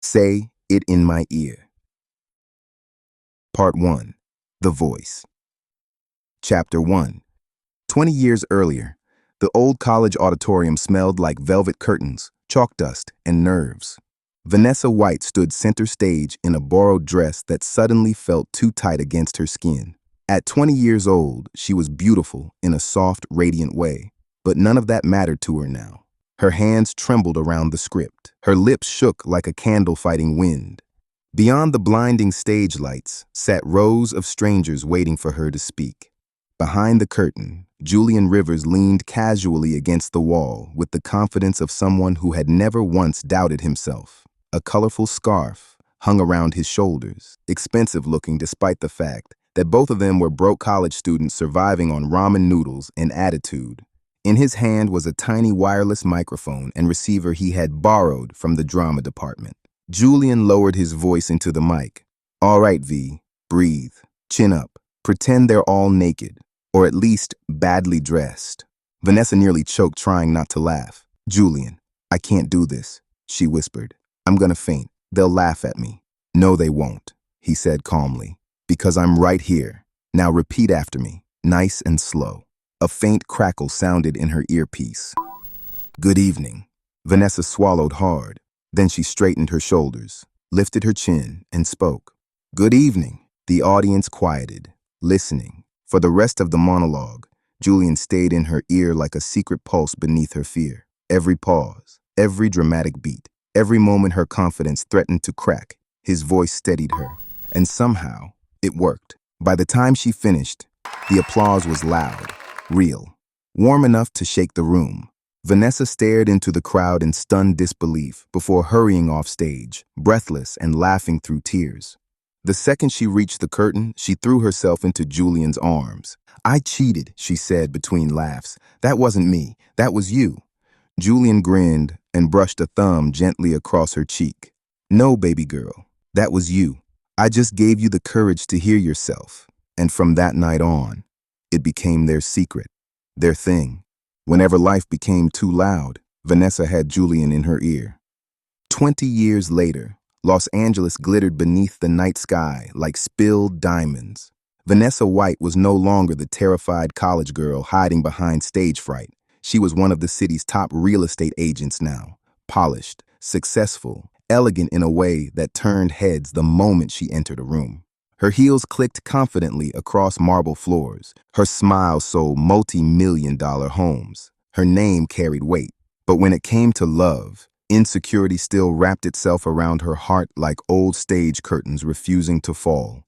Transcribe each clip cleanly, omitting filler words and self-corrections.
Say it in my ear. Part 1. The Voice. Chapter 1. 20 years earlier, the old college auditorium smelled like velvet curtains, chalk dust, and nerves. Vanessa White stood center stage in a borrowed dress that suddenly felt too tight against her skin. At 20 years old, she was beautiful in a soft, radiant way, but none of that mattered to her now. Her hands trembled around the script. Her lips shook like a candle fighting wind. Beyond the blinding stage lights sat rows of strangers waiting for her to speak. Behind the curtain, Julian Rivers leaned casually against the wall with the confidence of someone who had never once doubted himself. A colorful scarf hung around his shoulders, expensive looking despite the fact that both of them were broke college students surviving on ramen noodles and attitude. In his hand was a tiny wireless microphone and receiver he had borrowed from the drama department. Julian lowered his voice into the mic. "All right, V, breathe, chin up, pretend they're all naked, or at least badly dressed." Vanessa nearly choked, trying not to laugh. "Julian, I can't do this," she whispered. "I'm gonna faint. They'll laugh at me." "No, they won't," he said calmly, "because I'm right here. Now repeat after me, nice and slow." A faint crackle sounded in her earpiece. "Good evening." Vanessa swallowed hard. Then she straightened her shoulders, lifted her chin, and spoke. "Good evening." The audience quieted, listening. For the rest of the monologue, Julian stayed in her ear like a secret pulse beneath her fear. Every pause, every dramatic beat, every moment her confidence threatened to crack, his voice steadied her. And somehow, it worked. By the time she finished, the applause was loud, real, warm enough to shake the room. Vanessa stared into the crowd in stunned disbelief before hurrying off stage, breathless and laughing through tears. The second she reached the curtain, she threw herself into Julian's arms. "I cheated," she said between laughs. "That wasn't me. That was you." Julian grinned and brushed a thumb gently across her cheek. "No, baby girl, that was you. I just gave you the courage to hear yourself." And from that night on, it became their secret, their thing. Whenever life became too loud, Vanessa had Julian in her ear. 20 years later, Los Angeles glittered beneath the night sky like spilled diamonds. Vanessa White was no longer the terrified college girl hiding behind stage fright. She was one of the city's top real estate agents now, polished, successful, elegant in a way that turned heads the moment she entered a room. Her heels clicked confidently across marble floors. Her smile sold multi-million-dollar homes. Her name carried weight. But when it came to love, insecurity still wrapped itself around her heart like old stage curtains refusing to fall.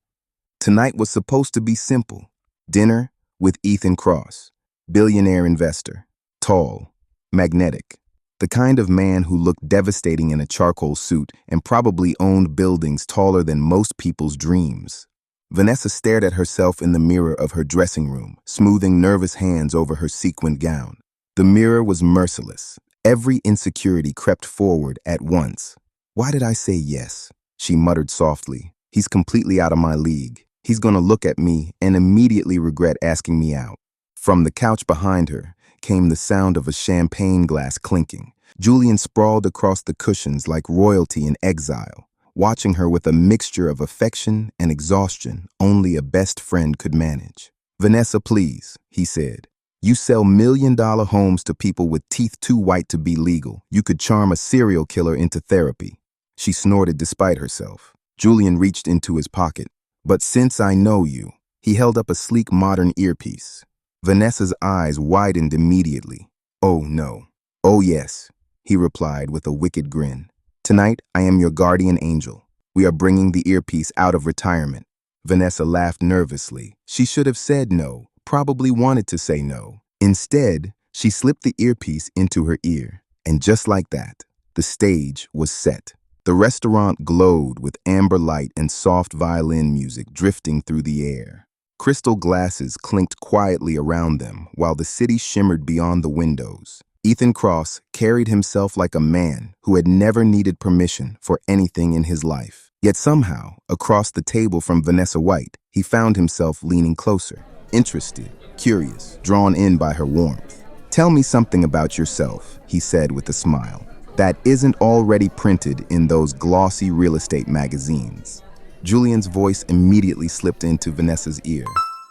Tonight was supposed to be simple. Dinner with Ethan Cross, billionaire investor, tall, magnetic, the kind of man who looked devastating in a charcoal suit and probably owned buildings taller than most people's dreams. Vanessa stared at herself in the mirror of her dressing room, smoothing nervous hands over her sequined gown. The mirror was merciless. Every insecurity crept forward at once. "Why did I say yes?" she muttered softly. "He's completely out of my league. He's gonna look at me and immediately regret asking me out." From the couch behind her came the sound of a champagne glass clinking. Julian sprawled across the cushions like royalty in exile, watching her with a mixture of affection and exhaustion only a best friend could manage. "Vanessa, please," he said. "You sell million-dollar homes to people with teeth too white to be legal. You could charm a serial killer into therapy." She snorted despite herself. Julian reached into his pocket. "But since I know you," he held up a sleek modern earpiece. Vanessa's eyes widened immediately. "Oh, no." "Oh, yes," he replied with a wicked grin. "Tonight, I am your guardian angel. We are bringing the earpiece out of retirement." Vanessa laughed nervously. She should have said no, probably wanted to say no. Instead, she slipped the earpiece into her ear. And just like that, the stage was set. The restaurant glowed with amber light and soft violin music drifting through the air. Crystal glasses clinked quietly around them while the city shimmered beyond the windows. Ethan Cross carried himself like a man who had never needed permission for anything in his life. Yet somehow, across the table from Vanessa White, he found himself leaning closer, interested, curious, drawn in by her warmth. "Tell me something about yourself," he said with a smile. that isn't already printed in those glossy real estate magazines. Julian's voice immediately slipped into Vanessa's ear.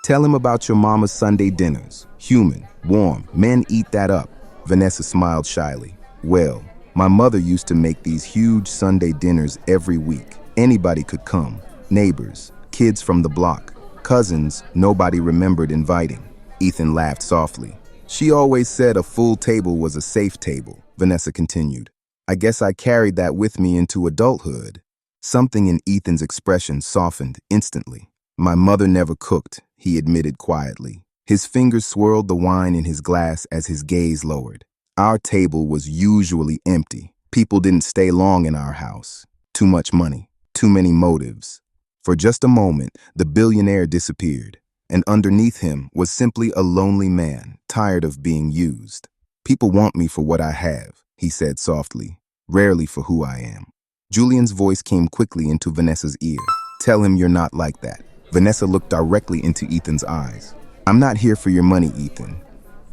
Tell him about your mama's Sunday dinners. Human, warm, men eat that up. Vanessa smiled shyly. Well, my mother used to make these huge Sunday dinners every week. Anybody could come. Neighbors, kids from the block, cousins nobody remembered inviting. Ethan laughed softly. She always said a full table was a safe table, Vanessa continued. I guess I carried that with me into adulthood. Something in Ethan's expression softened instantly. My mother never cooked, he admitted quietly. His fingers swirled the wine in his glass as his gaze lowered. Our table was usually empty. People didn't stay long in our house. Too much money, too many motives. For just a moment, the billionaire disappeared, and underneath him was simply a lonely man, tired of being used. People want me for what I have, he said softly, rarely for who I am. Julian's voice came quickly into Vanessa's ear. Tell him you're not like that. Vanessa looked directly into Ethan's eyes. I'm not here for your money, Ethan.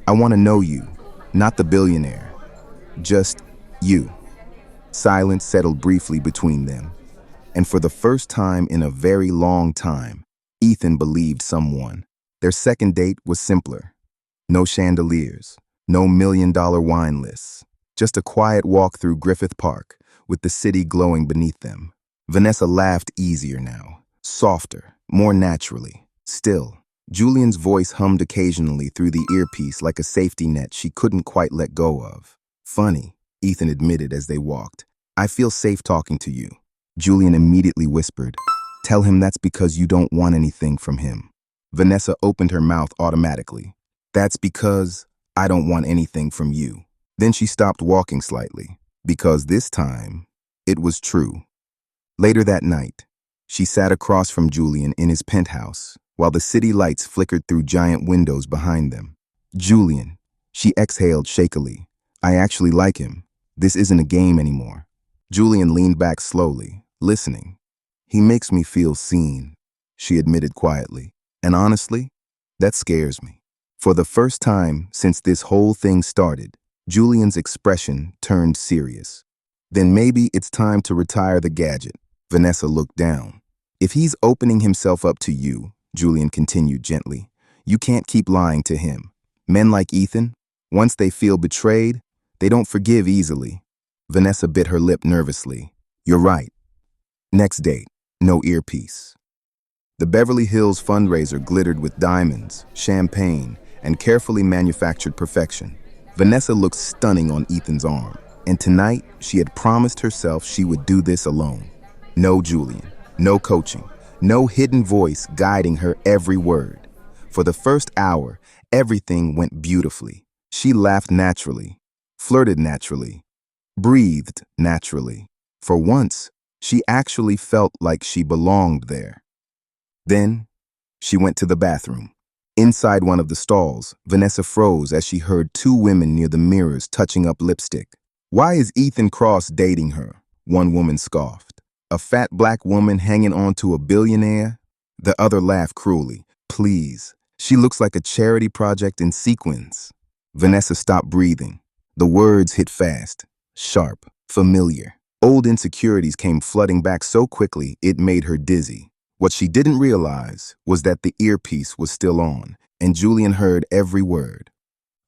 I want to know you, not the billionaire. Just you. Silence settled briefly between them. And for the first time in a very long time, Ethan believed someone. Their second date was simpler. No chandeliers, no million-dollar wine lists, just a quiet walk through Griffith Park with the city glowing beneath them. Vanessa laughed easier now, softer, more naturally. Still, Julian's voice hummed occasionally through the earpiece like a safety net she couldn't quite let go of. Funny, Ethan admitted as they walked. I feel safe talking to you. Julian immediately whispered, tell him that's because you don't want anything from him. Vanessa opened her mouth automatically. That's because I don't want anything from you. Then she stopped walking slightly, because this time, it was true. Later that night, she sat across from Julian in his penthouse, while the city lights flickered through giant windows behind them. Julian, she exhaled shakily. I actually like him. This isn't a game anymore. Julian leaned back slowly, listening. He makes me feel seen, she admitted quietly. And honestly, that scares me. For the first time since this whole thing started, Julian's expression turned serious. Then maybe it's time to retire the gadget. Vanessa looked down. If he's opening himself up to you, Julian continued gently, you can't keep lying to him. Men like Ethan, once they feel betrayed, they don't forgive easily. Vanessa bit her lip nervously. You're right. Next date, no earpiece. The Beverly Hills fundraiser glittered with diamonds, champagne, and carefully manufactured perfection. Vanessa looked stunning on Ethan's arm, and tonight she had promised herself she would do this alone. No Julian, no coaching, no hidden voice guiding her every word. For the first hour, everything went beautifully. She laughed naturally, flirted naturally, breathed naturally. For once, she actually felt like she belonged there. Then, she went to the bathroom. Inside one of the stalls, Vanessa froze as she heard two women near the mirrors touching up lipstick. Why is Ethan Cross dating her? One woman scoffed. A fat black woman hanging on to a billionaire? The other laughed cruelly. Please, she looks like a charity project in sequins. Vanessa stopped breathing. The words hit fast, sharp, familiar. Old insecurities came flooding back so quickly it made her dizzy. What she didn't realize was that the earpiece was still on, and Julian heard every word.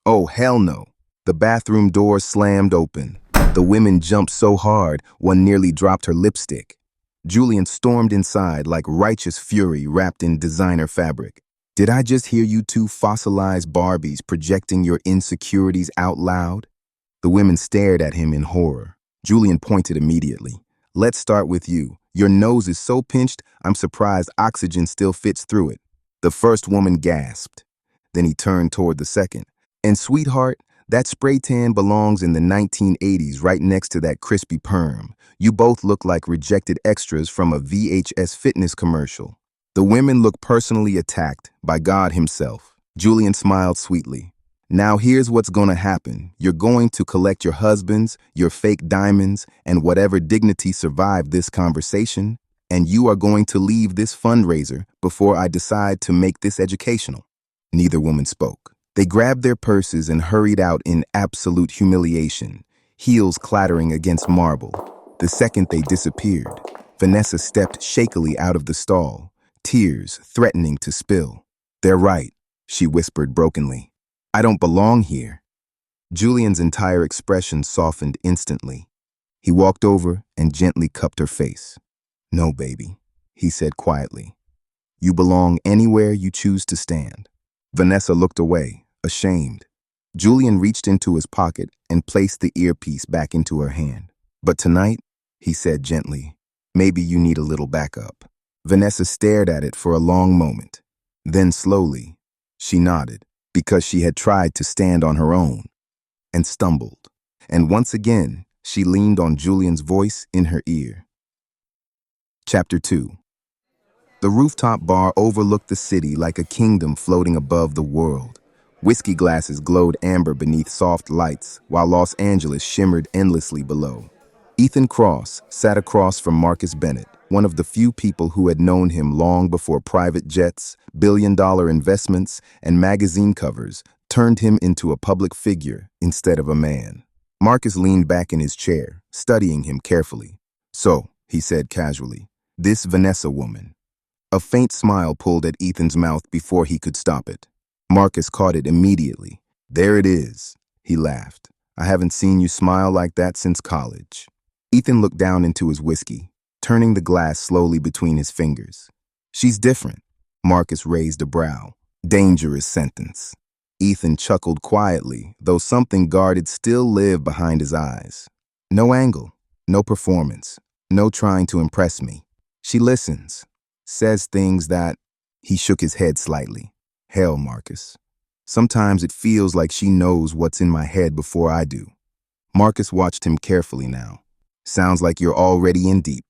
Oh, hell no. The bathroom door slammed open. The women jumped so hard, one nearly dropped her lipstick. Julian stormed inside like righteous fury wrapped in designer fabric. Did I just hear you two fossilized Barbies projecting your insecurities out loud? The women stared at him in horror. Julian pointed immediately. Let's start with you. Your nose is so pinched, I'm surprised oxygen still fits through it. The first woman gasped. Then he turned toward the second. And sweetheart, that spray tan belongs in the 1980s right next to that crispy perm. You both look like rejected extras from a VHS fitness commercial. The women looked personally attacked by God himself. Julian smiled sweetly. Now here's what's gonna happen. You're going to collect your husbands, your fake diamonds, and whatever dignity survived this conversation, and you are going to leave this fundraiser before I decide to make this educational. Neither woman spoke. They grabbed their purses and hurried out in absolute humiliation. heels clattering against marble. The second they disappeared, Vanessa stepped shakily out of the stall, tears threatening to spill. "They're right," she whispered brokenly. "I don't belong here." Julian's entire expression softened instantly. He walked over and gently cupped her face. "No, baby," he said quietly. "You belong anywhere you choose to stand." Vanessa looked away, ashamed. Julian reached into his pocket and placed the earpiece back into her hand. "But tonight," he said gently, "maybe you need a little backup." Vanessa stared at it for a long moment. Then slowly, she nodded, because she had tried to stand on her own, and stumbled. And once again, she leaned on Julian's voice in her ear. Chapter 2. The rooftop bar overlooked the city like a kingdom floating above the world. Whiskey glasses glowed amber beneath soft lights, while Los Angeles shimmered endlessly below. Ethan Cross sat across from Marcus Bennett, one of the few people who had known him long before private jets, billion-dollar investments, and magazine covers turned him into a public figure instead of a man. Marcus leaned back in his chair, studying him carefully. "So," he said casually, "this Vanessa woman." A faint smile pulled at Ethan's mouth before he could stop it. Marcus caught it immediately. "There it is," he laughed. "I haven't seen you smile like that since college." Ethan looked down into his whiskey, turning the glass slowly between his fingers. "She's different." Marcus raised a brow. Dangerous sentence. Ethan chuckled quietly, though something guarded still lived behind his eyes. "No angle, no performance, no trying to impress me. She listens. Says things that—" He shook his head slightly. "Hell, Marcus. Sometimes it feels like she knows what's in my head before I do." Marcus watched him carefully now. "Sounds like you're already in deep."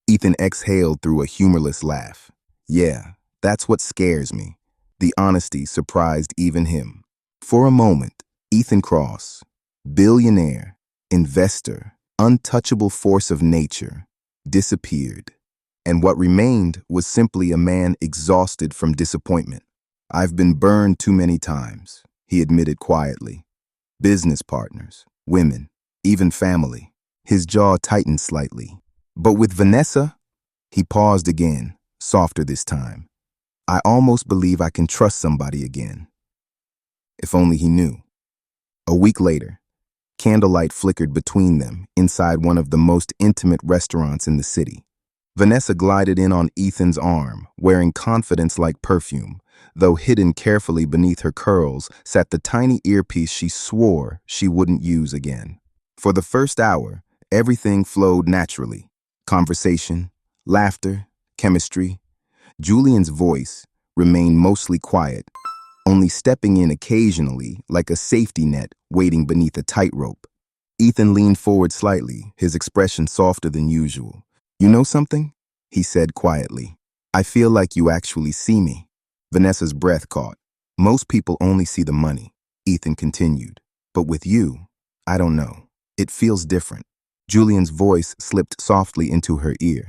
Ethan exhaled through a humorless laugh. "Yeah, that's what scares me." The honesty surprised even him. For a moment, Ethan Cross, billionaire, investor, untouchable force of nature, disappeared. And what remained was simply a man exhausted from disappointment. "I've been burned too many times," he admitted quietly. "Business partners, women, even family." His jaw tightened slightly. "But with Vanessa," he paused again, softer this time. "I almost believe I can trust somebody again." If only he knew. A week later, candlelight flickered between them inside one of the most intimate restaurants in the city. Vanessa glided in on Ethan's arm, wearing confidence like perfume, though hidden carefully beneath her curls sat the tiny earpiece she swore she wouldn't use again. For the first hour, everything flowed naturally. Conversation, laughter, chemistry. Julian's voice remained mostly quiet, only stepping in occasionally like a safety net waiting beneath a tightrope. Ethan leaned forward slightly, his expression softer than usual. "You know something?" he said quietly. "I feel like you actually see me." Vanessa's breath caught. "Most people only see the money," Ethan continued. "But with you, I don't know. It feels different." Julian's voice slipped softly into her ear.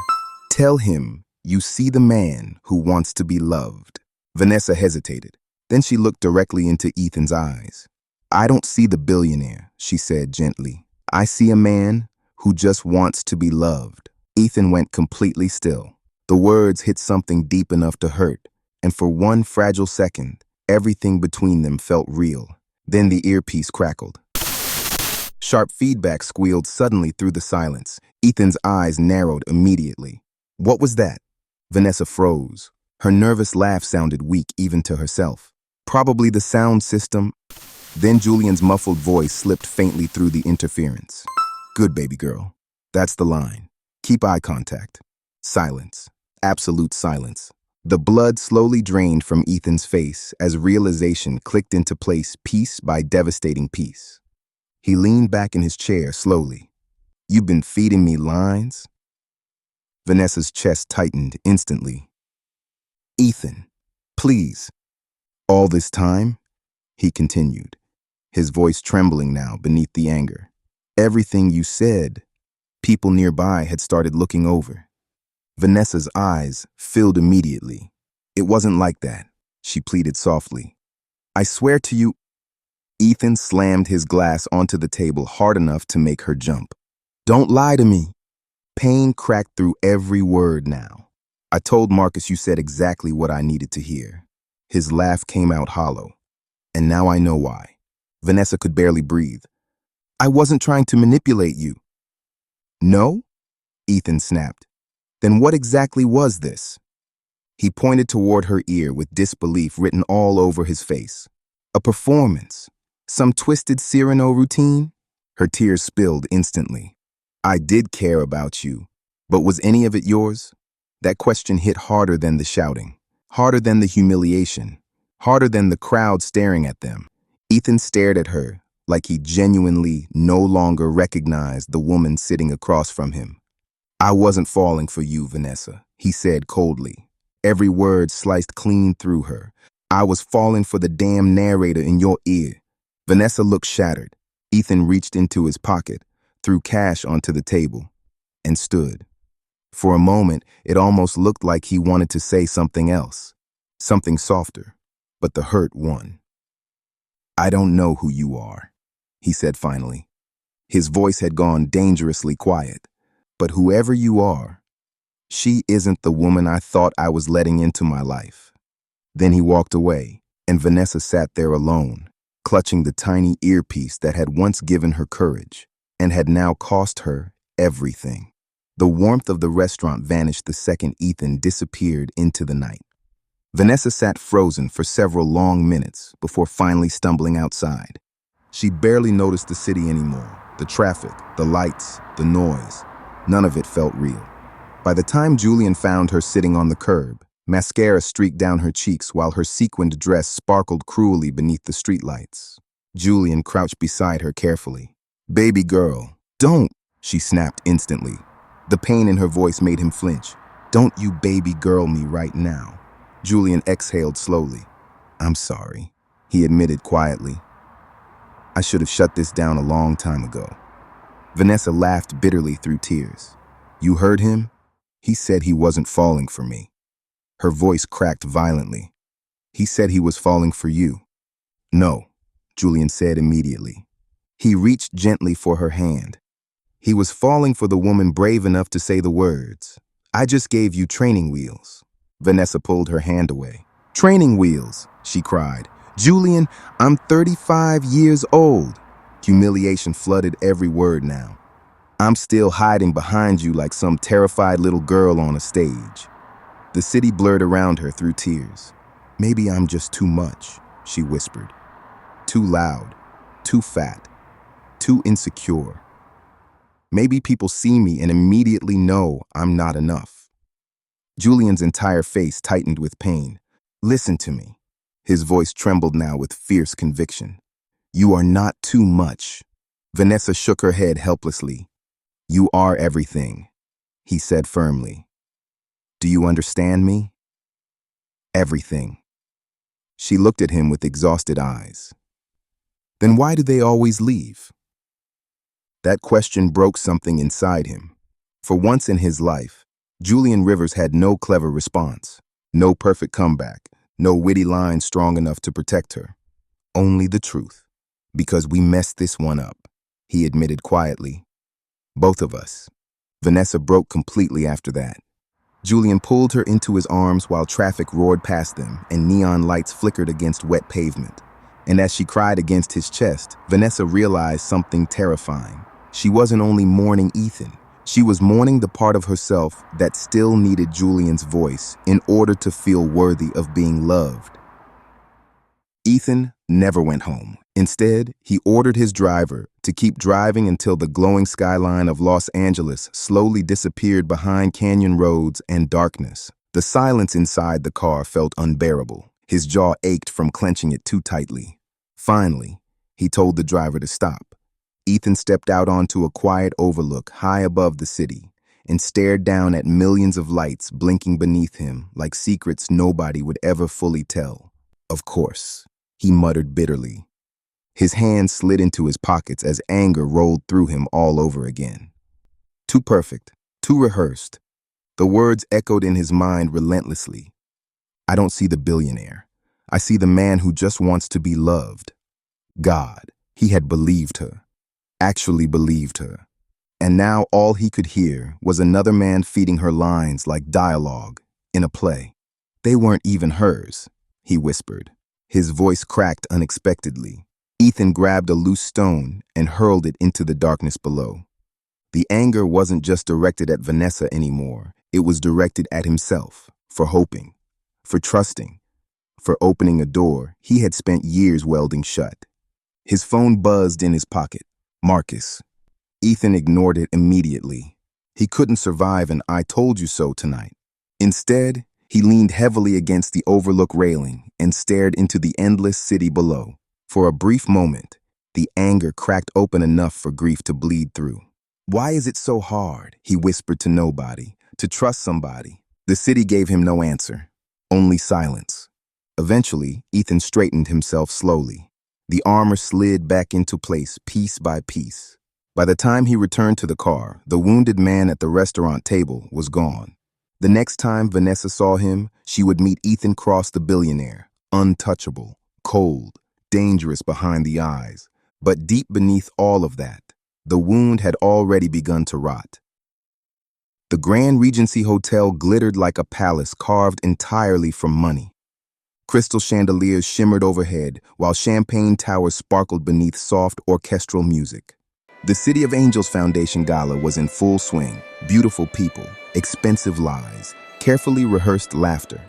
"Tell him you see the man who wants to be loved." Vanessa hesitated. Then she looked directly into Ethan's eyes. "I don't see the billionaire," she said gently. "I see a man who just wants to be loved." Ethan went completely still. The words hit something deep enough to hurt, and for one fragile second, everything between them felt real. Then the earpiece crackled. Sharp feedback squealed suddenly through the silence. Ethan's eyes narrowed immediately. "What was that?" Vanessa froze. Her nervous laugh sounded weak even to herself. "Probably the sound system." Then Julian's muffled voice slipped faintly through the interference. "Good, baby girl. That's the line. Keep eye contact." Silence. Absolute silence. The blood slowly drained from Ethan's face as realization clicked into place piece by devastating piece. He leaned back in his chair slowly. "You've been feeding me lines?" Vanessa's chest tightened instantly. "Ethan, please." "All this time?" he continued, his voice trembling now beneath the anger. "Everything you said." People nearby had started looking over. Vanessa's eyes filled immediately. "It wasn't like that," she pleaded softly. "I swear to you." Ethan slammed his glass onto the table hard enough to make her jump. Don't lie to me. Pain cracked through every word now. I told Marcus you said exactly what I needed to hear. His laugh came out hollow. And now I know why. Vanessa could barely breathe. I wasn't trying to manipulate you. No? Ethan snapped. Then what exactly was this? He pointed toward her ear with disbelief written all over his face. A performance? Some twisted Cyrano routine? Her tears spilled instantly. I did care about you, but was any of it yours? That question hit harder than the shouting, harder than the humiliation, harder than the crowd staring at them. Ethan stared at her like he genuinely no longer recognized the woman sitting across from him. I wasn't falling for you, Vanessa, he said coldly. Every word sliced clean through her. I was falling for the damn narrator in your ear. Vanessa looked shattered. Ethan reached into his pocket, threw cash onto the table, and stood. For a moment, it almost looked like he wanted to say something else, something softer, but the hurt won. I don't know who you are, he said finally. His voice had gone dangerously quiet. But whoever you are, she isn't the woman I thought I was letting into my life. Then he walked away, and Vanessa sat there alone, clutching the tiny earpiece that had once given her courage and had now cost her everything. The warmth of the restaurant vanished the second Ethan disappeared into the night. Vanessa sat frozen for several long minutes before finally stumbling outside. She barely noticed the city anymore, the traffic, the lights, the noise. None of it felt real. By the time Julian found her sitting on the curb, mascara streaked down her cheeks while her sequined dress sparkled cruelly beneath the streetlights. Julian crouched beside her carefully. Baby girl, don't, she snapped instantly. The pain in her voice made him flinch. Don't you baby girl me right now. Julian exhaled slowly. I'm sorry, he admitted quietly. I should have shut this down a long time ago. Vanessa laughed bitterly through tears. You heard him? He said he wasn't falling for me. Her voice cracked violently. He said he was falling for you. No, Julian said immediately. He reached gently for her hand. He was falling for the woman brave enough to say the words. I just gave you training wheels. Vanessa pulled her hand away. Training wheels, she cried. Julian, I'm 35 years old. Humiliation flooded every word now. I'm still hiding behind you like some terrified little girl on a stage. The city blurred around her through tears. Maybe I'm just too much, she whispered. Too loud, too fat, too insecure. Maybe people see me and immediately know I'm not enough. Julian's entire face tightened with pain. Listen to me. His voice trembled now with fierce conviction. You are not too much. Vanessa shook her head helplessly. You are everything, he said firmly. Do you understand me? Everything. She looked at him with exhausted eyes. Then why do they always leave? That question broke something inside him. For once in his life, Julian Rivers had no clever response, no perfect comeback, no witty line strong enough to protect her. Only the truth. Because we messed this one up, he admitted quietly. Both of us. Vanessa broke completely after that. Julian pulled her into his arms while traffic roared past them and neon lights flickered against wet pavement. And as she cried against his chest, Vanessa realized something terrifying. She wasn't only mourning Ethan, she was mourning the part of herself that still needed Julian's voice in order to feel worthy of being loved. Ethan never went home. Instead, he ordered his driver to keep driving until the glowing skyline of Los Angeles slowly disappeared behind canyon roads and darkness. The silence inside the car felt unbearable. His jaw ached from clenching it too tightly. Finally, he told the driver to stop. Ethan stepped out onto a quiet overlook high above the city and stared down at millions of lights blinking beneath him like secrets nobody would ever fully tell. Of course, he muttered bitterly. His hands slid into his pockets as anger rolled through him all over again. Too perfect, too rehearsed. The words echoed in his mind relentlessly. I don't see the billionaire. I see the man who just wants to be loved. God, he had believed her, actually believed her. And now all he could hear was another man feeding her lines like dialogue in a play. They weren't even hers, he whispered. His voice cracked unexpectedly. Ethan grabbed a loose stone and hurled it into the darkness below. The anger wasn't just directed at Vanessa anymore. It was directed at himself, for hoping, for trusting, for opening a door he had spent years welding shut. His phone buzzed in his pocket. Marcus. Ethan ignored it immediately. He couldn't survive an "I told you so" tonight. Instead, he leaned heavily against the overlook railing and stared into the endless city below. For a brief moment, the anger cracked open enough for grief to bleed through. Why is it so hard, he whispered to nobody, to trust somebody? The city gave him no answer, only silence. Eventually, Ethan straightened himself slowly. The armor slid back into place piece by piece. By the time he returned to the car, the wounded man at the restaurant table was gone. The next time Vanessa saw him, she would meet Ethan Cross, the billionaire, untouchable, cold, dangerous behind the eyes. But deep beneath all of that, the wound had already begun to rot. The Grand Regency Hotel glittered like a palace carved entirely from money. Crystal chandeliers shimmered overhead, while champagne towers sparkled beneath soft orchestral music. The City of Angels Foundation Gala was in full swing. Beautiful people, expensive lies, carefully rehearsed laughter.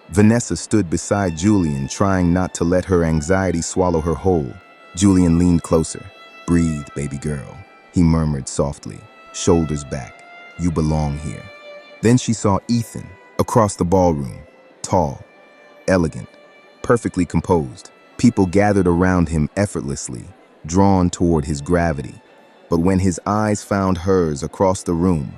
Vanessa stood beside Julian, trying not to let her anxiety swallow her whole. Julian leaned closer. "Breathe, baby girl," he murmured softly, shoulders back. "You belong here." Then she saw Ethan, across the ballroom, tall, elegant, perfectly composed. People gathered around him effortlessly, drawn toward his gravity. But when his eyes found hers across the room,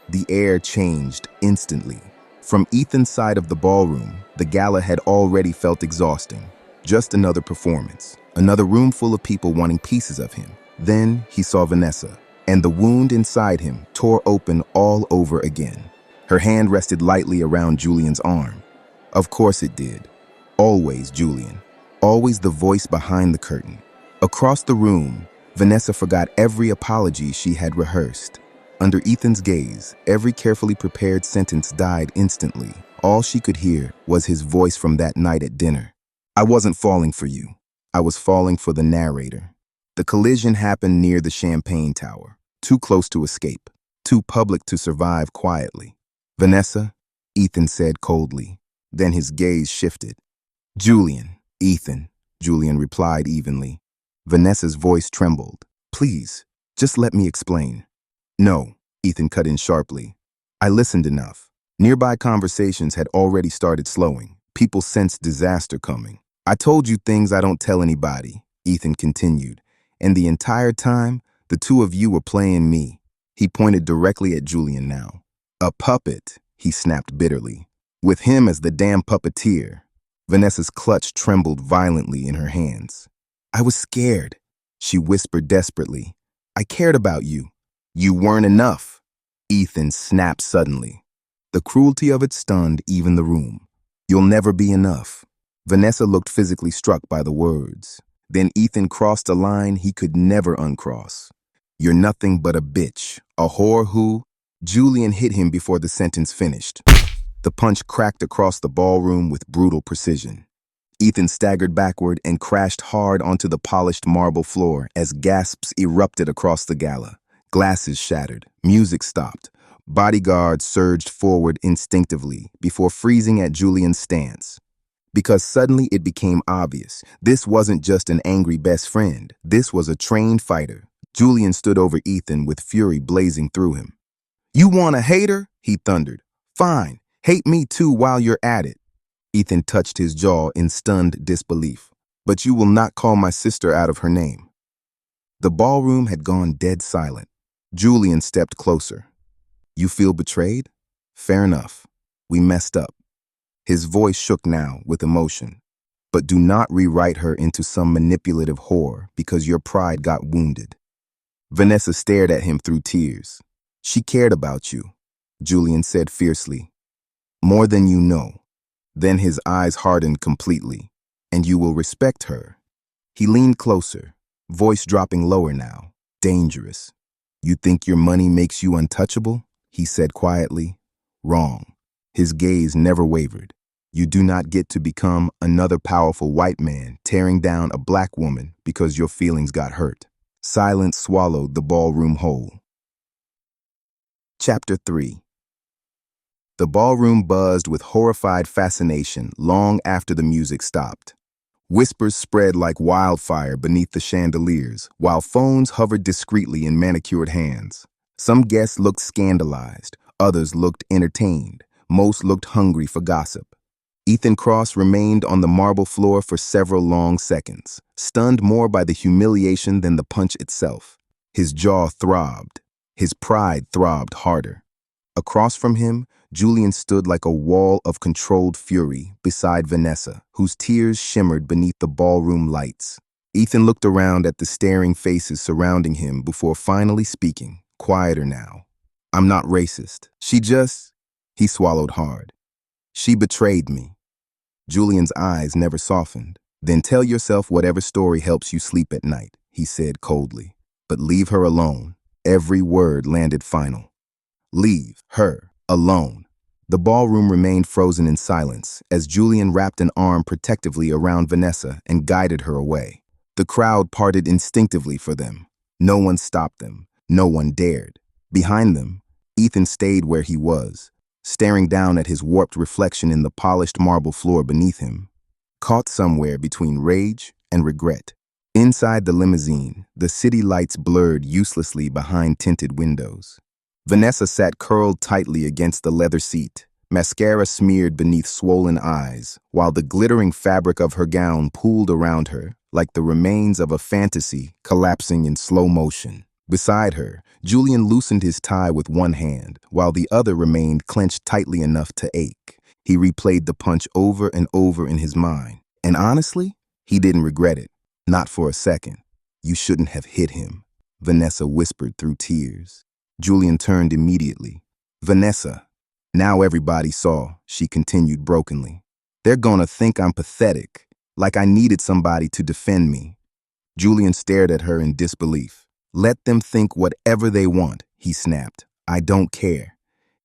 the air changed instantly. From Ethan's side of the ballroom, the gala had already felt exhausting. Just another performance, another room full of people wanting pieces of him. Then he saw Vanessa, and the wound inside him tore open all over again. Her hand rested lightly around Julian's arm. Of course it did. Always Julian. Always the voice behind the curtain. Across the room, Vanessa forgot every apology she had rehearsed. Under Ethan's gaze, every carefully prepared sentence died instantly. All she could hear was his voice from that night at dinner. "I wasn't falling for you. I was falling for the narrator." The collision happened near the champagne tower, too close to escape, too public to survive quietly. "Vanessa," Ethan said coldly. Then his gaze shifted. "Julian." "Ethan," Julian replied evenly. Vanessa's voice trembled. "Please, just let me explain." "No," Ethan cut in sharply. "I listened enough." Nearby conversations had already started slowing. People sensed disaster coming. "I told you things I don't tell anybody," Ethan continued. "And the entire time, the two of you were playing me." He pointed directly at Julian now. "A puppet," he snapped bitterly. "With him as the damn puppeteer." Vanessa's clutch trembled violently in her hands. "I was scared," she whispered desperately. "I cared about you." "You weren't enough," Ethan snapped suddenly. The cruelty of it stunned even the room. "You'll never be enough." Vanessa looked physically struck by the words. Then Ethan crossed a line he could never uncross. "You're nothing but a bitch, a whore who—" Julian hit him before the sentence finished. The punch cracked across the ballroom with brutal precision. Ethan staggered backward and crashed hard onto the polished marble floor as gasps erupted across the gala. Glasses shattered, music stopped. Bodyguards surged forward instinctively before freezing at Julian's stance. Because suddenly it became obvious, this wasn't just an angry best friend. This was a trained fighter. Julian stood over Ethan with fury blazing through him. "You want a hater?" he thundered. "Fine, hate me too while you're at it." Ethan touched his jaw in stunned disbelief. "But you will not call my sister out of her name." The ballroom had gone dead silent. Julian stepped closer. "You feel betrayed? Fair enough. We messed up." His voice shook now with emotion. "But do not rewrite her into some manipulative whore because your pride got wounded." Vanessa stared at him through tears. "She cared about you," Julian said fiercely. "More than you know." Then his eyes hardened completely. "And you will respect her." He leaned closer, voice dropping lower now. Dangerous. You think your money makes you untouchable? He said quietly. Wrong. His gaze never wavered. You do not get to become another powerful white man tearing down a black woman because your feelings got hurt. Silence swallowed the ballroom whole. Chapter 3. The ballroom buzzed with horrified fascination long after the music stopped. Whispers spread like wildfire beneath the chandeliers, while phones hovered discreetly in manicured hands. Some guests looked scandalized, others looked entertained, most looked hungry for gossip. Ethan Cross remained on the marble floor for several long seconds, stunned more by the humiliation than the punch itself. His jaw throbbed. His pride throbbed harder. Across from him, Julian stood like a wall of controlled fury beside Vanessa, whose tears shimmered beneath the ballroom lights. Ethan looked around at the staring faces surrounding him before finally speaking, quieter now. I'm not racist. He swallowed hard. She betrayed me. Julian's eyes never softened. Then tell yourself whatever story helps you sleep at night, he said coldly. But leave her alone. Every word landed final. Leave her alone. The ballroom remained frozen in silence as Julian wrapped an arm protectively around Vanessa and guided her away. The crowd parted instinctively for them. No one stopped them. No one dared. Behind them, Ethan stayed where he was, staring down at his warped reflection in the polished marble floor beneath him, caught somewhere between rage and regret. Inside the limousine, the city lights blurred uselessly behind tinted windows. Vanessa sat curled tightly against the leather seat, mascara smeared beneath swollen eyes, while the glittering fabric of her gown pooled around her like the remains of a fantasy collapsing in slow motion. Beside her, Julian loosened his tie with one hand, while the other remained clenched tightly enough to ache. He replayed the punch over and over in his mind, and honestly, he didn't regret it. Not for a second. You shouldn't have hit him, Vanessa whispered through tears. Julian turned immediately. Vanessa. Now everybody saw, she continued brokenly. They're gonna think I'm pathetic, like I needed somebody to defend me. Julian stared at her in disbelief. Let them think whatever they want, he snapped. I don't care.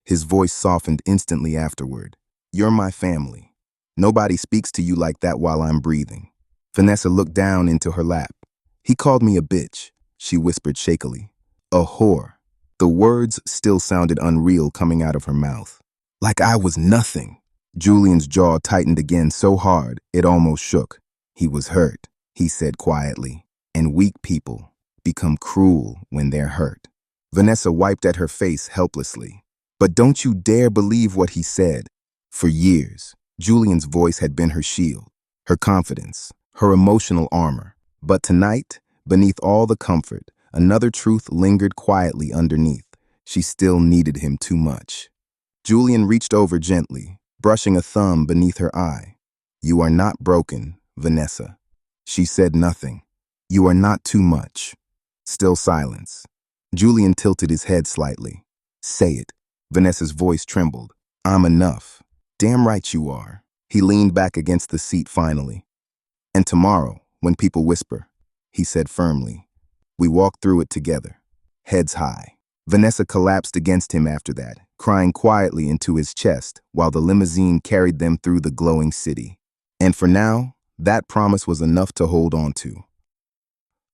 His voice softened instantly afterward. You're my family. Nobody speaks to you like that while I'm breathing. Vanessa looked down into her lap. He called me a bitch, she whispered shakily. A whore. The words still sounded unreal coming out of her mouth. Like I was nothing. Julian's jaw tightened again so hard it almost shook. He was hurt, he said quietly. And weak people become cruel when they're hurt. Vanessa wiped at her face helplessly. But don't you dare believe what he said. For years, Julian's voice had been her shield, her confidence, her emotional armor. But tonight, beneath all the comfort, another truth lingered quietly underneath. She still needed him too much. Julian reached over gently, brushing a thumb beneath her eye. You are not broken, Vanessa. She said nothing. You are not too much. Still silence. Julian tilted his head slightly. Say it. Vanessa's voice trembled. I'm enough. Damn right you are. He leaned back against the seat finally. And tomorrow, when people whisper, he said firmly, we walk through it together, heads high. Vanessa collapsed against him after that, crying quietly into his chest while the limousine carried them through the glowing city. And for now, that promise was enough to hold on to.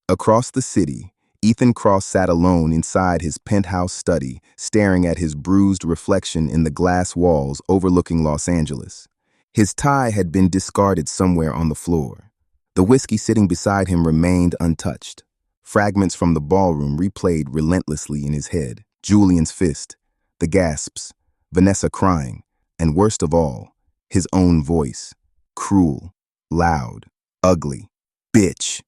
Across the city, Ethan Cross sat alone inside his penthouse study, staring at his bruised reflection in the glass walls overlooking Los Angeles. His tie had been discarded somewhere on the floor. The whiskey sitting beside him remained untouched. Fragments from the ballroom replayed relentlessly in his head. Julian's fist, the gasps, Vanessa crying, and worst of all, his own voice. Cruel, loud, ugly. Bitch,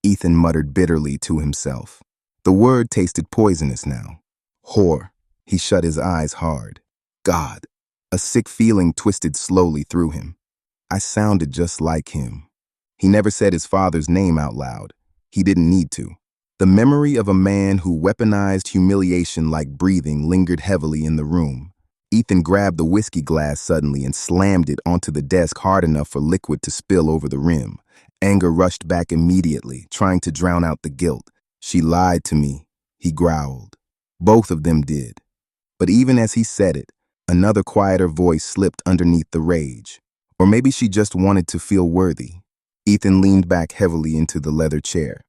Ethan muttered bitterly to himself. The word tasted poisonous now. Whore. He shut his eyes hard. God. A sick feeling twisted slowly through him. I sounded just like him. He never said his father's name out loud. He didn't need to. The memory of a man who weaponized humiliation like breathing lingered heavily in the room. Ethan grabbed the whiskey glass suddenly and slammed it onto the desk hard enough for liquid to spill over the rim. Anger rushed back immediately, trying to drown out the guilt. She lied to me, he growled. Both of them did. But even as he said it, another quieter voice slipped underneath the rage. Or maybe she just wanted to feel worthy. Ethan leaned back heavily into the leather chair.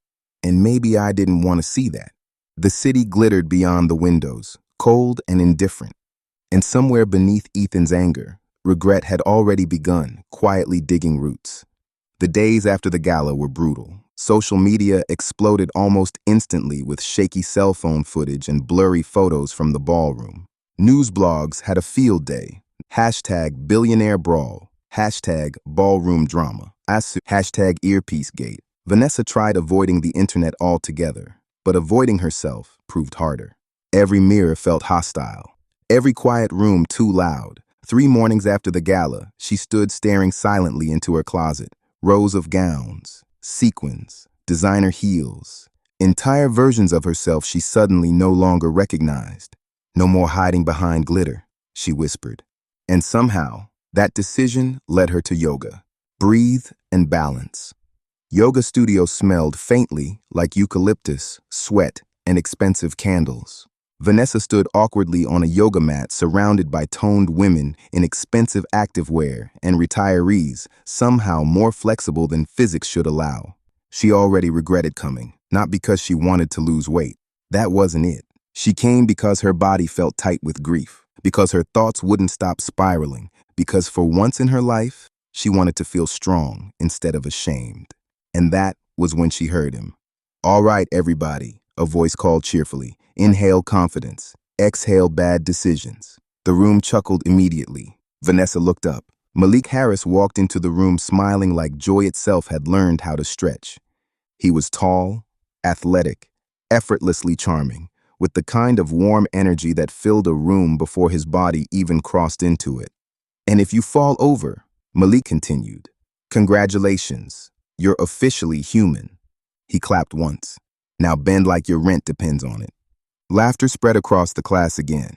And maybe I didn't want to see that. The city glittered beyond the windows, cold and indifferent. And somewhere beneath Ethan's anger, regret had already begun, quietly digging roots. The days after the gala were brutal. Social media exploded almost instantly with shaky cell phone footage and blurry photos from the ballroom. News blogs had a field day. Hashtag billionaire brawl. Hashtag ballroom drama. Hashtag earpiece gate. Vanessa tried avoiding the internet altogether, but avoiding herself proved harder. Every mirror felt hostile. Every quiet room too loud. 3 mornings after the gala, she stood staring silently into her closet. Rows of gowns, sequins, designer heels, entire versions of herself she suddenly no longer recognized. No more hiding behind glitter, she whispered. And somehow, that decision led her to yoga. Breathe and balance. Yoga studio smelled faintly like eucalyptus, sweat, and expensive candles. Vanessa stood awkwardly on a yoga mat surrounded by toned women in expensive activewear and retirees, somehow more flexible than physics should allow. She already regretted coming, not because she wanted to lose weight. That wasn't it. She came because her body felt tight with grief, because her thoughts wouldn't stop spiraling, because for once in her life, she wanted to feel strong instead of ashamed. And that was when she heard him. "All right, everybody," a voice called cheerfully. "Inhale confidence. Exhale bad decisions." The room chuckled immediately. Vanessa looked up. Malik Harris walked into the room smiling like joy itself had learned how to stretch. He was tall, athletic, effortlessly charming, with the kind of warm energy that filled a room before his body even crossed into it. "And if you fall over," Malik continued, "congratulations, you're officially human." He clapped once. "Now bend like your rent depends on it." Laughter spread across the class again.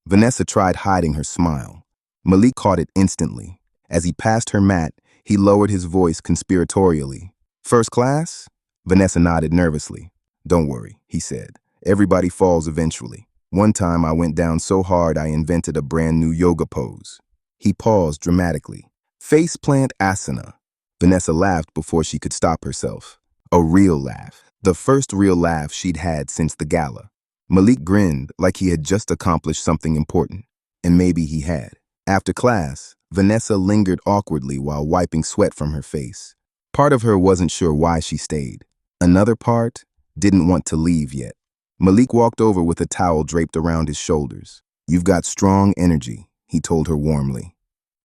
Vanessa tried hiding her smile. Malik caught it instantly. As he passed her mat, he lowered his voice conspiratorially. "First class?" Vanessa nodded nervously. "Don't worry," he said. "Everybody falls eventually. One time I went down so hard I invented a brand new yoga pose." He paused dramatically. "Faceplant asana." Vanessa laughed before she could stop herself. A real laugh. The first real laugh she'd had since the gala. Malik grinned like he had just accomplished something important. And maybe he had. After class, Vanessa lingered awkwardly while wiping sweat from her face. Part of her wasn't sure why she stayed. Another part didn't want to leave yet. Malik walked over with a towel draped around his shoulders. "You've got strong energy," he told her warmly.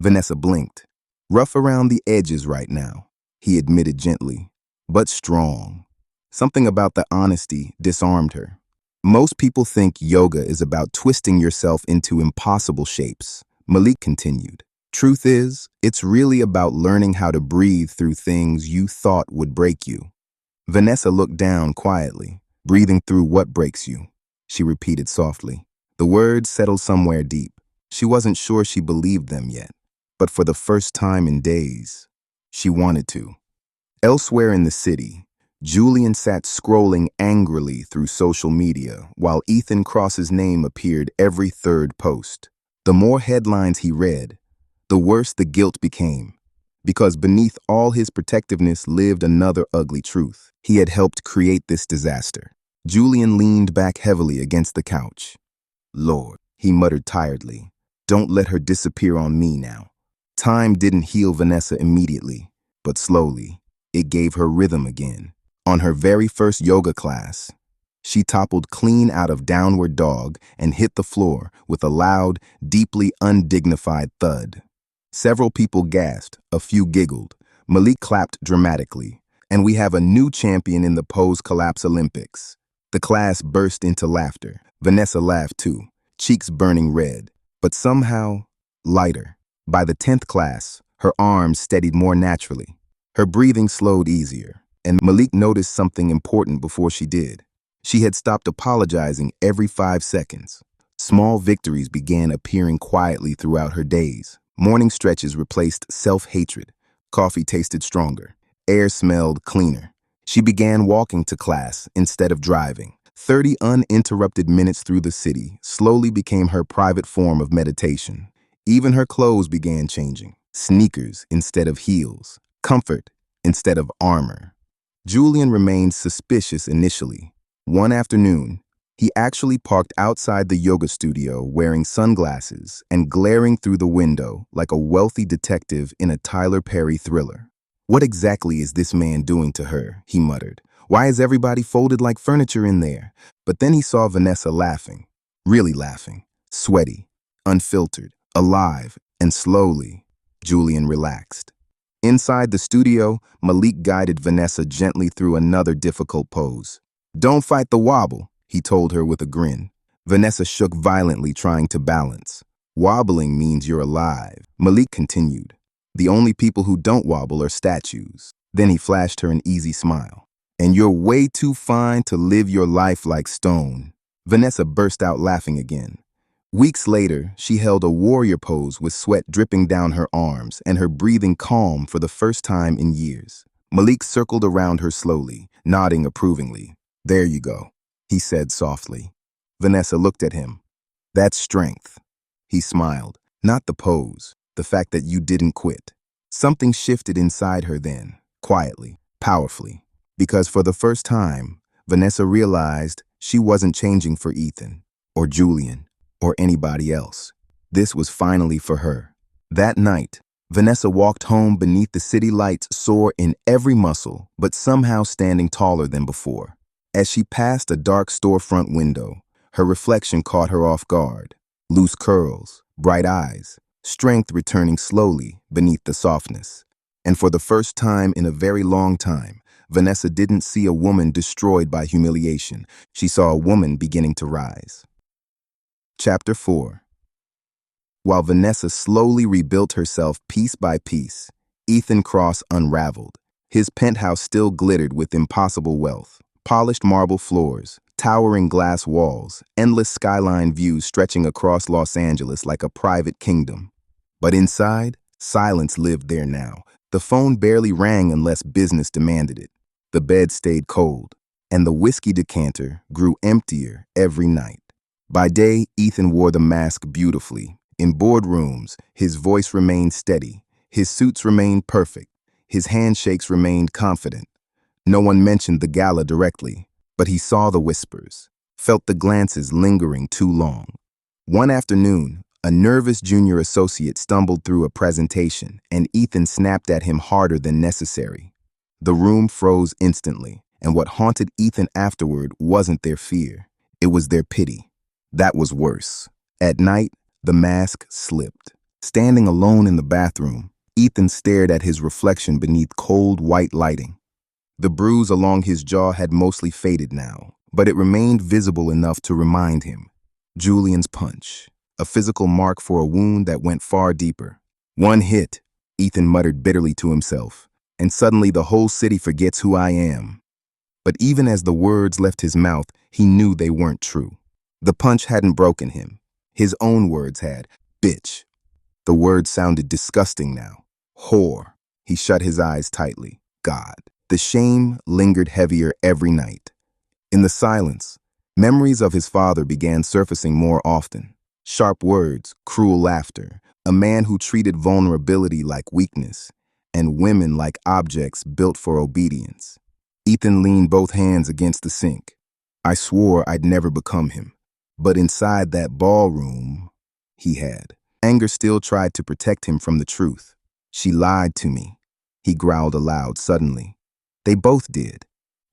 Vanessa blinked. "Rough around the edges right now," he admitted gently, "but strong." Something about the honesty disarmed her. "Most people think yoga is about twisting yourself into impossible shapes," Malik continued. "Truth is, it's really about learning how to breathe through things you thought would break you." Vanessa looked down quietly. "Breathing through what breaks you?" she repeated softly. The words settled somewhere deep. She wasn't sure she believed them yet, but for the first time in days, she wanted to. Elsewhere in the city, Julian sat scrolling angrily through social media while Ethan Cross's name appeared every third post. The more headlines he read, the worse the guilt became, because beneath all his protectiveness lived another ugly truth. He had helped create this disaster. Julian leaned back heavily against the couch. "Lord," he muttered tiredly, "don't let her disappear on me now." Time didn't heal Vanessa immediately, but slowly, it gave her rhythm again. On her very first yoga class, she toppled clean out of downward dog and hit the floor with a loud, deeply undignified thud. Several people gasped, a few giggled. Malik clapped dramatically. "And we have a new champion in the pose collapse Olympics." The class burst into laughter. Vanessa laughed too, cheeks burning red, but somehow lighter. By the 10th class, her arms steadied more naturally. Her breathing slowed easier. And Malik noticed something important before she did. She had stopped apologizing every 5 seconds. Small victories began appearing quietly throughout her days. Morning stretches replaced self-hatred. Coffee tasted stronger. air smelled cleaner. She began walking to class instead of driving. 30 uninterrupted minutes through the city slowly became her private form of meditation. Even her clothes began changing. Sneakers instead of heels. Comfort instead of armor. Julian remained suspicious initially. One afternoon, he actually parked outside the yoga studio wearing sunglasses and glaring through the window like a wealthy detective in a Tyler Perry thriller. "What exactly is this man doing to her?" he muttered. "Why is everybody folded like furniture in there?" But then he saw Vanessa laughing, really laughing, sweaty, unfiltered, alive, and slowly, Julian relaxed. Inside the studio, Malik guided Vanessa gently through another difficult pose. "Don't fight the wobble," he told her with a grin. Vanessa shook violently, trying to balance. "Wobbling means you're alive," Malik continued. "The only people who don't wobble are statues." Then he flashed her an easy smile. "And you're way too fine to live your life like stone." Vanessa burst out laughing again. Weeks later, she held a warrior pose with sweat dripping down her arms and her breathing calm for the first time in years. Malik circled around her slowly, nodding approvingly. "There you go," he said softly. Vanessa looked at him. "That's strength." He smiled. "Not the pose, the fact that you didn't quit." Something shifted inside her then, quietly, powerfully, because for the first time, Vanessa realized she wasn't changing for Ethan, or Julian, or anybody else. This was finally for her. That night, Vanessa walked home beneath the city lights sore in every muscle, but somehow standing taller than before. As she passed a dark storefront window, her reflection caught her off guard. Loose curls, bright eyes, strength returning slowly beneath the softness. And for the first time in a very long time, Vanessa didn't see a woman destroyed by humiliation. She saw a woman beginning to rise. Chapter 4. While Vanessa slowly rebuilt herself piece by piece, Ethan Cross unraveled. His penthouse still glittered with impossible wealth. Polished marble floors, towering glass walls, endless skyline views stretching across Los Angeles like a private kingdom. But inside, silence lived there now. The phone barely rang unless business demanded it. The bed stayed cold, and the whiskey decanter grew emptier every night. By day, Ethan wore the mask beautifully. In boardrooms, his voice remained steady. His suits remained perfect. His handshakes remained confident. No one mentioned the gala directly, but he saw the whispers, felt the glances lingering too long. One afternoon, a nervous junior associate stumbled through a presentation, and Ethan snapped at him harder than necessary. The room froze instantly, and what haunted Ethan afterward wasn't their fear. It was their pity. That was worse. At night, the mask slipped. Standing alone in the bathroom, Ethan stared at his reflection beneath cold white lighting. The bruise along his jaw had mostly faded now, but it remained visible enough to remind him. Julian's punch, a physical mark for a wound that went far deeper. "One hit," Ethan muttered bitterly to himself, "and suddenly the whole city forgets who I am." But even as the words left his mouth, he knew they weren't true. The punch hadn't broken him. His own words had. "Bitch." The word sounded disgusting now. "Whore." He shut his eyes tightly. God. The shame lingered heavier every night. In the silence, memories of his father began surfacing more often. Sharp words, cruel laughter, a man who treated vulnerability like weakness, and women like objects built for obedience. Ethan leaned both hands against the sink. I swore I'd never become him. But inside that ballroom, he had. Anger still tried to protect him from the truth. "She lied to me," he growled aloud suddenly. They both did.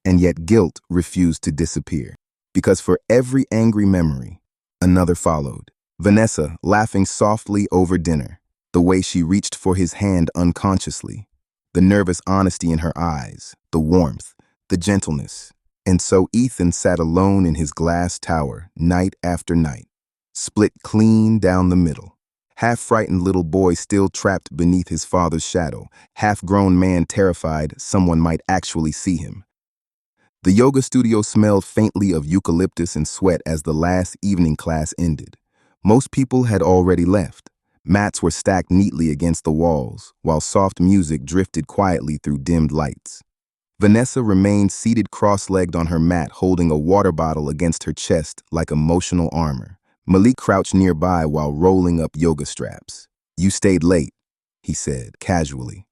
And yet guilt refused to disappear. Because for every angry memory, another followed. Vanessa laughing softly over dinner, the way she reached for his hand unconsciously, the nervous honesty in her eyes, the warmth, the gentleness. And so Ethan sat alone in his glass tower night after night, split clean down the middle. Half-frightened little boy still trapped beneath his father's shadow, half-grown man terrified someone might actually see him. The yoga studio smelled faintly of eucalyptus and sweat as the last evening class ended. Most people had already left. Mats were stacked neatly against the walls, while soft music drifted quietly through dimmed lights. Vanessa remained seated cross-legged on her mat, holding a water bottle against her chest like emotional armor. Malik crouched nearby while rolling up yoga straps. "You stayed late," he said, casually.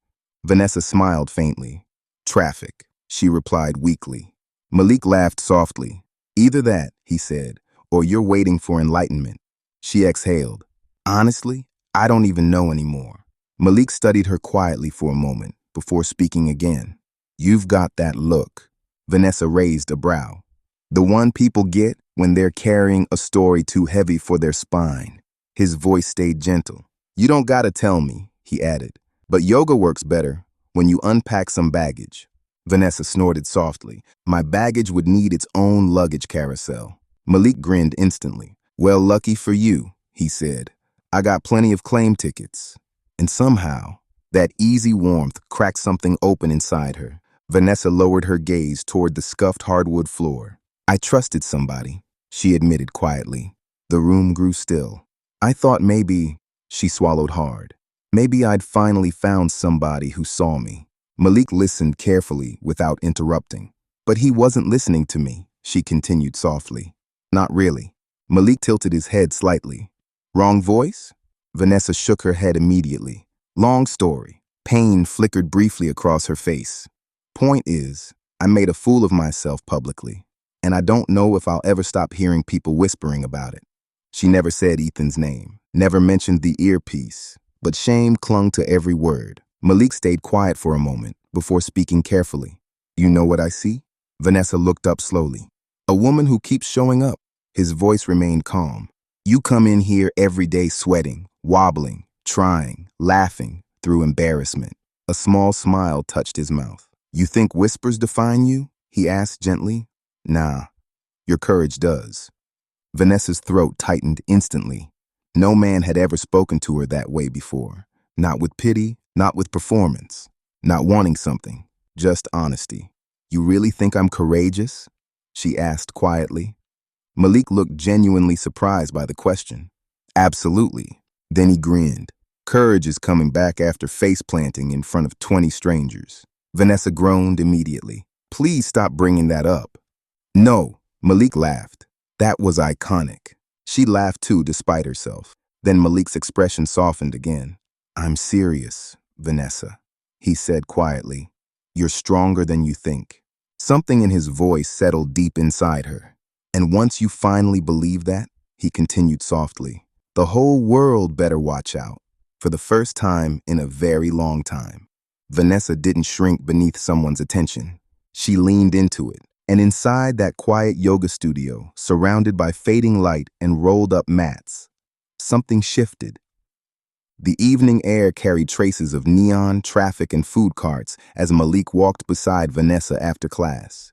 Vanessa smiled faintly. "Traffic," she replied weakly. Malik laughed softly. "Either that," he said, "or you're waiting for enlightenment." She exhaled. "Honestly, I don't even know anymore." Malik studied her quietly for a moment before speaking again. "You've got that look." Vanessa raised a brow. "The one people get when they're carrying a story too heavy for their spine." His voice stayed gentle. "You don't gotta tell me," he added, "but yoga works better when you unpack some baggage." Vanessa snorted softly. "My baggage would need its own luggage carousel." Malik grinned instantly. "Well, lucky for you," he said. "I got plenty of claim tickets." And somehow, that easy warmth cracked something open inside her. Vanessa lowered her gaze toward the scuffed hardwood floor. "I trusted somebody," she admitted quietly. The room grew still. "I thought maybe," she swallowed hard, "maybe I'd finally found somebody who saw me." Malik listened carefully without interrupting. "But he wasn't listening to me," she continued softly. "Not really." Malik tilted his head slightly. "Wrong voice?" Vanessa shook her head immediately. "Long story." Pain flickered briefly across her face. "Point is, I made a fool of myself publicly, and I don't know if I'll ever stop hearing people whispering about it." She never said Ethan's name, never mentioned the earpiece, but shame clung to every word. Malik stayed quiet for a moment before speaking carefully. "You know what I see?" Vanessa looked up slowly. "A woman who keeps showing up." His voice remained calm. "You come in here every day sweating, wobbling, trying, laughing through embarrassment." A small smile touched his mouth. "You think whispers define you?" he asked gently. "Nah, your courage does." Vanessa's throat tightened instantly. No man had ever spoken to her that way before. Not with pity, not with performance, not wanting something, just honesty. "You really think I'm courageous?" she asked quietly. Malik looked genuinely surprised by the question. "Absolutely." Then he grinned. "Courage is coming back after face planting in front of 20 strangers. Vanessa groaned immediately. "Please stop bringing that up." "No," Malik laughed. "That was iconic." She laughed too, despite herself. Then Malik's expression softened again. "I'm serious, Vanessa," he said quietly. "You're stronger than you think." Something in his voice settled deep inside her. "And once you finally believe that," he continued softly, "the whole world better watch out." For the first time in a very long time, Vanessa didn't shrink beneath someone's attention. She leaned into it. And inside that quiet yoga studio, surrounded by fading light and rolled up mats, something shifted. The evening air carried traces of neon, traffic, and food carts as Malik walked beside Vanessa after class.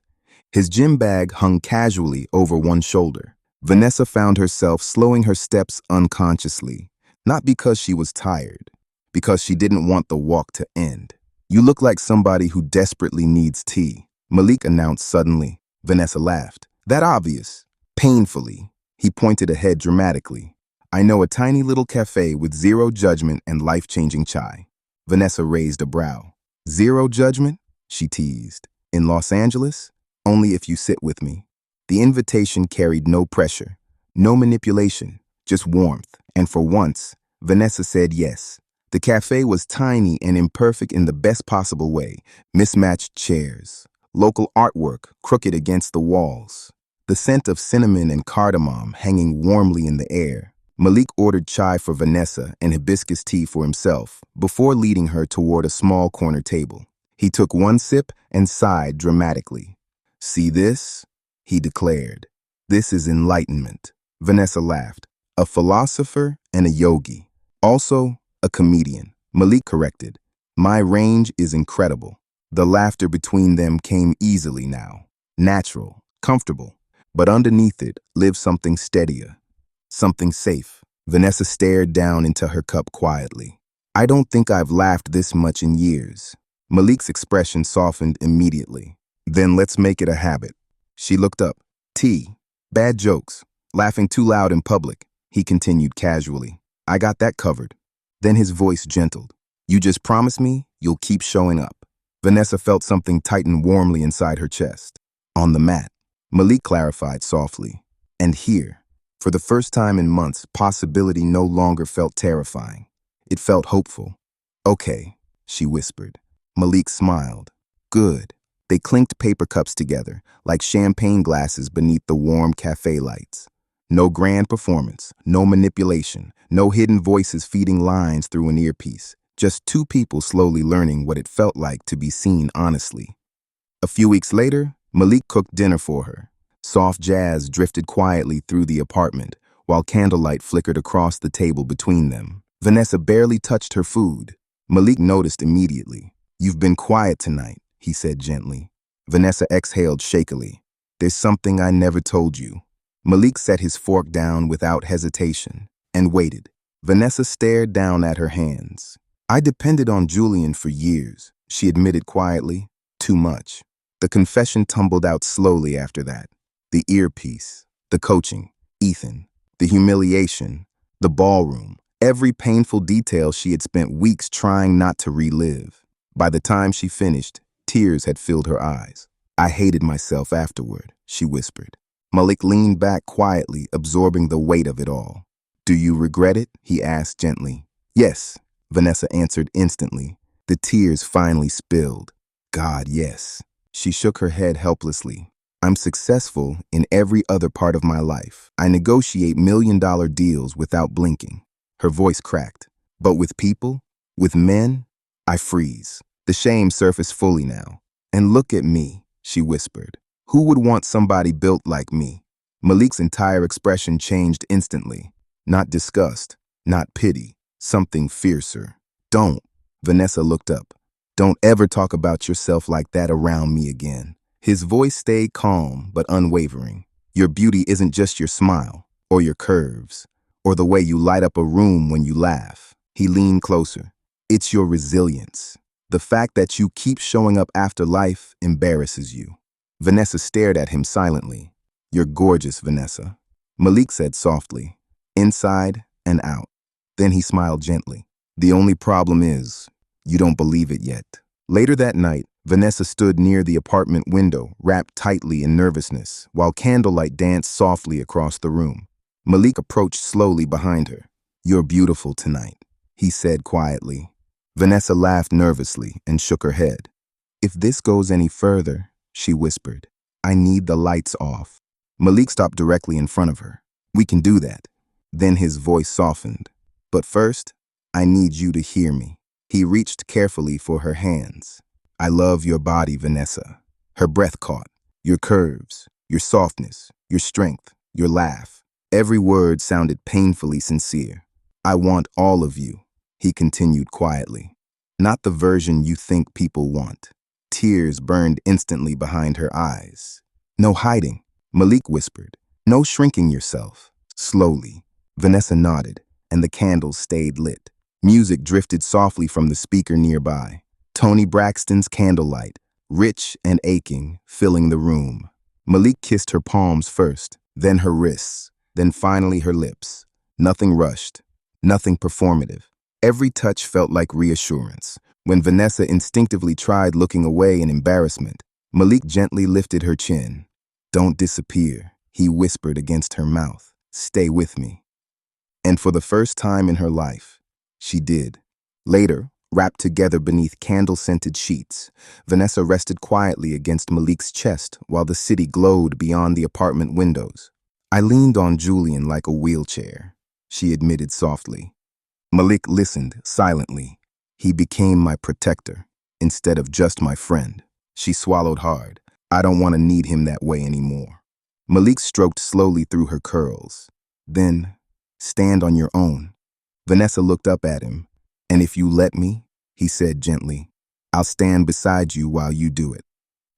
His gym bag hung casually over one shoulder. Vanessa found herself slowing her steps unconsciously, not because she was tired, because she didn't want the walk to end. "You look like somebody who desperately needs tea," Malik announced suddenly. Vanessa laughed. "That obvious?" Painfully, he pointed ahead dramatically. "I know a tiny little cafe with zero judgment and life-changing chai." Vanessa raised a brow. "Zero judgment?" she teased. "In Los Angeles? Only if you sit with me." The invitation carried no pressure, no manipulation, just warmth. And for once, Vanessa said yes. The cafe was tiny and imperfect in the best possible way. Mismatched chairs, local artwork crooked against the walls, the scent of cinnamon and cardamom hanging warmly in the air. Malik ordered chai for Vanessa and hibiscus tea for himself before leading her toward a small corner table. He took one sip and sighed dramatically. "See this?" he declared. "This is enlightenment." Vanessa laughed. "A philosopher and a yogi. Also, a comedian," Malik corrected. "My range is incredible." The laughter between them came easily now, natural, comfortable, but underneath it lived something steadier, something safe. Vanessa stared down into her cup quietly. "I don't think I've laughed this much in years." Malik's expression softened immediately. "Then let's make it a habit." She looked up. "Tea, bad jokes, laughing too loud in public," he continued casually. "I got that covered." Then his voice gentled. You just promise me you'll keep showing up. Vanessa felt something tighten warmly inside her chest. On the mat, Malik clarified softly. And here, for the first time in months, possibility no longer felt terrifying. It felt hopeful. Okay, she whispered. Malik smiled. Good. They clinked paper cups together, like champagne glasses beneath the warm cafe lights. No grand performance, no manipulation, no hidden voices feeding lines through an earpiece. Just two people slowly learning what it felt like to be seen honestly. A few weeks later, Malik cooked dinner for her. Soft jazz drifted quietly through the apartment, while candlelight flickered across the table between them. Vanessa barely touched her food. Malik noticed immediately. You've been quiet tonight, he said gently. Vanessa exhaled shakily. There's something I never told you. Malik set his fork down without hesitation and waited. Vanessa stared down at her hands. I depended on Julian for years, she admitted quietly. Too much. The confession tumbled out slowly after that. The earpiece, the coaching, Ethan, the humiliation, the ballroom, every painful detail she had spent weeks trying not to relive. By the time she finished, tears had filled her eyes. I hated myself afterward, she whispered. Malik leaned back quietly, absorbing the weight of it all. Do you regret it? He asked gently. Yes, Vanessa answered instantly. The tears finally spilled. God, yes. She shook her head helplessly. I'm successful in every other part of my life. I negotiate million-dollar deals without blinking. Her voice cracked. But with people, with men, I freeze. The shame surfaced fully now. And look at me, she whispered. Who would want somebody built like me? Malik's entire expression changed instantly. Not disgust, not pity, something fiercer. Don't. Vanessa looked up. Don't ever talk about yourself like that around me again. His voice stayed calm but unwavering. Your beauty isn't just your smile, or your curves, or the way you light up a room when you laugh. He leaned closer. It's your resilience. The fact that you keep showing up after life embarrasses you. Vanessa stared at him silently. You're gorgeous, Vanessa. Malik said softly, inside and out. Then he smiled gently. The only problem is, you don't believe it yet. Later that night, Vanessa stood near the apartment window, wrapped tightly in nervousness, while candlelight danced softly across the room. Malik approached slowly behind her. You're beautiful tonight, he said quietly. Vanessa laughed nervously and shook her head. If this goes any further, she whispered, I need the lights off. Malik stopped directly in front of her. We can do that. Then his voice softened. But first, I need you to hear me. He reached carefully for her hands. I love your body, Vanessa. Her breath caught. Your curves, your softness, your strength, your laugh. Every word sounded painfully sincere. I want all of you, he continued quietly. Not the version you think people want. Tears burned instantly behind her eyes. No hiding, Malik whispered. No shrinking yourself. Slowly, Vanessa nodded, and the candles stayed lit. Music drifted softly from the speaker nearby. Tony Braxton's Candlelight, rich and aching, filling the room. Malik kissed her palms first, then her wrists, then finally her lips. Nothing rushed, nothing performative. Every touch felt like reassurance. When Vanessa instinctively tried looking away in embarrassment, Malik gently lifted her chin. Don't disappear, he whispered against her mouth. Stay with me. And for the first time in her life, she did. Later, wrapped together beneath candle-scented sheets, Vanessa rested quietly against Malik's chest while the city glowed beyond the apartment windows. I leaned on Julian like a wheelchair, she admitted softly. Malik listened silently. He became my protector, instead of just my friend. She swallowed hard. I don't want to need him that way anymore. Malik stroked slowly through her curls. Then, stand on your own. Vanessa looked up at him. And if you let me, he said gently, I'll stand beside you while you do it.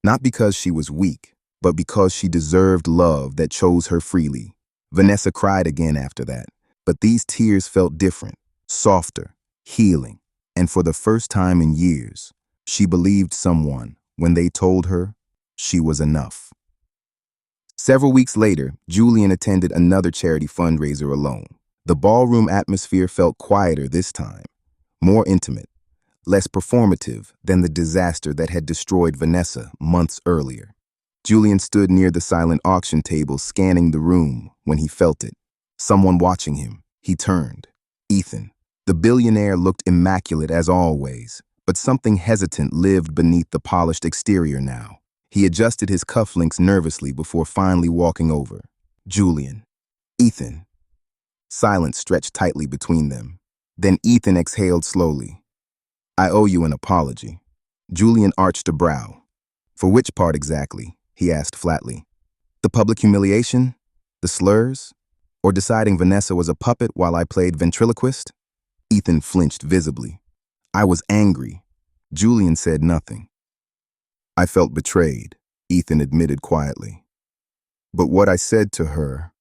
Not because she was weak, but because she deserved love that chose her freely. Vanessa cried again after that, but these tears felt different, softer, healing, and for the first time in years, she believed someone when they told her she was enough. Several weeks later, Julian attended another charity fundraiser alone. The ballroom atmosphere felt quieter this time. more intimate, less performative than the disaster that had destroyed Vanessa months earlier. Julian stood near the silent auction table scanning the room when he felt it. Someone watching him. He turned. Ethan. The billionaire looked immaculate as always, but something hesitant lived beneath the polished exterior now. He adjusted his cufflinks nervously before finally walking over. Julian. Ethan. Silence stretched tightly between them. Then Ethan exhaled slowly. I owe you an apology. Julian arched a brow. For which part exactly? He asked flatly. The public humiliation? The slurs? Or deciding Vanessa was a puppet while I played ventriloquist? Ethan flinched visibly. I was angry. Julian said nothing. I felt betrayed, Ethan admitted quietly. But what I said to her...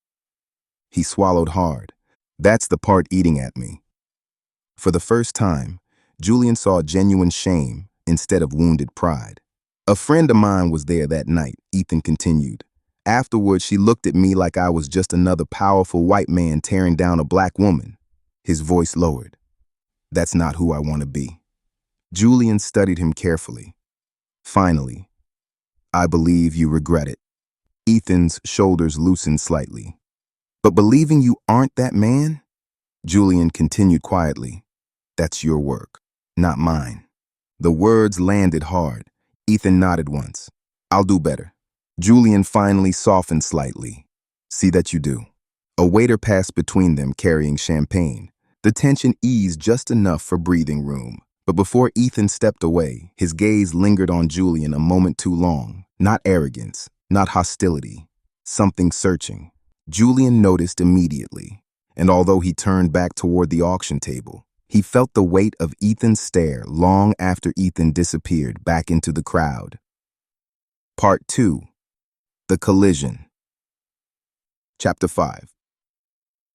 He swallowed hard. That's the part eating at me. For the first time, Julian saw genuine shame instead of wounded pride. A friend of mine was there that night, Ethan continued. Afterwards, she looked at me like I was just another powerful white man tearing down a black woman. His voice lowered. That's not who I want to be. Julian studied him carefully. Finally, I believe you regret it. Ethan's shoulders loosened slightly. But believing you aren't that man? Julian continued quietly. That's your work, not mine. The words landed hard. Ethan nodded once. I'll do better. Julian finally softened slightly. See that you do. A waiter passed between them carrying champagne. The tension eased just enough for breathing room. But before Ethan stepped away, his gaze lingered on Julian a moment too long. Not arrogance, not hostility. Something searching. Julian noticed immediately. And although he turned back toward the auction table, he felt the weight of Ethan's stare long after Ethan disappeared back into the crowd. Part 2. The Collision. Chapter 5.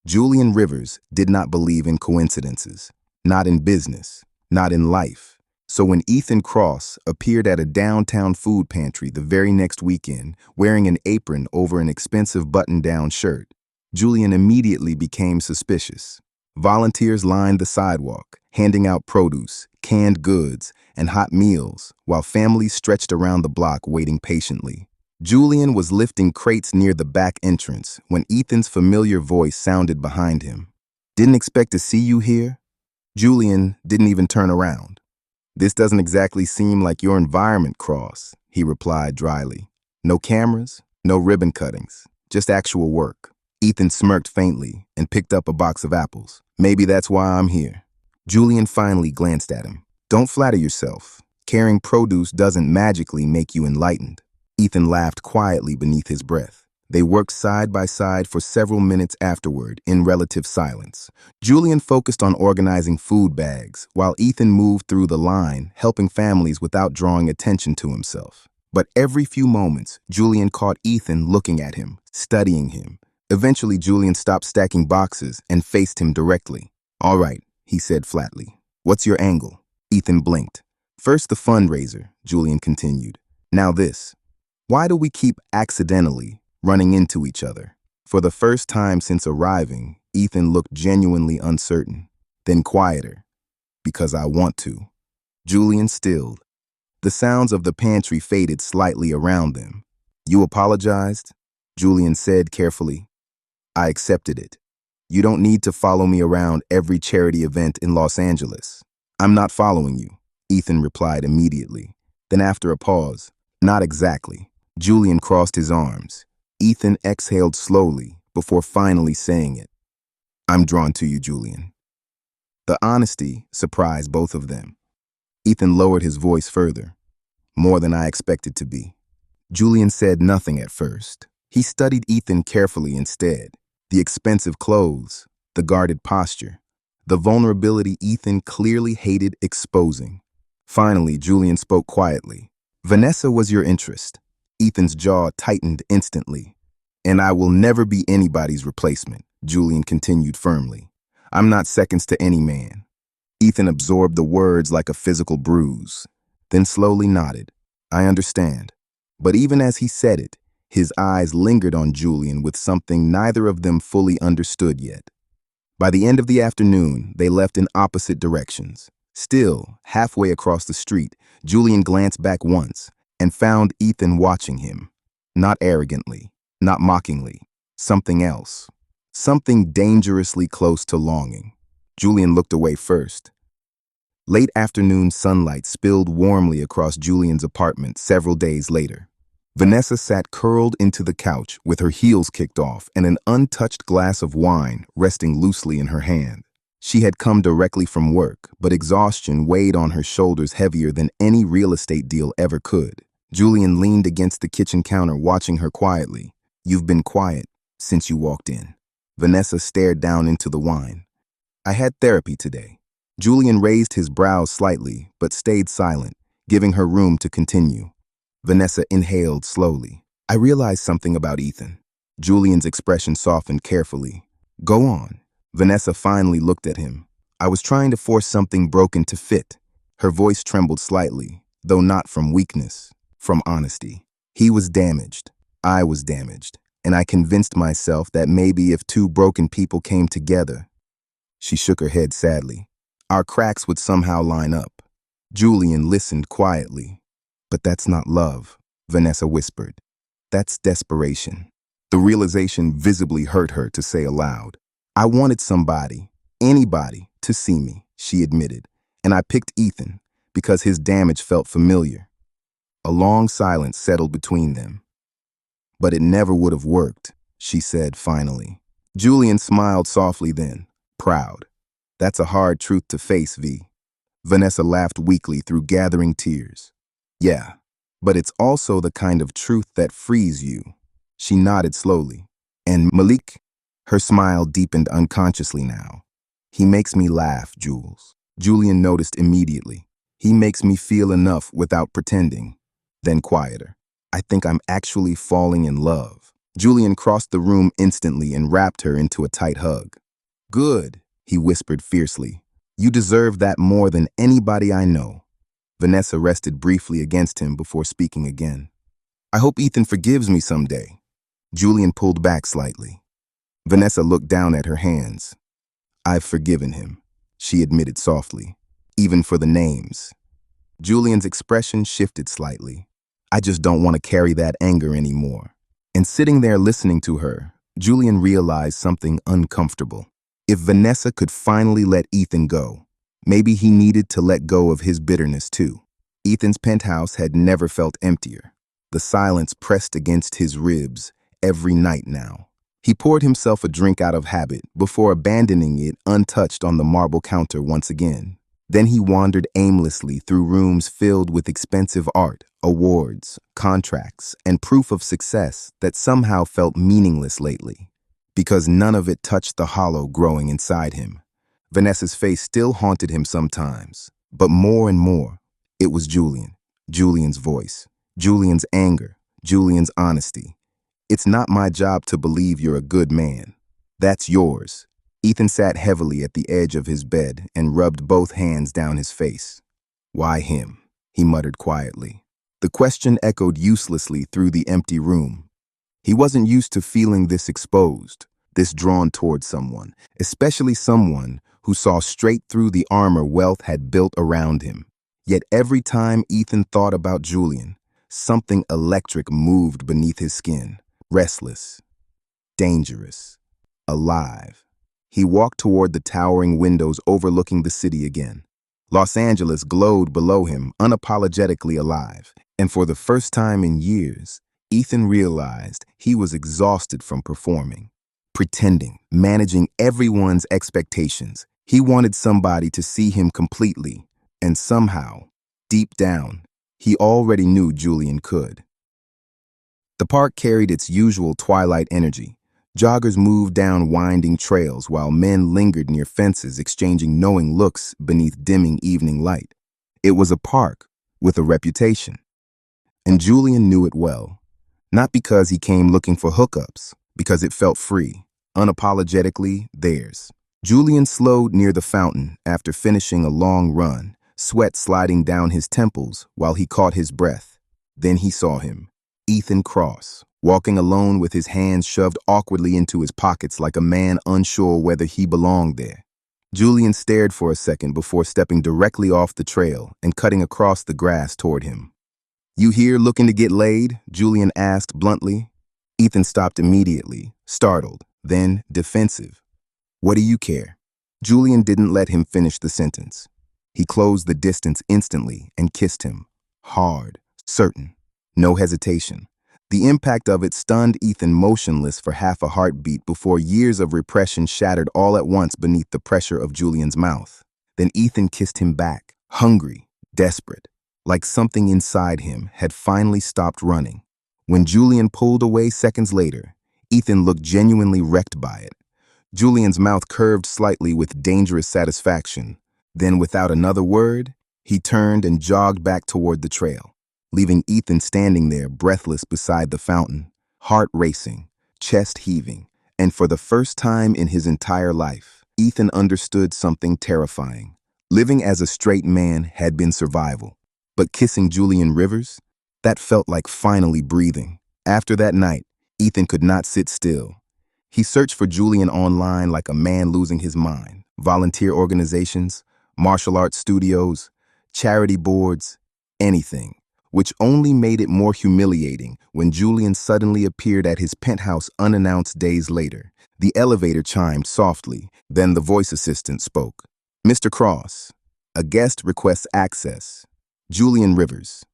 Julian Rivers did not believe in coincidences, not in business, not in life. So when Ethan Cross appeared at a downtown food pantry the very next weekend, wearing an apron over an expensive button-down shirt, Julian immediately became suspicious. Volunteers lined the sidewalk, handing out produce, canned goods, and hot meals, while families stretched around the block waiting patiently. Julian was lifting crates near the back entrance when Ethan's familiar voice sounded behind him. Didn't expect to see you here? Julian didn't even turn around. This doesn't exactly seem like your environment, Cross, he replied dryly. No cameras, no ribbon cuttings, just actual work. Ethan smirked faintly and picked up a box of apples. Maybe that's why I'm here. Julian finally glanced at him. Don't flatter yourself. Carrying produce doesn't magically make you enlightened. Ethan laughed quietly beneath his breath. They worked side by side for several minutes afterward in relative silence. Julian focused on organizing food bags, while Ethan moved through the line, helping families without drawing attention to himself. But every few moments, Julian caught Ethan looking at him, studying him. Eventually, Julian stopped stacking boxes and faced him directly. All right, he said flatly. What's your angle? Ethan blinked. First the fundraiser, Julian continued. Now this. Why do we keep accidentally running into each other? For the first time since arriving, Ethan looked genuinely uncertain, then quieter. Because I want to. Julian stilled. The sounds of the pantry faded slightly around them. You apologized? Julian said carefully. I accepted it. You don't need to follow me around every charity event in Los Angeles. I'm not following you, Ethan replied immediately. Then after a pause, not exactly. Julian crossed his arms. Ethan exhaled slowly before finally saying it. I'm drawn to you, Julian. The honesty surprised both of them. Ethan lowered his voice further. More than I expected to be. Julian said nothing at first. He studied Ethan carefully instead. The expensive clothes, the guarded posture, the vulnerability Ethan clearly hated exposing. Finally, Julian spoke quietly. Vanessa was your interest. Ethan's jaw tightened instantly. And I will never be anybody's replacement, Julian continued firmly. I'm not seconds to any man. Ethan absorbed the words like a physical bruise, then slowly nodded. I understand. But even as he said it, his eyes lingered on Julian with something neither of them fully understood yet. By the end of the afternoon, they left in opposite directions. Still, halfway across the street, Julian glanced back once and found Ethan watching him. Not arrogantly, not mockingly, something else. Something dangerously close to longing. Julian looked away first. Late afternoon sunlight spilled warmly across Julian's apartment several days later. Vanessa sat curled into the couch with her heels kicked off and an untouched glass of wine resting loosely in her hand. She had come directly from work, but exhaustion weighed on her shoulders heavier than any real estate deal ever could. Julian leaned against the kitchen counter, watching her quietly. "You've been quiet since you walked in." Vanessa stared down into the wine. "I had therapy today." Julian raised his brows slightly, but stayed silent, giving her room to continue. Vanessa inhaled slowly. "I realized something about Ethan." Julian's expression softened carefully. "Go on." Vanessa finally looked at him. "I was trying to force something broken to fit." Her voice trembled slightly, though not from weakness, from honesty. "He was damaged. I was damaged. And I convinced myself that maybe if two broken people came together." She shook her head sadly. "Our cracks would somehow line up." Julian listened quietly. "But that's not love," Vanessa whispered. "That's desperation." The realization visibly hurt her to say aloud. "I wanted somebody, anybody, to see me," she admitted, "and I picked Ethan because his damage felt familiar." A long silence settled between them. "But it never would have worked," she said finally. Julian smiled softly then, proud. "That's a hard truth to face, V." Vanessa laughed weakly through gathering tears. "Yeah, but it's also the kind of truth that frees you." She nodded slowly. "And Malik?" Her smile deepened unconsciously now. "He makes me laugh, Jules." Julian noticed immediately. "He makes me feel enough without pretending." Then quieter. "I think I'm actually falling in love." Julian crossed the room instantly and wrapped her into a tight hug. "Good," he whispered fiercely. "You deserve that more than anybody I know." Vanessa rested briefly against him before speaking again. "I hope Ethan forgives me someday." Julian pulled back slightly. Vanessa looked down at her hands. "I've forgiven him," she admitted softly, "even for the names." Julian's expression shifted slightly. "I just don't want to carry that anger anymore." And sitting there listening to her, Julian realized something uncomfortable. If Vanessa could finally let Ethan go, maybe he needed to let go of his bitterness too. Ethan's penthouse had never felt emptier. The silence pressed against his ribs every night now. He poured himself a drink out of habit before abandoning it untouched on the marble counter once again. Then he wandered aimlessly through rooms filled with expensive art, awards, contracts, and proof of success that somehow felt meaningless lately, because none of it touched the hollow growing inside him. Vanessa's face still haunted him sometimes, but more and more, it was Julian, Julian's voice, Julian's anger, Julian's honesty. "It's not my job to believe you're a good man. That's yours." Ethan sat heavily at the edge of his bed and rubbed both hands down his face. "Why him?" he muttered quietly. The question echoed uselessly through the empty room. He wasn't used to feeling this exposed, this drawn toward someone, especially someone who saw straight through the armor wealth had built around him. Yet every time Ethan thought about Julian, something electric moved beneath his skin. Restless, dangerous, alive. He walked toward the towering windows overlooking the city again. Los Angeles glowed below him, unapologetically alive. And for the first time in years, Ethan realized he was exhausted from performing, pretending, managing everyone's expectations. He wanted somebody to see him completely, and somehow, deep down, he already knew Julian could. The park carried its usual twilight energy. Joggers moved down winding trails while men lingered near fences exchanging knowing looks beneath dimming evening light. It was a park with a reputation. And Julian knew it well. Not because he came looking for hookups, because it felt free, unapologetically theirs. Julian slowed near the fountain after finishing a long run, sweat sliding down his temples while he caught his breath. Then he saw him. Ethan Cross, walking alone with his hands shoved awkwardly into his pockets like a man unsure whether he belonged there. Julian stared for a second before stepping directly off the trail and cutting across the grass toward him. "You here looking to get laid?" Julian asked bluntly. Ethan stopped immediately, startled, then defensive. "What do you care?" Julian didn't let him finish the sentence. He closed the distance instantly and kissed him. Hard, certain, no hesitation. The impact of it stunned Ethan motionless for half a heartbeat before years of repression shattered all at once beneath the pressure of Julian's mouth. Then Ethan kissed him back, hungry, desperate, like something inside him had finally stopped running. When Julian pulled away seconds later, Ethan looked genuinely wrecked by it. Julian's mouth curved slightly with dangerous satisfaction. Then, without another word, he turned and jogged back toward the trail, leaving Ethan standing there breathless beside the fountain, heart racing, chest heaving, and for the first time in his entire life, Ethan understood something terrifying. Living as a straight man had been survival, but kissing Julian Rivers? That felt like finally breathing. After that night, Ethan could not sit still. He searched for Julian online like a man losing his mind. Volunteer organizations, martial arts studios, charity boards, anything, which only made it more humiliating when Julian suddenly appeared at his penthouse unannounced days later. The elevator chimed softly, then the voice assistant spoke. "Mr. Cross, a guest requests access. Julian Rivers."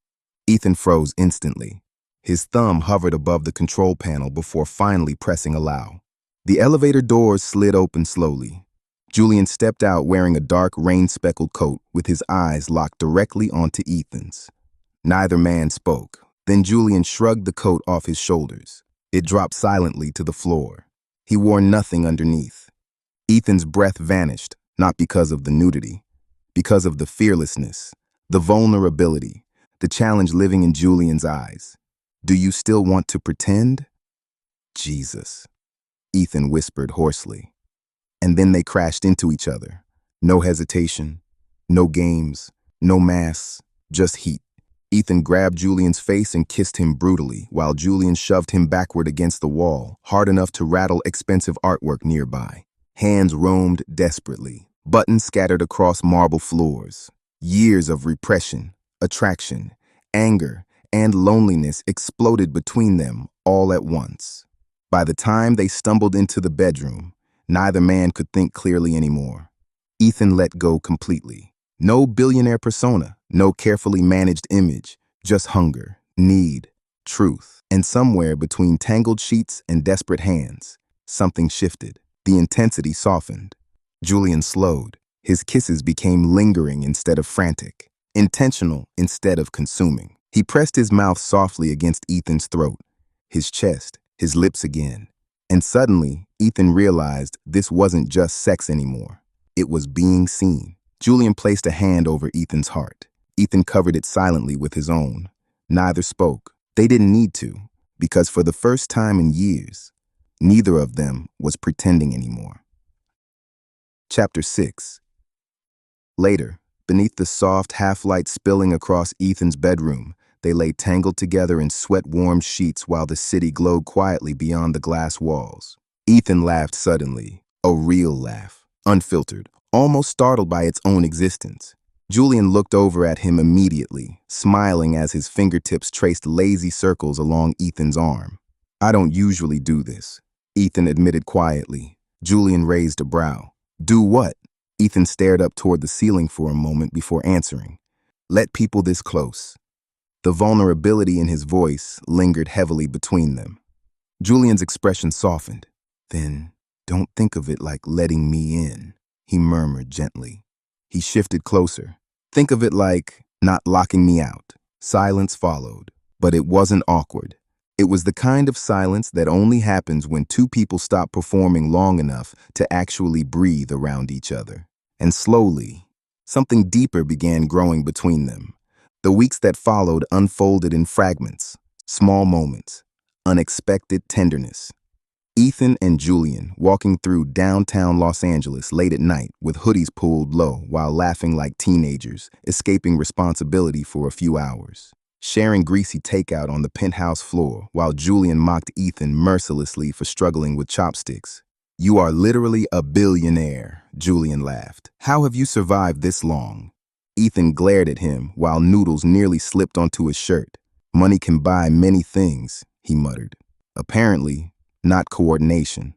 Ethan froze instantly. His thumb hovered above the control panel before finally pressing allow. The elevator doors slid open slowly. Julian stepped out wearing a dark, rain-speckled coat with his eyes locked directly onto Ethan's. Neither man spoke. Then Julian shrugged the coat off his shoulders. It dropped silently to the floor. He wore nothing underneath. Ethan's breath vanished, not because of the nudity, because of the fearlessness, the vulnerability, the challenge living in Julian's eyes. "Do you still want to pretend?" "Jesus," Ethan whispered hoarsely. And then they crashed into each other. No hesitation, no games, no masks, just heat. Ethan grabbed Julian's face and kissed him brutally, while Julian shoved him backward against the wall, hard enough to rattle expensive artwork nearby. Hands roamed desperately, buttons scattered across marble floors. Years of repression, attraction, anger, and loneliness exploded between them all at once. By the time they stumbled into the bedroom, neither man could think clearly anymore. Ethan let go completely. No billionaire persona, no carefully managed image, just hunger, need, truth. And somewhere between tangled sheets and desperate hands, something shifted. The intensity softened. Julian slowed. His kisses became lingering instead of frantic, intentional instead of consuming. He pressed his mouth softly against Ethan's throat, his chest, his lips again. And suddenly, Ethan realized this wasn't just sex anymore. It was being seen. Julian placed a hand over Ethan's heart. Ethan covered it silently with his own. Neither spoke. They didn't need to, because for the first time in years, neither of them was pretending anymore. Chapter 6. Later, beneath the soft half-light spilling across Ethan's bedroom, they lay tangled together in sweat-warmed sheets while the city glowed quietly beyond the glass walls. Ethan laughed suddenly, a real laugh, unfiltered, almost startled by its own existence. Julian looked over at him immediately, smiling as his fingertips traced lazy circles along Ethan's arm. "I don't usually do this," Ethan admitted quietly. Julian raised a brow. "Do what?" Ethan stared up toward the ceiling for a moment before answering. "Let people this close." The vulnerability in his voice lingered heavily between them. Julian's expression softened. "Then don't think of it like letting me in," he murmured gently. He shifted closer. "Think of it like not locking me out." Silence followed, but it wasn't awkward. It was the kind of silence that only happens when two people stop performing long enough to actually breathe around each other. And slowly, something deeper began growing between them. The weeks that followed unfolded in fragments, small moments, unexpected tenderness. Ethan and Julian walking through downtown Los Angeles late at night with hoodies pulled low while laughing like teenagers, escaping responsibility for a few hours. Sharing greasy takeout on the penthouse floor while Julian mocked Ethan mercilessly for struggling with chopsticks. You are literally a billionaire, Julian laughed. How have you survived this long? Ethan glared at him while noodles nearly slipped onto his shirt. Money can buy many things, he muttered. Apparently, not coordination.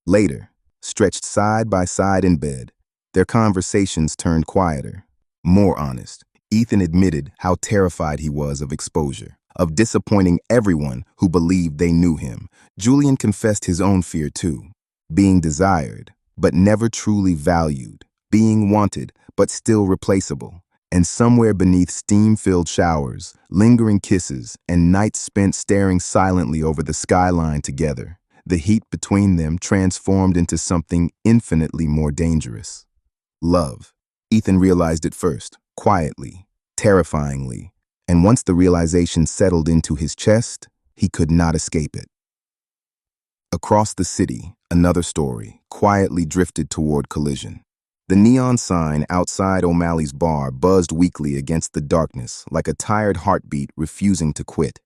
Later, stretched side by side in bed, their conversations turned quieter, more honest. Ethan admitted how terrified he was of exposure, of disappointing everyone who believed they knew him. Julian confessed his own fear too, being desired, but never truly valued, being wanted, but still replaceable. And somewhere beneath steam-filled showers, lingering kisses, and nights spent staring silently over the skyline together, the heat between them transformed into something infinitely more dangerous. Love. Ethan realized it first, quietly, terrifyingly, and once the realization settled into his chest, he could not escape it. Across the city, another story quietly drifted toward collision. The neon sign outside O'Malley's bar buzzed weakly against the darkness like a tired heartbeat refusing to quit.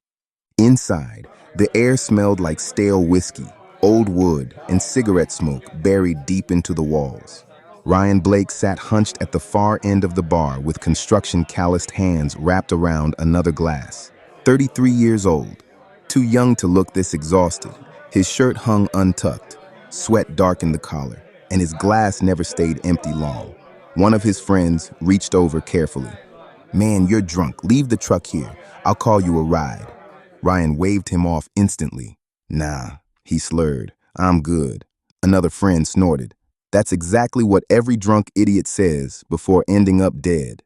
Inside, the air smelled like stale whiskey, old wood, and cigarette smoke buried deep into the walls. Ryan Blake sat hunched at the far end of the bar with construction-calloused hands wrapped around another glass. 33 years old, too young to look this exhausted. His shirt hung untucked, sweat darkened the collar, and his glass never stayed empty long. One of his friends reached over carefully. "Man, you're drunk. Leave the truck here. I'll call you a ride." Ryan waved him off instantly. "Nah," he slurred. "I'm good." Another friend snorted. "That's exactly what every drunk idiot says before ending up dead."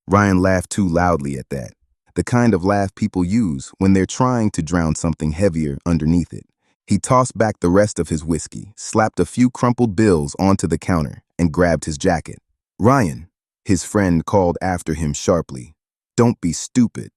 Ryan laughed too loudly at that, the kind of laugh people use when they're trying to drown something heavier underneath it. He tossed back the rest of his whiskey, slapped a few crumpled bills onto the counter, and grabbed his jacket. "Ryan," his friend called after him sharply. "Don't be stupid."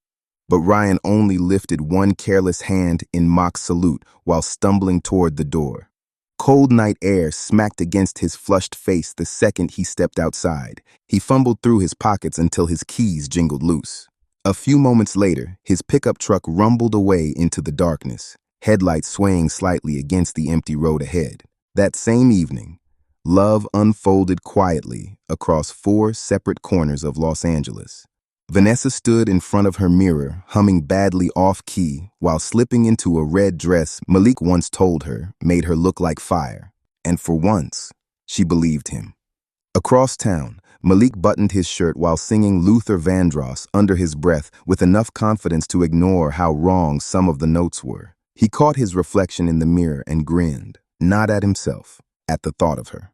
But Ryan only lifted one careless hand in mock salute while stumbling toward the door. Cold night air smacked against his flushed face the second he stepped outside. He fumbled through his pockets until his keys jingled loose. A few moments later, his pickup truck rumbled away into the darkness, headlights swaying slightly against the empty road ahead. That same evening, love unfolded quietly across 4 separate corners of Los Angeles. Vanessa stood in front of her mirror, humming badly off-key, while slipping into a red dress Malik once told her made her look like fire. And for once, she believed him. Across town, Malik buttoned his shirt while singing Luther Vandross under his breath with enough confidence to ignore how wrong some of the notes were. He caught his reflection in the mirror and grinned, not at himself, at the thought of her.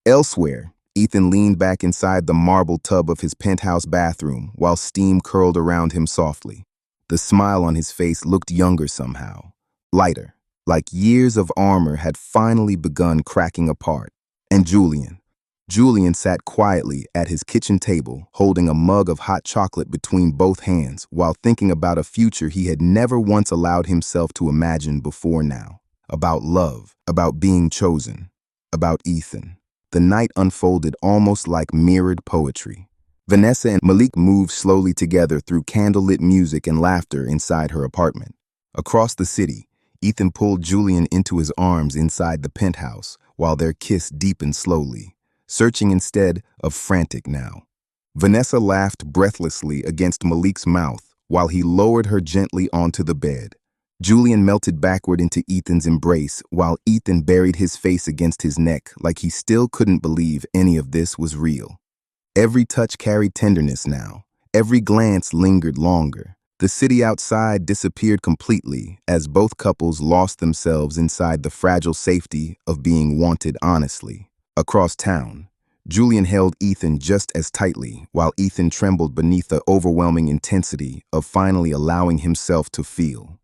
Elsewhere, Ethan leaned back inside the marble tub of his penthouse bathroom while steam curled around him softly. The smile on his face looked younger somehow, lighter, like years of armor had finally begun cracking apart. And Julian sat quietly at his kitchen table, holding a mug of hot chocolate between both hands while thinking about a future he had never once allowed himself to imagine before now. About love, about being chosen, about Ethan. The night unfolded almost like mirrored poetry. Vanessa and Malik moved slowly together through candlelit music and laughter inside her apartment. Across the city, Ethan pulled Julian into his arms inside the penthouse while their kiss deepened slowly, searching instead of frantic now. Vanessa laughed breathlessly against Malik's mouth while he lowered her gently onto the bed. Julian melted backward into Ethan's embrace while Ethan buried his face against his neck like he still couldn't believe any of this was real. Every touch carried tenderness now. Every glance lingered longer. The city outside disappeared completely as both couples lost themselves inside the fragile safety of being wanted honestly. Across town, Julian held Ethan just as tightly while Ethan trembled beneath the overwhelming intensity of finally allowing himself to feel.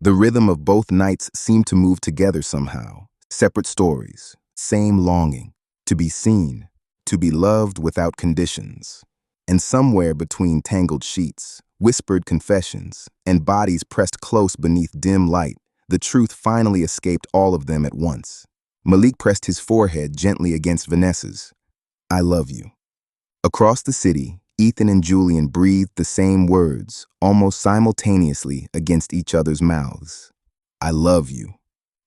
The rhythm of both nights seemed to move together somehow. Separate stories, same longing, to be seen, to be loved without conditions. And somewhere between tangled sheets, whispered confessions, and bodies pressed close beneath dim light, the truth finally escaped all of them at once. Malik pressed his forehead gently against Vanessa's. "I love you." Across the city, Ethan and Julian breathed the same words, almost simultaneously against each other's mouths. "I love you."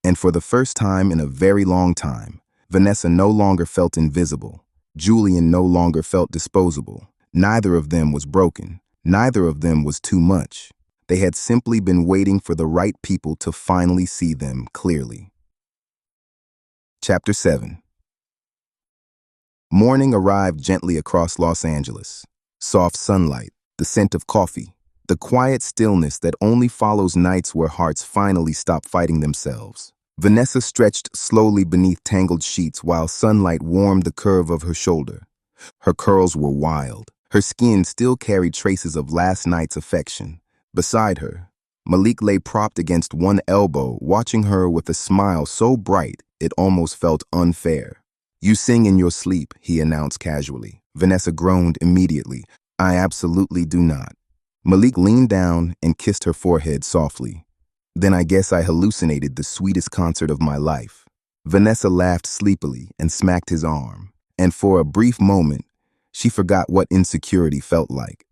And for the first time in a very long time, Vanessa no longer felt invisible. Julian no longer felt disposable. Neither of them was broken. Neither of them was too much. They had simply been waiting for the right people to finally see them clearly. Chapter 7. Morning arrived gently across Los Angeles. Soft sunlight, the scent of coffee, the quiet stillness that only follows nights where hearts finally stop fighting themselves. Vanessa stretched slowly beneath tangled sheets while sunlight warmed the curve of her shoulder. Her curls were wild. Her skin still carried traces of last night's affection. Beside her, Malik lay propped against one elbow, watching her with a smile so bright it almost felt unfair. "You sing in your sleep," he announced casually. Vanessa groaned immediately. "I absolutely do not." Malik leaned down and kissed her forehead softly. "Then I guess I hallucinated the sweetest concert of my life." Vanessa laughed sleepily and smacked his arm, and for a brief moment, she forgot what insecurity felt like.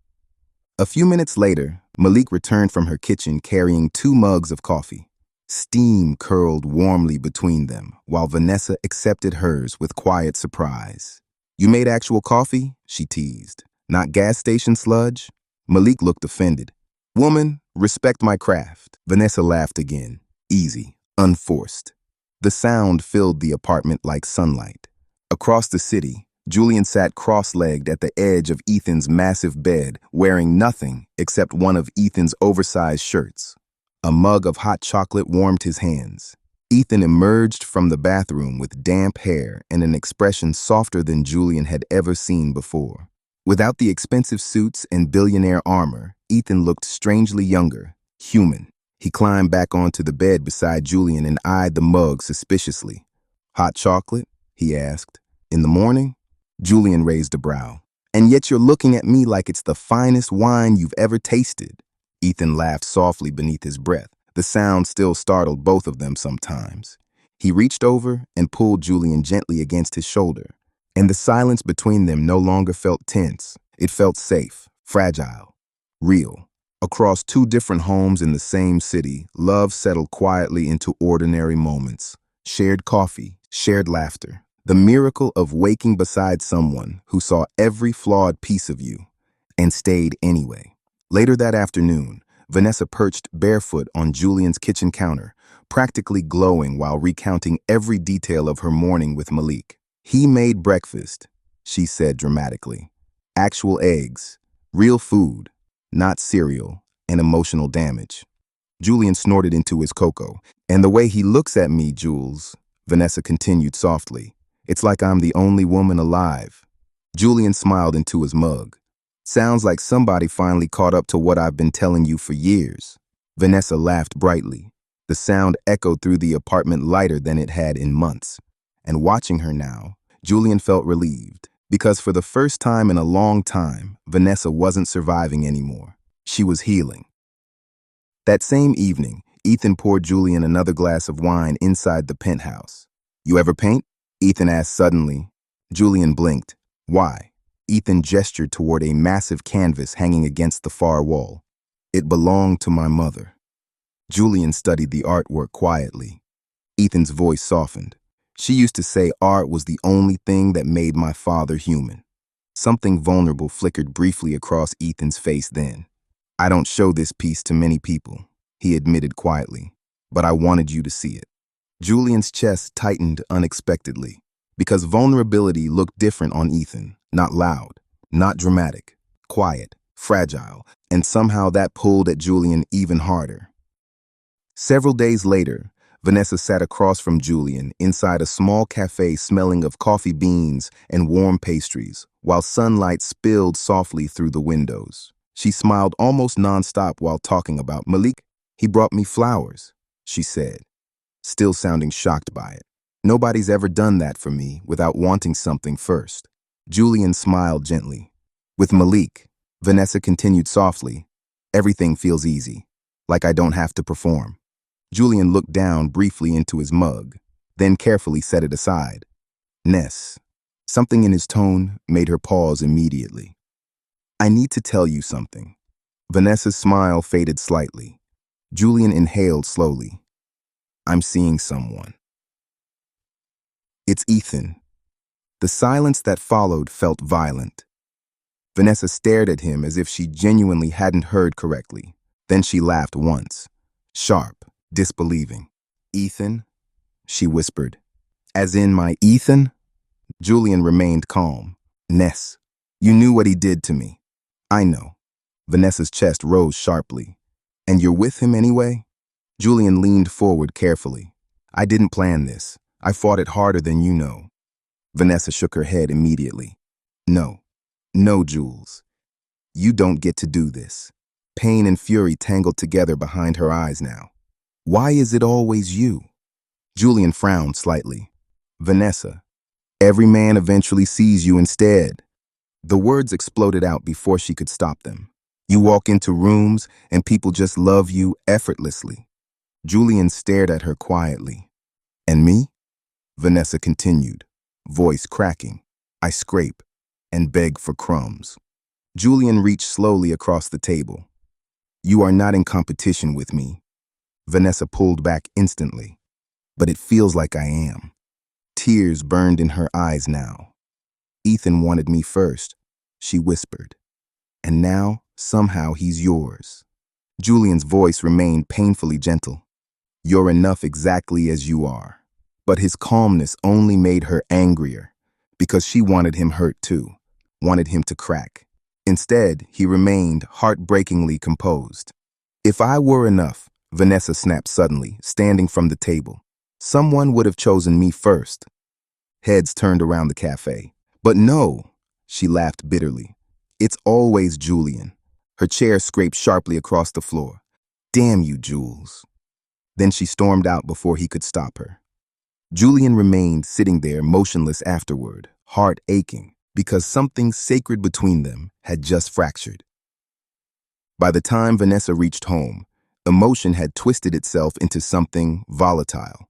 A few minutes later, Malik returned from her kitchen carrying 2 mugs of coffee. Steam curled warmly between them, while Vanessa accepted hers with quiet surprise. "You made actual coffee?" she teased. "Not gas station sludge?" Malik looked offended. "Woman, respect my craft." Vanessa laughed again, easy, unforced. The sound filled the apartment like sunlight. Across the city, Julian sat cross-legged at the edge of Ethan's massive bed, wearing nothing except one of Ethan's oversized shirts. A mug of hot chocolate warmed his hands. Ethan emerged from the bathroom with damp hair and an expression softer than Julian had ever seen before. Without the expensive suits and billionaire armor, Ethan looked strangely younger, human. He climbed back onto the bed beside Julian and eyed the mug suspiciously. "Hot chocolate?" he asked. "In the morning?" Julian raised a brow. "And yet you're looking at me like it's the finest wine you've ever tasted." Ethan laughed softly beneath his breath. The sound still startled both of them sometimes. He reached over and pulled Julian gently against his shoulder, and the silence between them no longer felt tense. It felt safe, fragile, real. Across 2 different homes in the same city, love settled quietly into ordinary moments. Shared coffee, shared laughter. The miracle of waking beside someone who saw every flawed piece of you and stayed anyway. Later that afternoon, Vanessa perched barefoot on Julian's kitchen counter, practically glowing while recounting every detail of her morning with Malik. "He made breakfast," she said dramatically. "Actual eggs, real food, not cereal and emotional damage." Julian snorted into his cocoa. "And the way he looks at me, Jules," Vanessa continued softly. "It's like I'm the only woman alive." Julian smiled into his mug. "Sounds like somebody finally caught up to what I've been telling you for years." Vanessa laughed brightly. The sound echoed through the apartment lighter than it had in months. And watching her now, Julian felt relieved, because for the first time in a long time, Vanessa wasn't surviving anymore. She was healing. That same evening, Ethan poured Julian another glass of wine inside the penthouse. "You ever paint?" Ethan asked suddenly. Julian blinked. "Why?" Ethan gestured toward a massive canvas hanging against the far wall. "It belonged to my mother." Julian studied the artwork quietly. Ethan's voice softened. "She used to say art was the only thing that made my father human." Something vulnerable flickered briefly across Ethan's face then. "I don't show this piece to many people," he admitted quietly, "but I wanted you to see it." Julian's chest tightened unexpectedly, because vulnerability looked different on Ethan. Not loud, not dramatic, quiet, fragile, and somehow that pulled at Julian even harder. Several days later, Vanessa sat across from Julian inside a small cafe smelling of coffee beans and warm pastries, while sunlight spilled softly through the windows. She smiled almost nonstop while talking about Malik. "He brought me flowers," she said, still sounding shocked by it. "Nobody's ever done that for me without wanting something first." Julian smiled gently. "With Malik," Vanessa continued softly, "everything feels easy, like I don't have to perform." Julian looked down briefly into his mug, then carefully set it aside. "Ness." Something in his tone made her pause immediately. "I need to tell you something." Vanessa's smile faded slightly. Julian inhaled slowly. "I'm seeing someone." It's Ethan. The silence that followed felt violent. Vanessa stared at him as if she genuinely hadn't heard correctly. Then she laughed once, sharp, disbelieving. Ethan? She whispered. As in my Ethan? Julian remained calm. Ness, you knew what he did to me. I know. Vanessa's chest rose sharply. And you're with him anyway? Julian leaned forward carefully. I didn't plan this. I fought it harder than you know. Vanessa shook her head immediately. No. No, Jules. You don't get to do this. Pain and fury tangled together behind her eyes now. Why is it always you? Julian frowned slightly. Vanessa, every man eventually sees you instead. The words exploded out before she could stop them. You walk into rooms and people just love you effortlessly. Julian stared at her quietly. And me? Vanessa continued, voice cracking. I scrape and beg for crumbs. Julian reached slowly across the table. You are not in competition with me. Vanessa pulled back instantly. But it feels like I am. Tears burned in her eyes now. Ethan wanted me first, she whispered. And now, somehow he's yours. Julian's voice remained painfully gentle. You're enough exactly as you are. But his calmness only made her angrier, because she wanted him hurt too, wanted him to crack. Instead, he remained heartbreakingly composed. If I were enough, Vanessa snapped suddenly, standing from the table. Someone would have chosen me first. Heads turned around the cafe. But no, she laughed bitterly. It's always Julian. Her chair scraped sharply across the floor. Damn you, Jules. Then she stormed out before he could stop her. Julian remained sitting there motionless afterward, heart aching, because something sacred between them had just fractured. By the time Vanessa reached home, emotion had twisted itself into something volatile.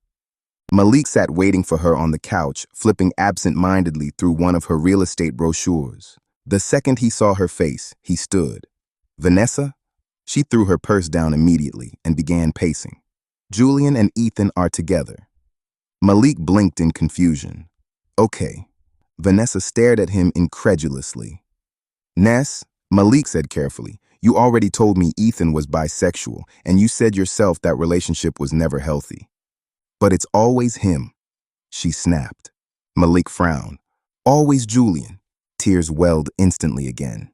Malik sat waiting for her on the couch, flipping absent-mindedly through one of her real estate brochures. The second he saw her face, he stood. Vanessa? She threw her purse down immediately and began pacing. Julian and Ethan are together. Malik blinked in confusion. Okay. Vanessa stared at him incredulously. Ness, Malik said carefully, you already told me Ethan was bisexual, and you said yourself that relationship was never healthy. But it's always him, she snapped. Malik frowned. Always Julian. Tears welled instantly again.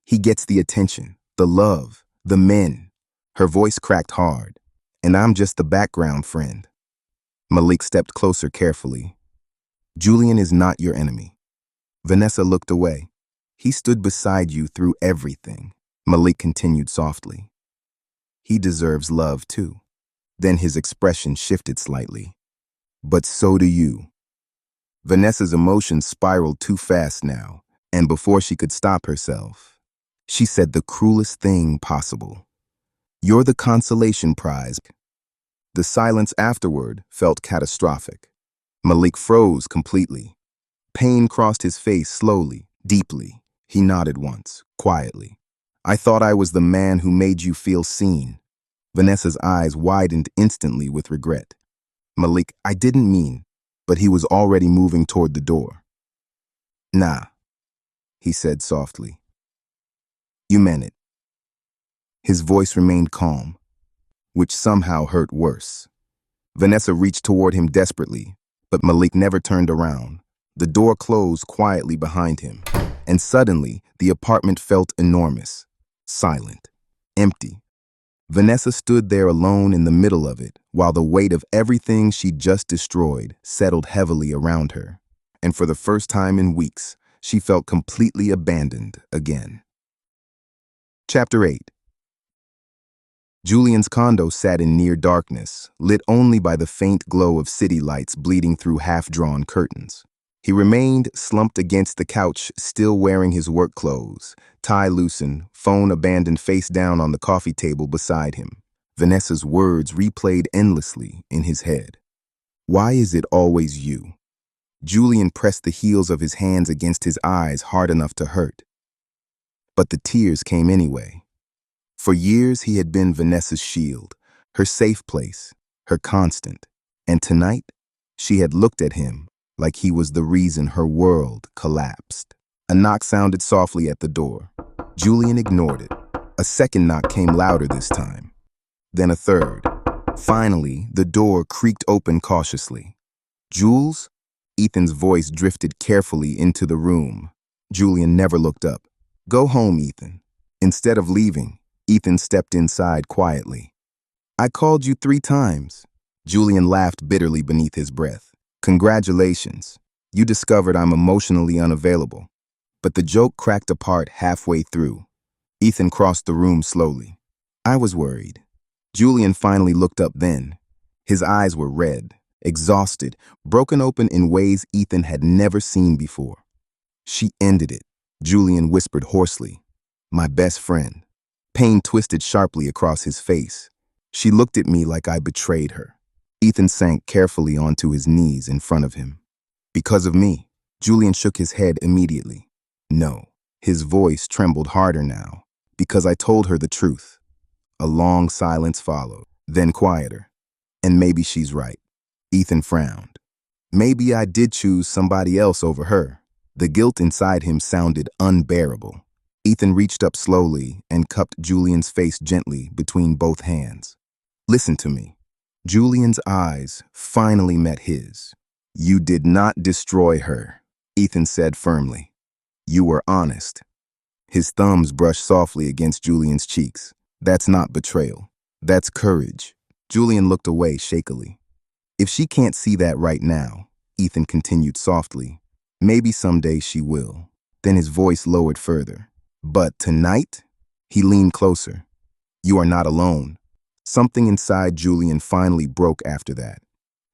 He gets the attention, the love, the men. Her voice cracked hard. And I'm just the background friend. Malik stepped closer carefully. Julian is not your enemy. Vanessa looked away. He stood beside you through everything. Malik continued softly. He deserves love too. Then his expression shifted slightly. But so do you. Vanessa's emotions spiraled too fast now, and before she could stop herself, she said the cruelest thing possible. You're the consolation prize. The silence afterward felt catastrophic. Malik froze completely. Pain crossed his face slowly, deeply. He nodded once, quietly. I thought I was the man who made you feel seen. Vanessa's eyes widened instantly with regret. Malik, I didn't mean, but he was already moving toward the door. Nah, he said softly. You meant it. His voice remained calm, which somehow hurt worse. Vanessa reached toward him desperately, but Malik never turned around. The door closed quietly behind him, and suddenly the apartment felt enormous, silent, empty. Vanessa stood there alone in the middle of it, while the weight of everything she'd just destroyed settled heavily around her. And for the first time in weeks, she felt completely abandoned again. Chapter 8. Julian's condo sat in near darkness, lit only by the faint glow of city lights bleeding through half-drawn curtains. He remained slumped against the couch, still wearing his work clothes, tie loosened, phone abandoned face down on the coffee table beside him. Vanessa's words replayed endlessly in his head. Why is it always you? Julian pressed the heels of his hands against his eyes hard enough to hurt. But the tears came anyway. For years he had been Vanessa's shield, her safe place, her constant. And tonight, she had looked at him like he was the reason her world collapsed. A knock sounded softly at the door. Julian ignored it. A second knock came louder this time. Then a third. Finally, the door creaked open cautiously. "Jules?" Ethan's voice drifted carefully into the room. Julian never looked up. "Go home, Ethan." Instead of leaving, Ethan stepped inside quietly. "I called you 3 times." Julian laughed bitterly beneath his breath. "Congratulations. You discovered I'm emotionally unavailable." But the joke cracked apart halfway through. Ethan crossed the room slowly. "I was worried." Julian finally looked up then. His eyes were red, exhausted, broken open in ways Ethan had never seen before. "She ended it," Julian whispered hoarsely. "My best friend." Pain twisted sharply across his face. "She looked at me like I betrayed her." Ethan sank carefully onto his knees in front of him. "Because of me?" Julian shook his head immediately. "No." His voice trembled harder now. "Because I told her the truth." A long silence followed, then quieter. "And maybe she's right." Ethan frowned. "Maybe I did choose somebody else over her." The guilt inside him sounded unbearable. Ethan reached up slowly and cupped Julian's face gently between both hands. "Listen to me." Julian's eyes finally met his. "You did not destroy her," Ethan said firmly. "You were honest." His thumbs brushed softly against Julian's cheeks. "That's not betrayal. That's courage." Julian looked away shakily. "If she can't see that right now," Ethan continued softly, "maybe someday she will." Then his voice lowered further. "But tonight?" He leaned closer. "You are not alone." Something inside Julian finally broke after that.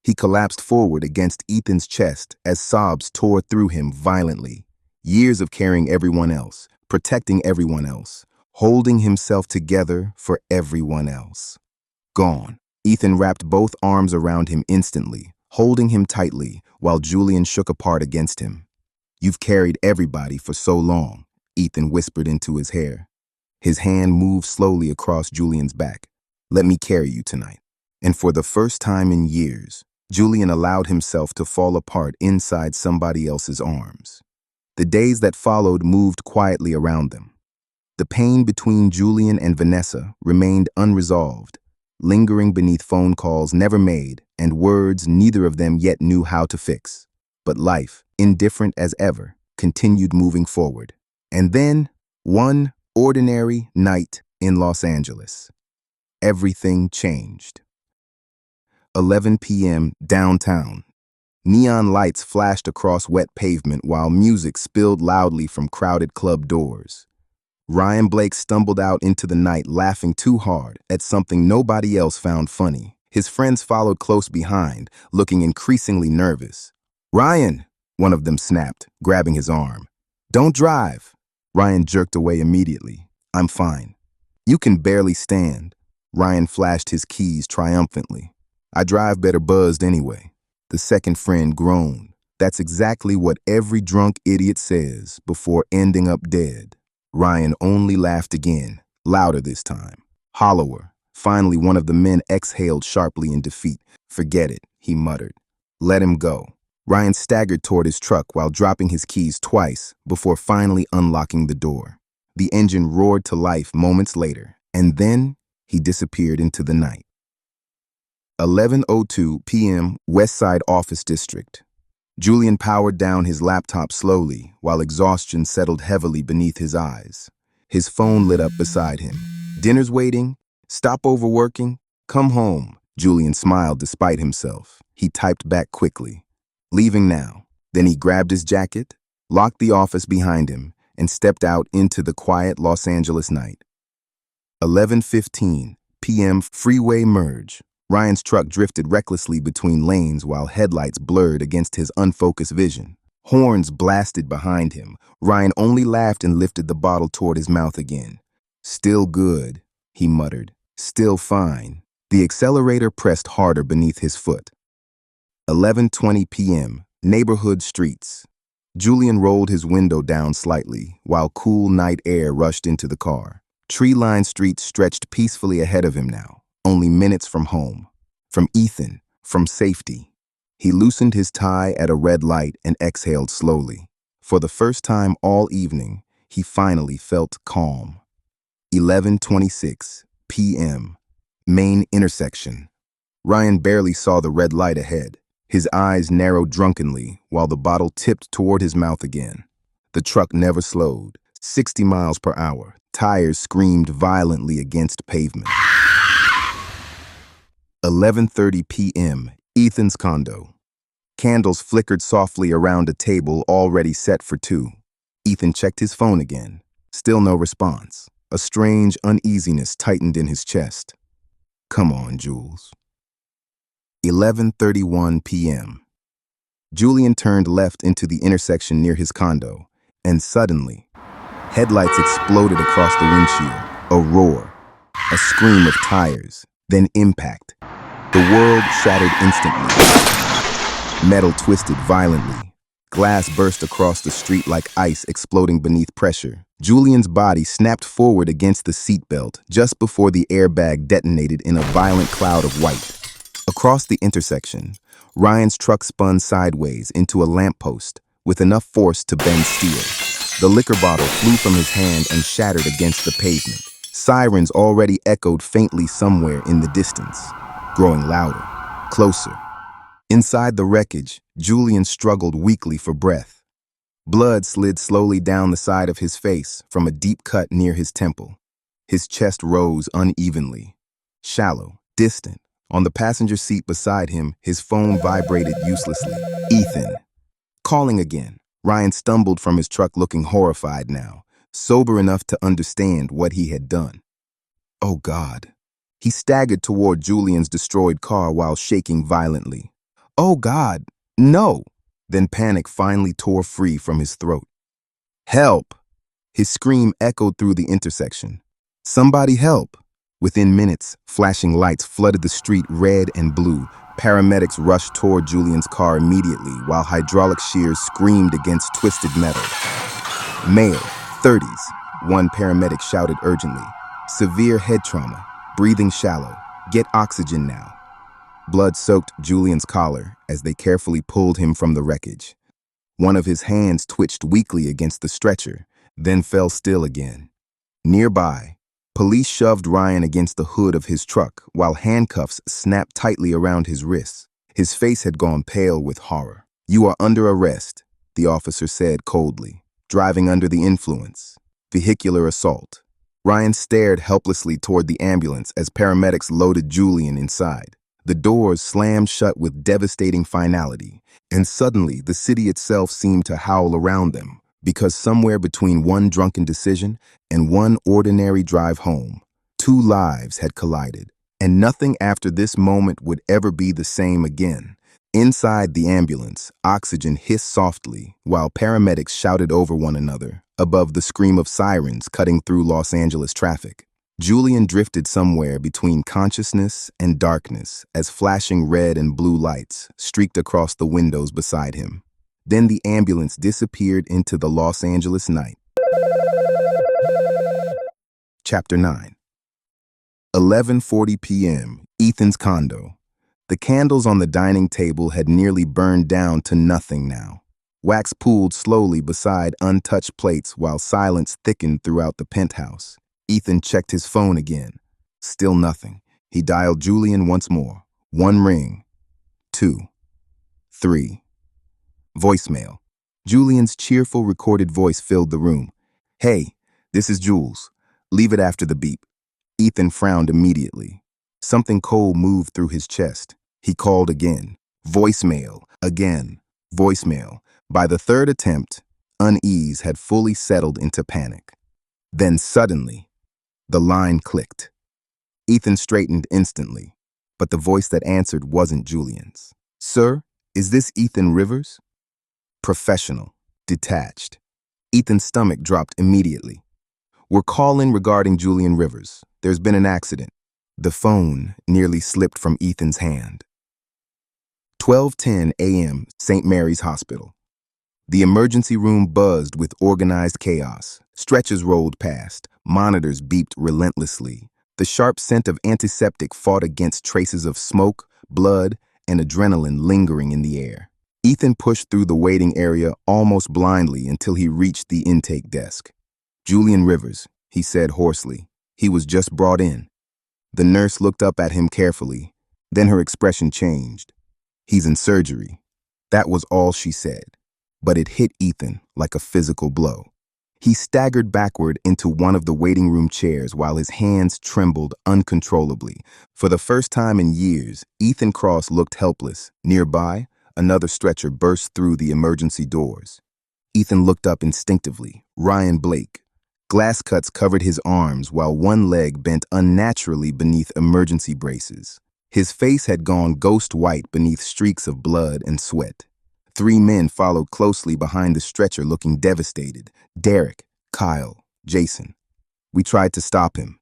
He collapsed forward against Ethan's chest as sobs tore through him violently. Years of carrying everyone else, protecting everyone else, holding himself together for everyone else. Gone. Ethan wrapped both arms around him instantly, holding him tightly while Julian shook apart against him. "You've carried everybody for so long," Ethan whispered into his hair. His hand moved slowly across Julian's back. "Let me carry you tonight." And for the first time in years, Julian allowed himself to fall apart inside somebody else's arms. The days that followed moved quietly around them. The pain between Julian and Vanessa remained unresolved, lingering beneath phone calls never made and words neither of them yet knew how to fix. But life, indifferent as ever, continued moving forward. And then, one ordinary night in Los Angeles, everything changed. 11 p.m. downtown. Neon lights flashed across wet pavement while music spilled loudly from crowded club doors. Ryan Blake stumbled out into the night laughing too hard at something nobody else found funny. His friends followed close behind, looking increasingly nervous. "Ryan!" one of them snapped, grabbing his arm. "Don't drive!" Ryan jerked away immediately. "I'm fine." "You can barely stand." Ryan flashed his keys triumphantly. "I drive better buzzed anyway." The second friend groaned. "That's exactly what every drunk idiot says before ending up dead." Ryan only laughed again, louder this time, hollower. Finally, one of the men exhaled sharply in defeat. "Forget it," he muttered. "Let him go." Ryan staggered toward his truck while dropping his keys twice before finally unlocking the door. The engine roared to life moments later, and then he disappeared into the night. 11:02 p.m. West Side Office District. Julian powered down his laptop slowly while exhaustion settled heavily beneath his eyes. His phone lit up beside him. "Dinner's waiting. Stop overworking. Come home." Julian smiled despite himself. He typed back quickly. "Leaving now." Then he grabbed his jacket, locked the office behind him, and stepped out into the quiet Los Angeles night. 11:15 p.m. Freeway merge. Ryan's truck drifted recklessly between lanes while headlights blurred against his unfocused vision. Horns blasted behind him. Ryan only laughed and lifted the bottle toward his mouth again. "Still good," he muttered. "Still fine." The accelerator pressed harder beneath his foot. 11:20 p.m. Neighborhood streets. Julian rolled his window down slightly while cool night air rushed into the car. Tree-lined streets stretched peacefully ahead of him now, only minutes from home, from Ethan, from safety. He loosened his tie at a red light and exhaled slowly. For the first time all evening, he finally felt calm. 11:26 p.m. Main intersection. Ryan barely saw the red light ahead. His eyes narrowed drunkenly while the bottle tipped toward his mouth again. The truck never slowed. 60 miles per hour. Tires screamed violently against pavement. 11:30 p.m. Ethan's condo. Candles flickered softly around a table already set for two. Ethan checked his phone again. Still no response. A strange uneasiness tightened in his chest. Come on, Jules. 11:31 p.m. Julian turned left into the intersection near his condo, and suddenly, headlights exploded across the windshield. A roar, a scream of tires, then impact. The world shattered instantly. Metal twisted violently. Glass burst across the street like ice exploding beneath pressure. Julian's body snapped forward against the seatbelt just before the airbag detonated in a violent cloud of white. Across the intersection, Ryan's truck spun sideways into a lamppost with enough force to bend steel. The liquor bottle flew from his hand and shattered against the pavement. Sirens already echoed faintly somewhere in the distance, growing louder, closer. Inside the wreckage, Julian struggled weakly for breath. Blood slid slowly down the side of his face from a deep cut near his temple. His chest rose unevenly, shallow, distant. On the passenger seat beside him, his phone vibrated uselessly. Ethan. Calling again. Ryan stumbled from his truck looking horrified now, sober enough to understand what he had done. Oh God. He staggered toward Julian's destroyed car while shaking violently. Oh God, no! Then panic finally tore free from his throat. Help! His scream echoed through the intersection. Somebody help! Within minutes, flashing lights flooded the street red and blue. Paramedics rushed toward Julian's car immediately while hydraulic shears screamed against twisted metal. Male, 30s, one paramedic shouted urgently. Severe head trauma, breathing shallow. Get oxygen now. Blood soaked Julian's collar as they carefully pulled him from the wreckage. One of his hands twitched weakly against the stretcher, then fell still again. Nearby, police shoved Ryan against the hood of his truck while handcuffs snapped tightly around his wrists. His face had gone pale with horror. You are under arrest, the officer said coldly. Driving under the influence. Vehicular assault. Ryan stared helplessly toward the ambulance as paramedics loaded Julian inside. The doors slammed shut with devastating finality, and suddenly the city itself seemed to howl around them, because somewhere between one drunken decision and one ordinary drive home, two lives had collided, and nothing after this moment would ever be the same again. Inside the ambulance, oxygen hissed softly while paramedics shouted over one another, above the scream of sirens cutting through Los Angeles traffic. Julian drifted somewhere between consciousness and darkness as flashing red and blue lights streaked across the windows beside him. Then the ambulance disappeared into the Los Angeles night. Chapter 9. 11:40 p.m. Ethan's condo. The candles on the dining table had nearly burned down to nothing now. Wax pooled slowly beside untouched plates while silence thickened throughout the penthouse. Ethan checked his phone again. Still nothing. He dialed Julian once more. One ring. 2. 3. Voicemail. Julian's cheerful recorded voice filled the room. Hey, this is Jules. Leave it after the beep. Ethan frowned immediately. Something cold moved through his chest. He called again. Voicemail. Again. Voicemail. By the third attempt, unease had fully settled into panic. Then suddenly, the line clicked. Ethan straightened instantly, but the voice that answered wasn't Julian's. Sir, is this Ethan Rivers? Professional, detached. Ethan's stomach dropped immediately. We're calling regarding Julian Rivers. There's been an accident. The phone nearly slipped from Ethan's hand. 12:10 a.m., St. Mary's Hospital. The emergency room buzzed with organized chaos. Stretchers rolled past. Monitors beeped relentlessly. The sharp scent of antiseptic fought against traces of smoke, blood, and adrenaline lingering in the air. Ethan pushed through the waiting area almost blindly until he reached the intake desk. "Julian Rivers," he said hoarsely. He was just brought in. The nurse looked up at him carefully. Then her expression changed. "He's in surgery." That was all she said. But it hit Ethan like a physical blow. He staggered backward into one of the waiting room chairs while his hands trembled uncontrollably. For the first time in years, Ethan Cross looked helpless. Nearby, another stretcher burst through the emergency doors. Ethan looked up instinctively. Ryan Blake. Glass cuts covered his arms while one leg bent unnaturally beneath emergency braces. His face had gone ghost white beneath streaks of blood and sweat. 3 men followed closely behind the stretcher looking devastated. Derek, Kyle, Jason. "We tried to stop him,"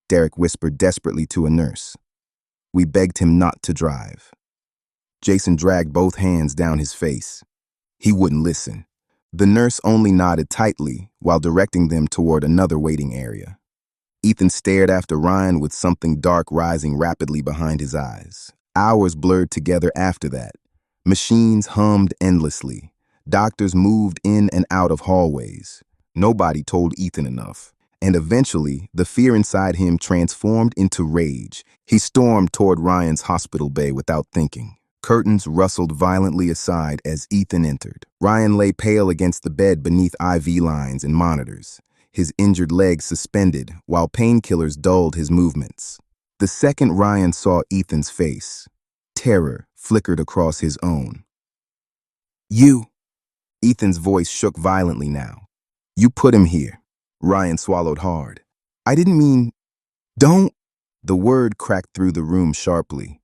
Derek whispered desperately to a nurse. "We begged him not to drive." Jason dragged both hands down his face. He wouldn't listen. The nurse only nodded tightly while directing them toward another waiting area. Ethan stared after Ryan with something dark rising rapidly behind his eyes. Hours blurred together after that. Machines hummed endlessly. Doctors moved in and out of hallways. Nobody told Ethan enough. And eventually, the fear inside him transformed into rage. He stormed toward Ryan's hospital bay without thinking. Curtains rustled violently aside as Ethan entered. Ryan lay pale against the bed beneath IV lines and monitors, his injured legs suspended while painkillers dulled his movements. The second Ryan saw Ethan's face, terror flickered across his own. "You!" Ethan's voice shook violently now. "You put him here." Ryan swallowed hard. "I didn't mean... Don't..." The word cracked through the room sharply.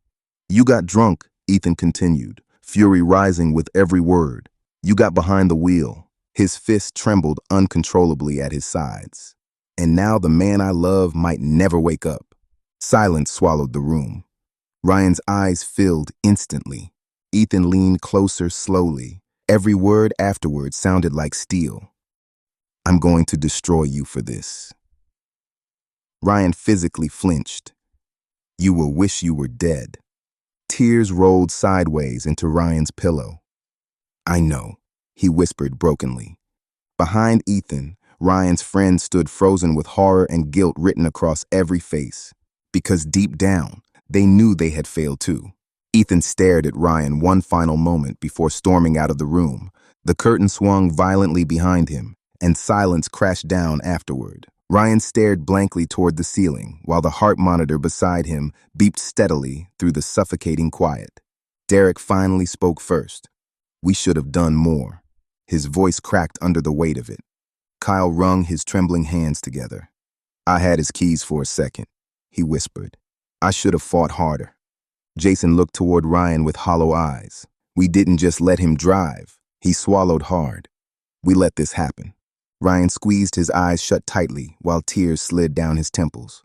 "You got drunk," Ethan continued, fury rising with every word. "You got behind the wheel." His fist trembled uncontrollably at his sides. "And now the man I love might never wake up." Silence swallowed the room. Ryan's eyes filled instantly. Ethan leaned closer slowly. Every word afterward sounded like steel. "I'm going to destroy you for this." Ryan physically flinched. "You will wish you were dead." Tears rolled sideways into Ryan's pillow. "I know," he whispered brokenly. Behind Ethan, Ryan's friend stood frozen with horror and guilt written across every face. Because deep down, they knew they had failed too. Ethan stared at Ryan one final moment before storming out of the room. The curtain swung violently behind him, and silence crashed down afterward. Ryan stared blankly toward the ceiling, while the heart monitor beside him beeped steadily through the suffocating quiet. Derek finally spoke first. "We should have done more." His voice cracked under the weight of it. Kyle wrung his trembling hands together. "I had his keys for a second," he whispered. "I should have fought harder." Jason looked toward Ryan with hollow eyes. "We didn't just let him drive." He swallowed hard. "We let this happen." Ryan squeezed his eyes shut tightly while tears slid down his temples.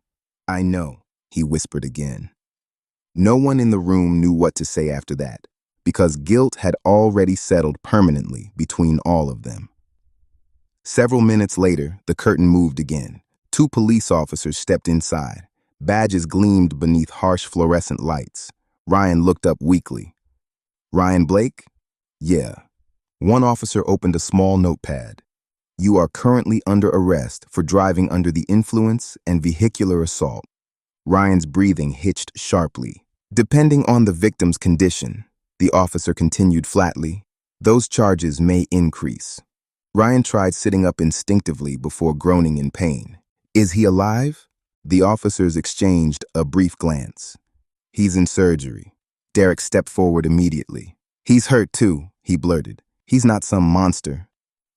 "I know," he whispered again. No one in the room knew what to say after that, because guilt had already settled permanently between all of them. Several minutes later, the curtain moved again. 2 police officers stepped inside. Badges gleamed beneath harsh fluorescent lights. Ryan looked up weakly. "Ryan Blake?" "Yeah." One officer opened a small notepad. "You are currently under arrest for driving under the influence and vehicular assault." Ryan's breathing hitched sharply. "Depending on the victim's condition," the officer continued flatly, "those charges may increase." Ryan tried sitting up instinctively before groaning in pain. "Is he alive?" The officers exchanged a brief glance. "He's in surgery." Derek stepped forward immediately. "He's hurt too," he blurted. "He's not some monster."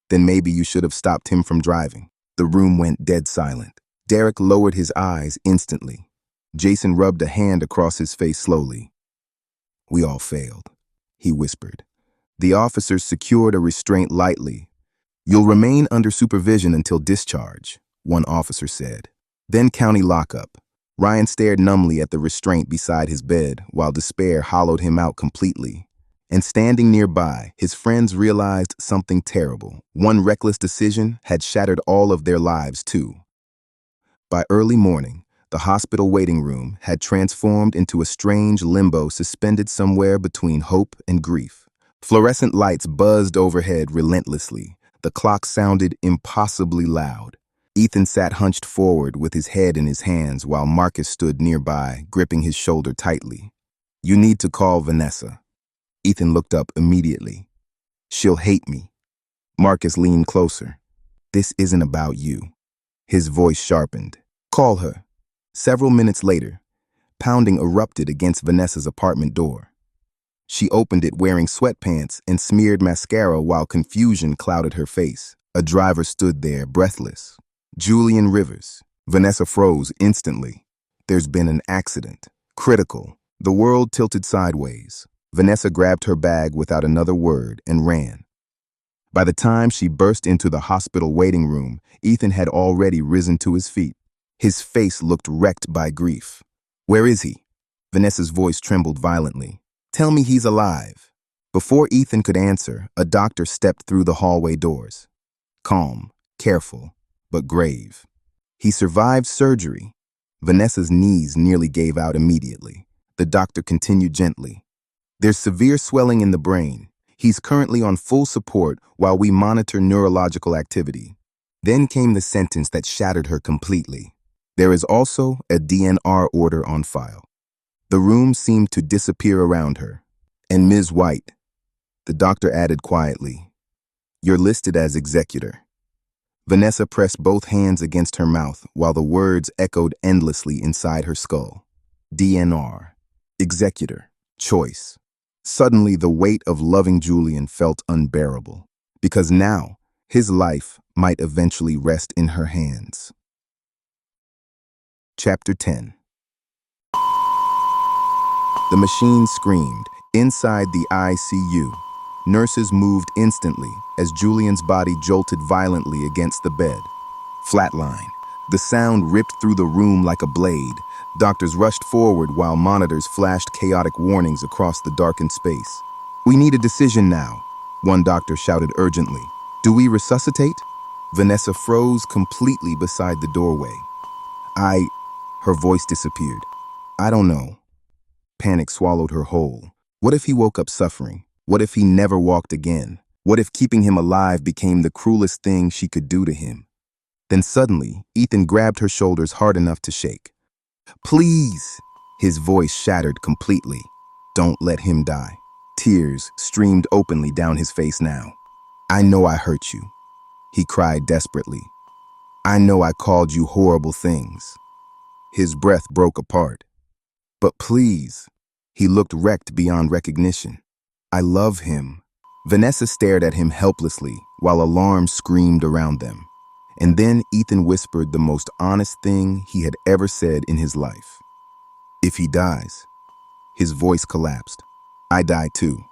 "Then maybe you should have stopped him from driving." The room went dead silent. Derek lowered his eyes instantly. Jason rubbed a hand across his face slowly. "We all failed," he whispered. The officers secured a restraint lightly. "You'll remain under supervision until discharge," one officer said. "Then county lockup." Ryan stared numbly at the restraint beside his bed while despair hollowed him out completely. And standing nearby, his friends realized something terrible. One reckless decision had shattered all of their lives too. By early morning, The hospital waiting room had transformed into a strange limbo suspended somewhere between hope and grief. Fluorescent lights buzzed overhead relentlessly. The clock sounded impossibly loud. Ethan sat hunched forward with his head in his hands while Marcus stood nearby, gripping his shoulder tightly. "You need to call Vanessa." Ethan looked up immediately. "She'll hate me." Marcus leaned closer. "This isn't about you." His voice sharpened. "Call her." Several minutes later, pounding erupted against Vanessa's apartment door. She opened it wearing sweatpants and smeared mascara while confusion clouded her face. A driver stood there, breathless. "Julian Rivers." Vanessa froze instantly. "There's been an accident. Critical." The world tilted sideways. Vanessa grabbed her bag without another word and ran. By the time she burst into the hospital waiting room, Ethan had already risen to his feet. His face looked wrecked by grief. "Where is he?" Vanessa's voice trembled violently. "Tell me he's alive." Before Ethan could answer, a doctor stepped through the hallway doors. Calm, careful, but grave. "He survived surgery." Vanessa's knees nearly gave out immediately. The doctor continued gently. "There's severe swelling in the brain. He's currently on full support while we monitor neurological activity." Then came the sentence that shattered her completely. "There is also a DNR order on file." The room seemed to disappear around her. "And Ms. White," the doctor added quietly, "you're listed as executor." Vanessa pressed both hands against her mouth while the words echoed endlessly inside her skull. DNR, executor, choice. Suddenly, the weight of loving Julian felt unbearable, because now his life might eventually rest in her hands. Chapter 10. The machine screamed. Inside the ICU, nurses moved instantly as Julian's body jolted violently against the bed. Flatline. The sound ripped through the room like a blade. Doctors rushed forward while monitors flashed chaotic warnings across the darkened space. "We need a decision now," one doctor shouted urgently. "Do we resuscitate?" Vanessa froze completely beside the doorway. Her voice disappeared. "I don't know." Panic swallowed her whole. What if he woke up suffering? What if he never walked again? What if keeping him alive became the cruelest thing she could do to him? Then suddenly, Ethan grabbed her shoulders hard enough to shake. "Please!" His voice shattered completely. "Don't let him die." Tears streamed openly down his face now. "I know I hurt you," he cried desperately. "I know I called you horrible things." His breath broke apart. "But please." He looked wrecked beyond recognition. "I love him." Vanessa stared at him helplessly while alarm screamed around them. And then Ethan whispered the most honest thing he had ever said in his life. "If he dies." His voice collapsed. "I die too."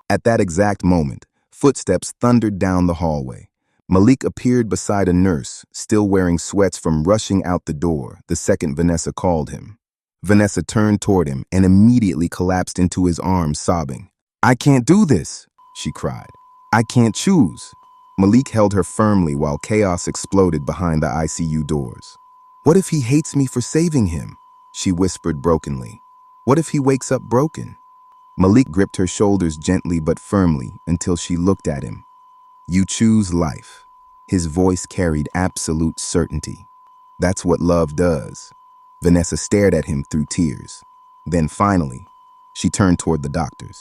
At that exact moment, footsteps thundered down the hallway. Malik appeared beside a nurse, still wearing sweats from rushing out the door the second Vanessa called him. Vanessa turned toward him and immediately collapsed into his arms, sobbing. "I can't do this," she cried. "I can't choose." Malik held her firmly while chaos exploded behind the ICU doors. "What if he hates me for saving him?" she whispered brokenly. "What if he wakes up broken?" Malik gripped her shoulders gently but firmly until she looked at him. "You choose life." His voice carried absolute certainty. "That's what love does." Vanessa stared at him through tears. Then finally, she turned toward the doctors.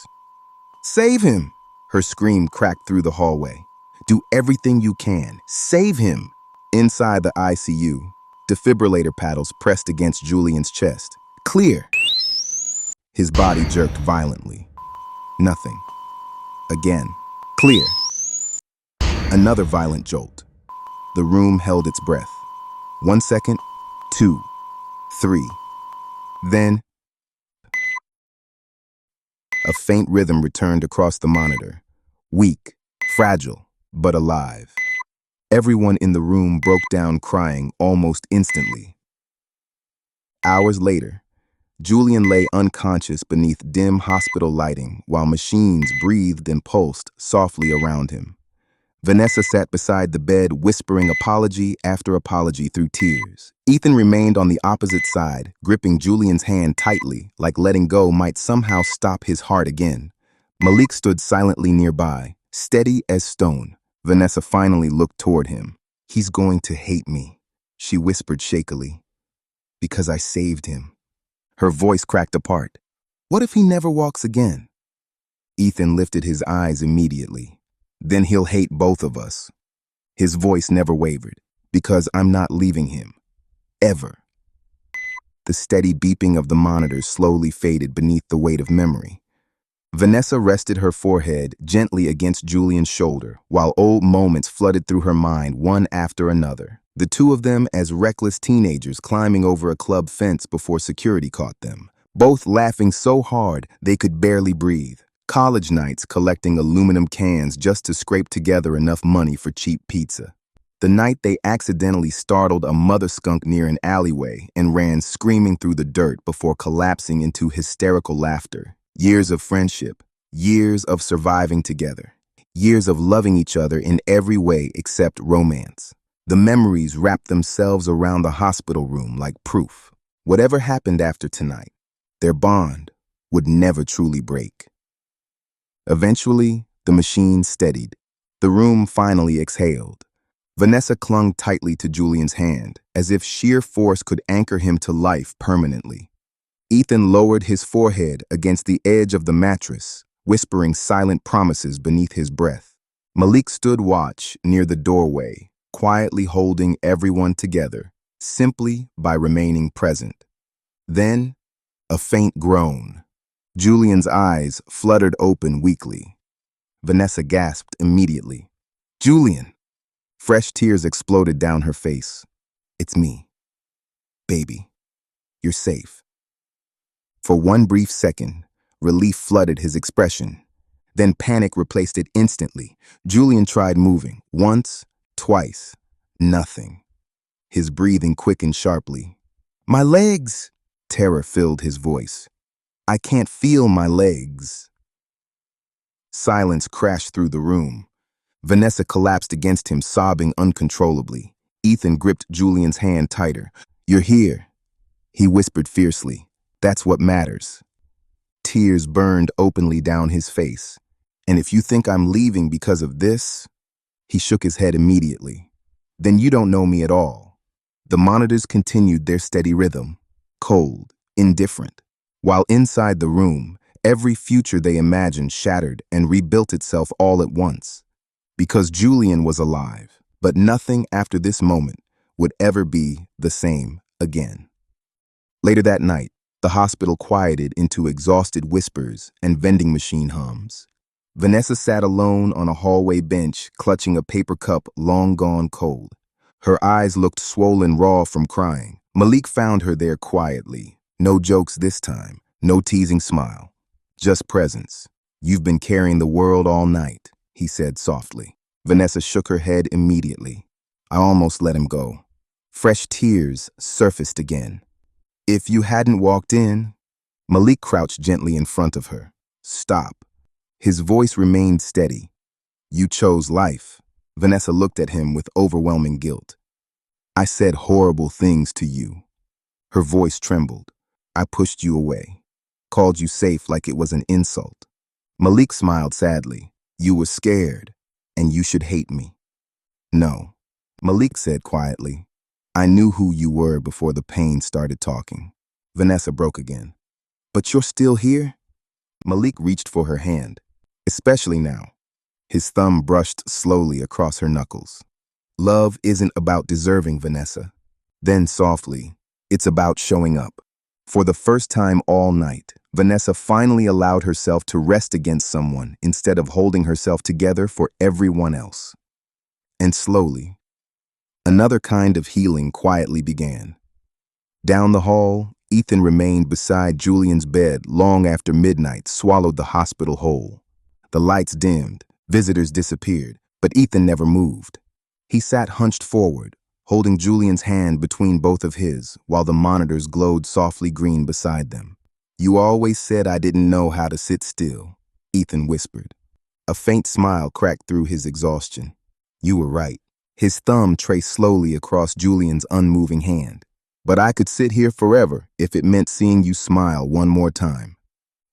"Save him!" Her scream cracked through the hallway. "Do everything you can. Save him!" Inside the ICU, defibrillator paddles pressed against Julian's chest. "Clear!" His body jerked violently. Nothing. Again. "Clear!" Another violent jolt. The room held its breath. 1 second, 2, 3. Then, a faint rhythm returned across the monitor. Weak, fragile, but alive. Everyone in the room broke down crying almost instantly. Hours later, Julian lay unconscious beneath dim hospital lighting while machines breathed and pulsed softly around him. Vanessa sat beside the bed, whispering apology after apology through tears. Ethan remained on the opposite side, gripping Julian's hand tightly, like letting go might somehow stop his heart again. Malik stood silently nearby, steady as stone. Vanessa finally looked toward him. "He's going to hate me," she whispered shakily, "because I saved him." Her voice cracked apart. "What if he never walks again?" Ethan lifted his eyes immediately. "Then he'll hate both of us." His voice never wavered. "Because I'm not leaving him. Ever." The steady beeping of the monitors slowly faded beneath the weight of memory. Vanessa rested her forehead gently against Julian's shoulder, while old moments flooded through her mind one after another. The two of them as reckless teenagers climbing over a club fence before security caught them, both laughing so hard they could barely breathe. College nights collecting aluminum cans just to scrape together enough money for cheap pizza. The night they accidentally startled a mother skunk near an alleyway and ran screaming through the dirt before collapsing into hysterical laughter. Years of friendship, years of surviving together, years of loving each other in every way except romance. The memories wrapped themselves around the hospital room like proof. Whatever happened after tonight, their bond would never truly break. Eventually, the machine steadied. The room finally exhaled. Vanessa clung tightly to Julian's hand, as if sheer force could anchor him to life permanently. Ethan lowered his forehead against the edge of the mattress, whispering silent promises beneath his breath. Malik stood watch near the doorway, quietly holding everyone together, simply by remaining present. Then, a faint groan. Julian's eyes fluttered open weakly. Vanessa gasped immediately. "Julian!" Fresh tears exploded down her face. "It's me. Baby. You're safe." For one brief second, relief flooded his expression. Then panic replaced it instantly. Julian tried moving. Once, twice. Nothing. His breathing quickened sharply. "My legs!" Terror filled his voice. "I can't feel my legs." Silence crashed through the room. Vanessa collapsed against him, sobbing uncontrollably. Ethan gripped Julian's hand tighter. "You're here," he whispered fiercely. "That's what matters." Tears burned openly down his face. "And if you think I'm leaving because of this," he shook his head immediately, "then you don't know me at all." The monitors continued their steady rhythm, cold, indifferent, while inside the room, every future they imagined shattered and rebuilt itself all at once. Because Julian was alive, but nothing after this moment would ever be the same again. Later that night, the hospital quieted into exhausted whispers and vending machine hums. Vanessa sat alone on a hallway bench, clutching a paper cup long gone cold. Her eyes looked swollen raw from crying. Malik found her there quietly. No jokes this time, no teasing smile. Just presence. "You've been carrying the world all night," he said softly. Vanessa shook her head immediately. I almost let him go. Fresh tears surfaced again. "If you hadn't walked in..." Malik crouched gently in front of her. "Stop." His voice remained steady. "You chose life." Vanessa looked at him with overwhelming guilt. "I said horrible things to you." Her voice trembled. "I pushed you away. Called you safe like it was an insult." Malik smiled sadly. "You were scared, and you should hate me." "No," Malik said quietly. "I knew who you were before the pain started talking." Vanessa broke again. "But you're still here?" Malik reached for her hand. "Especially now." His thumb brushed slowly across her knuckles. "Love isn't about deserving, Vanessa." Then softly, "It's about showing up." For the first time all night, Vanessa finally allowed herself to rest against someone instead of holding herself together for everyone else. And slowly, another kind of healing quietly began. Down the hall, Ethan remained beside Julian's bed long after midnight swallowed the hospital whole. The lights dimmed, visitors disappeared, but Ethan never moved. He sat hunched forward, holding Julian's hand between both of his, while the monitors glowed softly green beside them. "You always said I didn't know how to sit still," Ethan whispered. A faint smile cracked through his exhaustion. You were right. His thumb traced slowly across Julian's unmoving hand. But I could sit here forever if it meant seeing you smile one more time.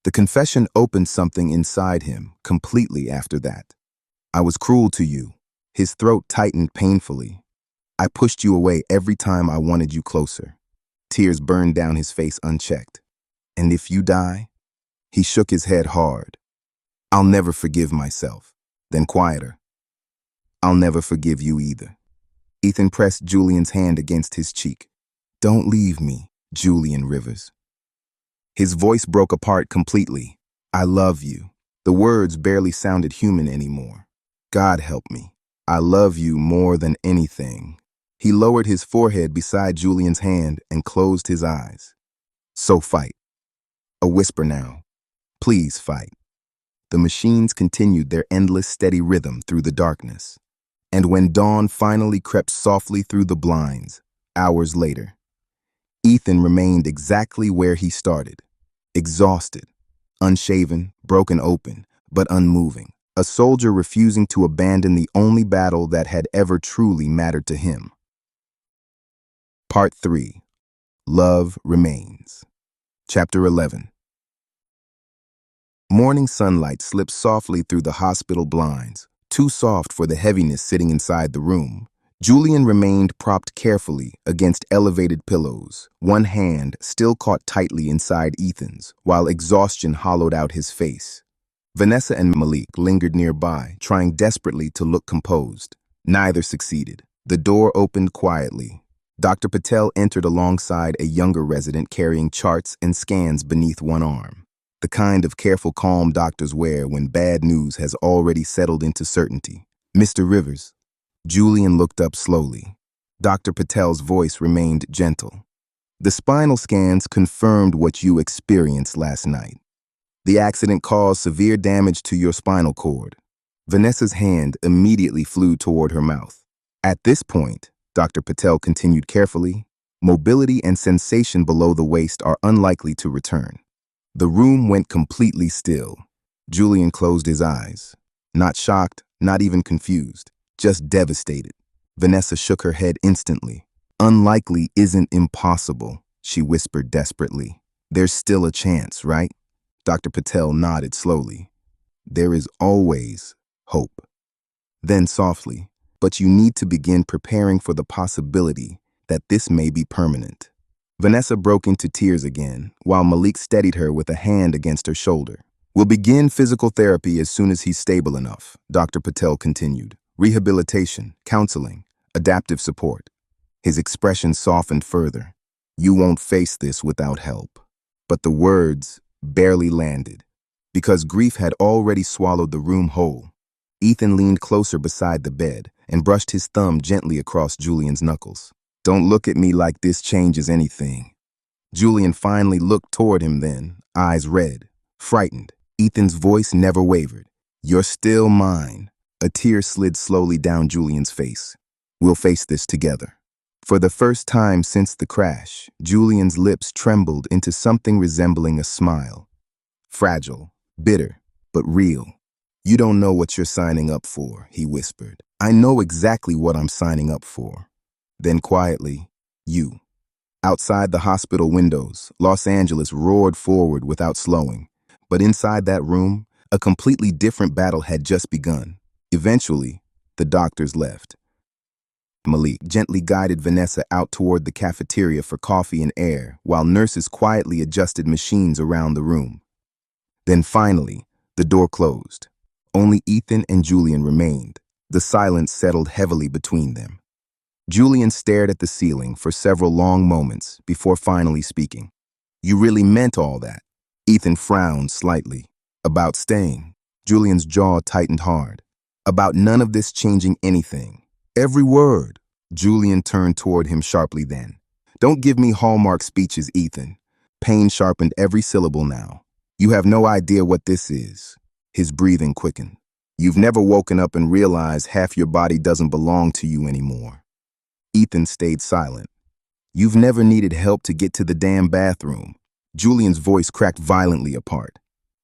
The confession opened something inside him completely after that. I was cruel to you. His throat tightened painfully. I pushed you away every time I wanted you closer. Tears burned down his face unchecked. And if you die? He shook his head hard. I'll never forgive myself. Then quieter. I'll never forgive you either. Ethan pressed Julian's hand against his cheek. Don't leave me, Julian Rivers. His voice broke apart completely. I love you. The words barely sounded human anymore. God help me. I love you more than anything. He lowered his forehead beside Julian's hand and closed his eyes. So fight. A whisper now. Please fight. The machines continued their endless steady rhythm through the darkness. And when dawn finally crept softly through the blinds, hours later, Ethan remained exactly where he started. Exhausted, unshaven, broken open, but unmoving. A soldier refusing to abandon the only battle that had ever truly mattered to him. Part 3. Love Remains. Chapter 11. Morning sunlight slipped softly through the hospital blinds, too soft for the heaviness sitting inside the room. Julian remained propped carefully against elevated pillows, one hand still caught tightly inside Ethan's, while exhaustion hollowed out his face. Vanessa and Malik lingered nearby, trying desperately to look composed. Neither succeeded. The door opened quietly. Dr. Patel entered alongside a younger resident carrying charts and scans beneath one arm. The kind of careful calm doctors wear when bad news has already settled into certainty. Mr. Rivers. Julian looked up slowly. Dr. Patel's voice remained gentle. The spinal scans confirmed what you experienced last night. The accident caused severe damage to your spinal cord. Vanessa's hand immediately flew toward her mouth. At this point, Dr. Patel continued carefully, mobility and sensation below the waist are unlikely to return. The room went completely still. Julian closed his eyes. Not shocked, not even confused, just devastated. Vanessa shook her head instantly. Unlikely isn't impossible, she whispered desperately. There's still a chance, right? Dr. Patel nodded slowly. There is always hope. Then softly, but you need to begin preparing for the possibility that this may be permanent. Vanessa broke into tears again, while Malik steadied her with a hand against her shoulder. We'll begin physical therapy as soon as he's stable enough, Dr. Patel continued. Rehabilitation, counseling, adaptive support. His expression softened further. You won't face this without help. But the words barely landed, because grief had already swallowed the room whole. Ethan leaned closer beside the bed and brushed his thumb gently across Julian's knuckles. Don't look at me like this changes anything. Julian finally looked toward him then, eyes red, frightened. Ethan's voice never wavered. You're still mine. A tear slid slowly down Julian's face. We'll face this together. For the first time since the crash, Julian's lips trembled into something resembling a smile. Fragile, bitter, but real. You don't know what you're signing up for, he whispered. I know exactly what I'm signing up for. Then quietly, you. Outside the hospital windows, Los Angeles roared forward without slowing. But inside that room, a completely different battle had just begun. Eventually, the doctors left. Malik gently guided Vanessa out toward the cafeteria for coffee and air, while nurses quietly adjusted machines around the room. Then finally, the door closed. Only Ethan and Julian remained. The silence settled heavily between them. Julian stared at the ceiling for several long moments before finally speaking. You really meant all that? Ethan frowned slightly. About staying. Julian's jaw tightened hard. About none of this changing anything. Every word. Julian turned toward him sharply then. Don't give me Hallmark speeches, Ethan. Pain sharpened every syllable now. You have no idea what this is. His breathing quickened. You've never woken up and realized half your body doesn't belong to you anymore. Ethan stayed silent. You've never needed help to get to the damn bathroom. Julian's voice cracked violently apart.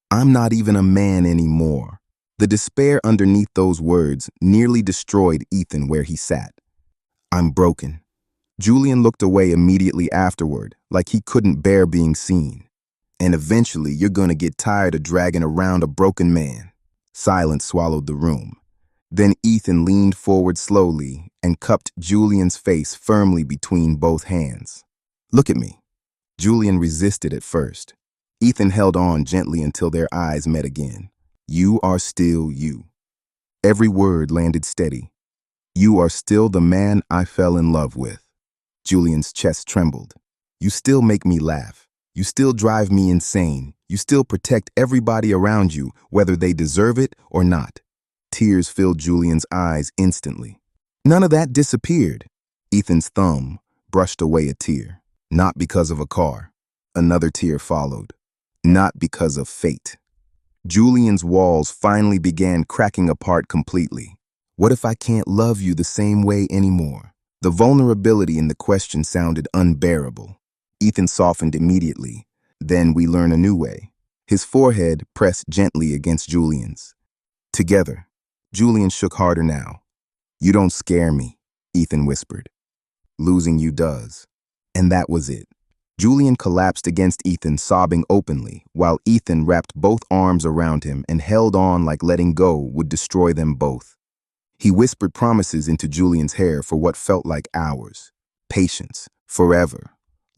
I'm not even a man anymore. The despair underneath those words nearly destroyed Ethan where he sat. I'm broken. Julian looked away immediately afterward, like he couldn't bear being seen. And eventually you're gonna get tired of dragging around a broken man. Silence swallowed the room. Then Ethan leaned forward slowly and cupped Julian's face firmly between both hands. Look at me. Julian resisted at first. Ethan held on gently until their eyes met again. You are still you. Every word landed steady. You are still the man I fell in love with. Julian's chest trembled. You still make me laugh. You still drive me insane. You still protect everybody around you, whether they deserve it or not. Tears filled Julian's eyes instantly. None of that disappeared. Ethan's thumb brushed away a tear. Not because of a car. Another tear followed. Not because of fate. Julian's walls finally began cracking apart completely. What if I can't love you the same way anymore? The vulnerability in the question sounded unbearable. Ethan softened immediately. Then we learn a new way. His forehead pressed gently against Julian's. Together, Julian shook harder now. You don't scare me, Ethan whispered. Losing you does. And that was it. Julian collapsed against Ethan, sobbing openly, while Ethan wrapped both arms around him and held on like letting go would destroy them both. He whispered promises into Julian's hair for what felt like hours. Patience, forever,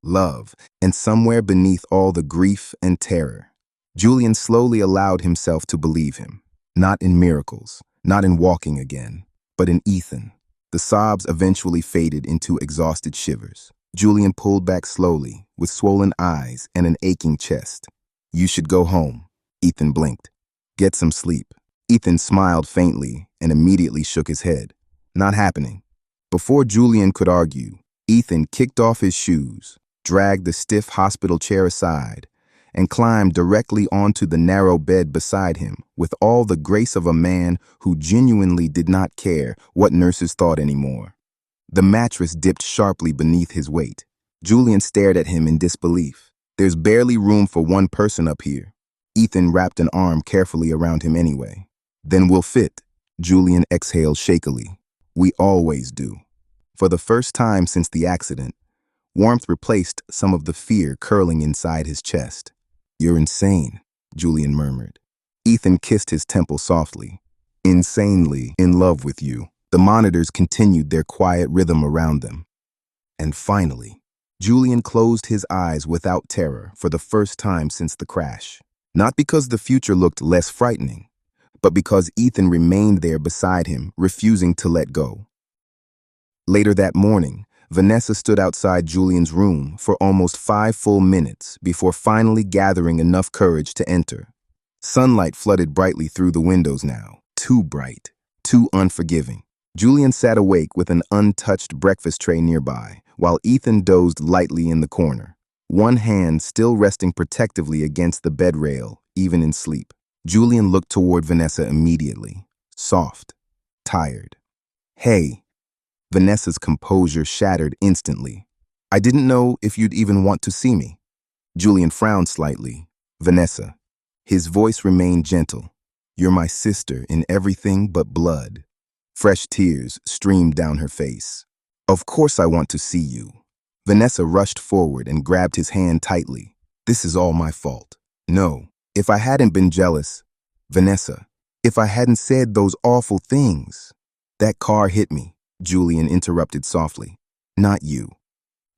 love, and somewhere beneath all the grief and terror, Julian slowly allowed himself to believe him. Not in miracles, not in walking again, but in Ethan. The sobs eventually faded into exhausted shivers. Julian pulled back slowly, with swollen eyes and an aching chest. You should go home. Ethan blinked. Get some sleep. Ethan smiled faintly and immediately shook his head. Not happening. Before Julian could argue, Ethan kicked off his shoes, dragged the stiff hospital chair aside, and climbed directly onto the narrow bed beside him with all the grace of a man who genuinely did not care what nurses thought anymore. The mattress dipped sharply beneath his weight. Julian stared at him in disbelief. There's barely room for one person up here. Ethan wrapped an arm carefully around him anyway. Then we'll fit. Julian exhaled shakily. We always do. For the first time since the accident, warmth replaced some of the fear curling inside his chest. You're insane, Julian murmured. Ethan kissed his temple softly. Insanely in love with you. The monitors continued their quiet rhythm around them. And finally, Julian closed his eyes without terror for the first time since the crash. Not because the future looked less frightening, but because Ethan remained there beside him, refusing to let go. Later that morning, Vanessa stood outside Julian's room for almost 5 full minutes before finally gathering enough courage to enter. Sunlight flooded brightly through the windows now, too bright, too unforgiving. Julian sat awake with an untouched breakfast tray nearby, while Ethan dozed lightly in the corner, one hand still resting protectively against the bed rail, even in sleep. Julian looked toward Vanessa immediately, soft, tired. Hey. Vanessa's composure shattered instantly. I didn't know if you'd even want to see me. Julian frowned slightly. Vanessa. His voice remained gentle. You're my sister in everything but blood. Fresh tears streamed down her face. Of course I want to see you. Vanessa rushed forward and grabbed his hand tightly. This is all my fault. No, if I hadn't been jealous, Vanessa, if I hadn't said those awful things. That car hit me, Julian interrupted softly. Not you.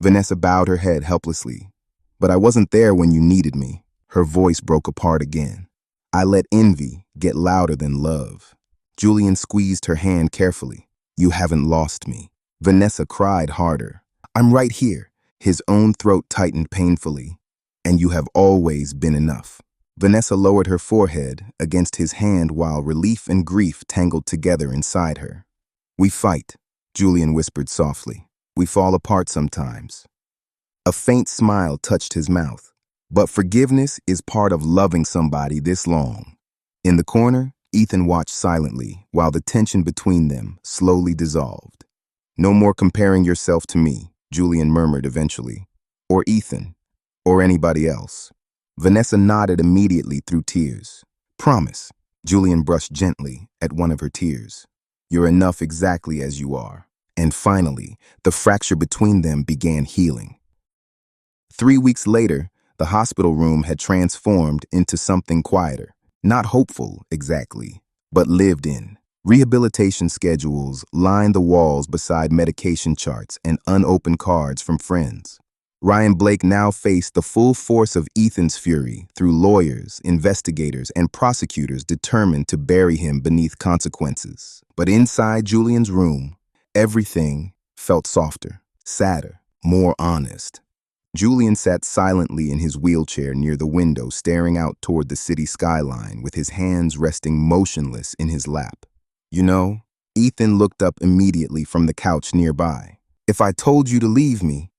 Vanessa bowed her head helplessly. But I wasn't there when you needed me. Her voice broke apart again. I let envy get louder than love. Julian squeezed her hand carefully. You haven't lost me. Vanessa cried harder. I'm right here. His own throat tightened painfully. And you have always been enough. Vanessa lowered her forehead against his hand while relief and grief tangled together inside her. We fight, Julian whispered softly. We fall apart sometimes. A faint smile touched his mouth. But forgiveness is part of loving somebody this long. In the corner, Ethan watched silently while the tension between them slowly dissolved. No more comparing yourself to me, Julian murmured eventually. Or Ethan. Or anybody else. Vanessa nodded immediately through tears. Promise. Julian brushed gently at one of her tears. You're enough exactly as you are. And finally, the fracture between them began healing. 3 weeks later, the hospital room had transformed into something quieter. Not hopeful, exactly, but lived in. Rehabilitation schedules lined the walls beside medication charts and unopened cards from friends. Ryan Blake now faced the full force of Ethan's fury through lawyers, investigators, and prosecutors determined to bury him beneath consequences. But inside Julian's room, everything felt softer, sadder, more honest. Julian sat silently in his wheelchair near the window, staring out toward the city skyline with his hands resting motionless in his lap. You know, Ethan looked up immediately from the couch nearby. If I told you to leave me,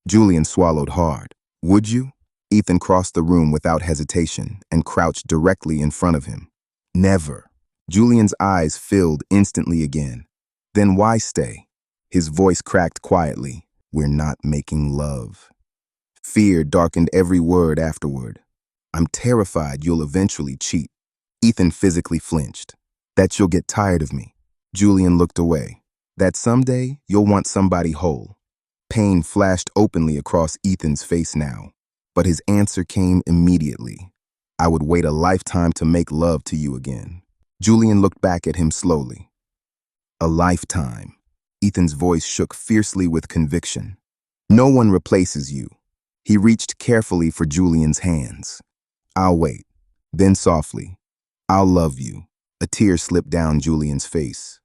Julian swallowed hard. Would you? Ethan crossed the room without hesitation and crouched directly in front of him. Never. Julian's eyes filled instantly again. Then why stay? His voice cracked quietly. We're not making love. Fear darkened every word afterward. I'm terrified you'll eventually cheat. Ethan physically flinched. That you'll get tired of me. Julian looked away. That someday you'll want somebody whole. Pain flashed openly across Ethan's face now, but his answer came immediately. I would wait a lifetime to make love to you again. Julian looked back at him slowly. A lifetime. Ethan's voice shook fiercely with conviction. No one replaces you. He reached carefully for Julian's hands. I'll wait. Then softly, I'll love you. A tear slipped down Julian's face.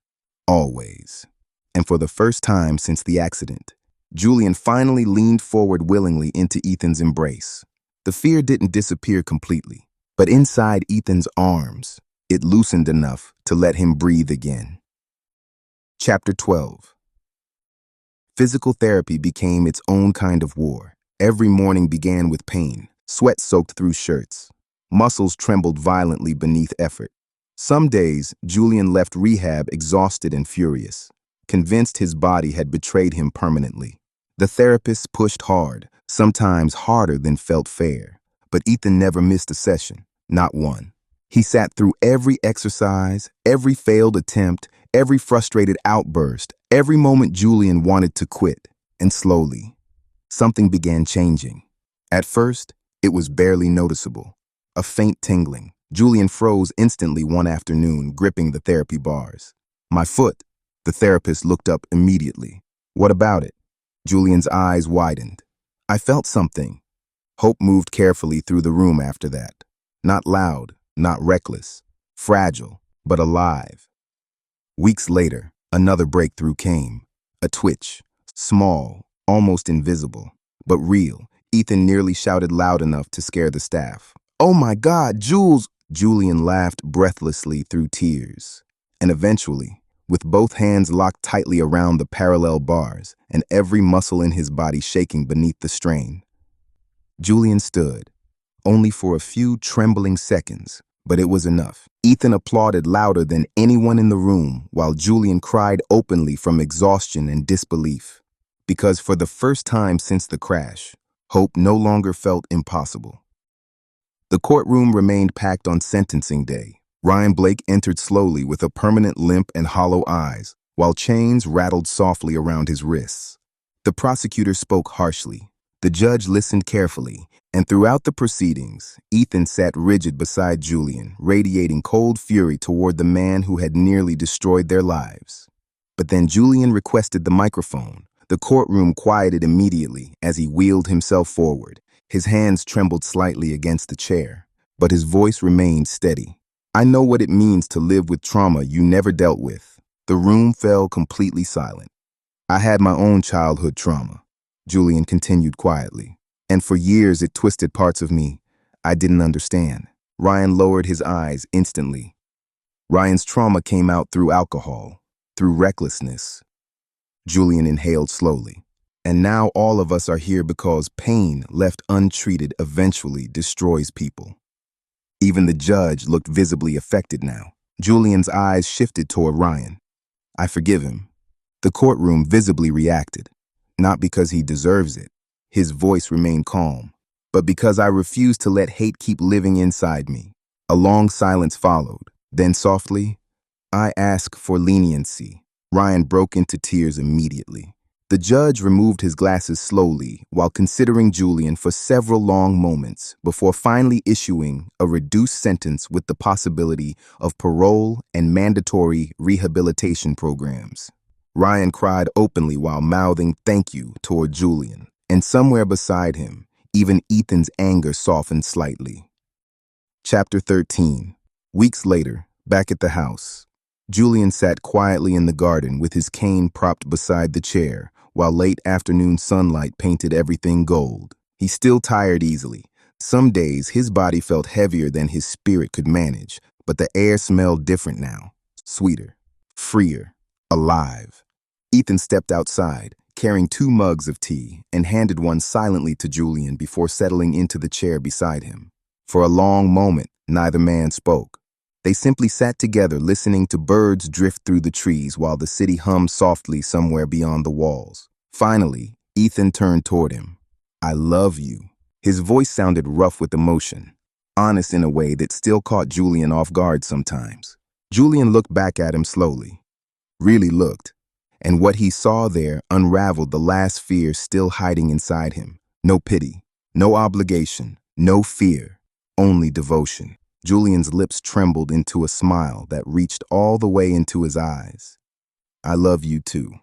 Always. And for the first time since the accident, Julian finally leaned forward willingly into Ethan's embrace. The fear didn't disappear completely, but inside Ethan's arms, it loosened enough to let him breathe again. Chapter 12. Physical therapy became its own kind of war. Every morning began with pain, sweat soaked through shirts. Muscles trembled violently beneath effort. Some days, Julian left rehab exhausted and furious, convinced his body had betrayed him permanently. The therapist pushed hard, sometimes harder than felt fair, but Ethan never missed a session, not one. He sat through every exercise, every failed attempt, every frustrated outburst, every moment Julian wanted to quit, and slowly, something began changing. At first, it was barely noticeable. A faint tingling. Julian froze instantly one afternoon, gripping the therapy bars. My foot. The therapist looked up immediately. What about it? Julian's eyes widened. I felt something. Hope moved carefully through the room after that. Not loud, not reckless. Fragile, but alive. Weeks later, another breakthrough came. A twitch. Small, almost invisible, but real. Ethan nearly shouted loud enough to scare the staff. Oh my God, Jules! Julian laughed breathlessly through tears. And eventually, with both hands locked tightly around the parallel bars and every muscle in his body shaking beneath the strain, Julian stood, only for a few trembling seconds, but it was enough. Ethan applauded louder than anyone in the room while Julian cried openly from exhaustion and disbelief. Because for the first time since the crash, hope no longer felt impossible. The courtroom remained packed on sentencing day. Ryan Blake entered slowly with a permanent limp and hollow eyes, while chains rattled softly around his wrists. The prosecutor spoke harshly. The judge listened carefully, and throughout the proceedings, Ethan sat rigid beside Julian, radiating cold fury toward the man who had nearly destroyed their lives. But then Julian requested the microphone. The courtroom quieted immediately as he wheeled himself forward. His hands trembled slightly against the chair, but his voice remained steady. I know what it means to live with trauma you never dealt with. The room fell completely silent. I had my own childhood trauma, Julian continued quietly, and for years it twisted parts of me I didn't understand. Ryan lowered his eyes instantly. Ryan's trauma came out through alcohol, through recklessness. Julian inhaled slowly. And now all of us are here because pain left untreated eventually destroys people. Even the judge looked visibly affected now. Julian's eyes shifted toward Ryan. I forgive him. The courtroom visibly reacted, not because he deserves it. His voice remained calm, but because I refuse to let hate keep living inside me. A long silence followed. Then softly, "I ask for leniency." Ryan broke into tears immediately. The judge removed his glasses slowly while considering Julian for several long moments before finally issuing a reduced sentence with the possibility of parole and mandatory rehabilitation programs. Ryan cried openly while mouthing thank you toward Julian, and somewhere beside him, even Ethan's anger softened slightly. Chapter 13. Weeks later, back at the house, Julian sat quietly in the garden with his cane propped beside the chair, while late afternoon sunlight painted everything gold. He still tired easily. Some days his body felt heavier than his spirit could manage, but the air smelled different now. Sweeter, freer, alive. Ethan stepped outside, carrying 2 mugs of tea, and handed one silently to Julian before settling into the chair beside him. For a long moment, neither man spoke. They simply sat together listening to birds drift through the trees while the city hummed softly somewhere beyond the walls. Finally, Ethan turned toward him. "I love you." His voice sounded rough with emotion, honest in a way that still caught Julian off guard sometimes. Julian looked back at him slowly, really looked, and what he saw there unraveled the last fear still hiding inside him. No pity, no obligation, no fear, only devotion. Julian's lips trembled into a smile that reached all the way into his eyes. "I love you too."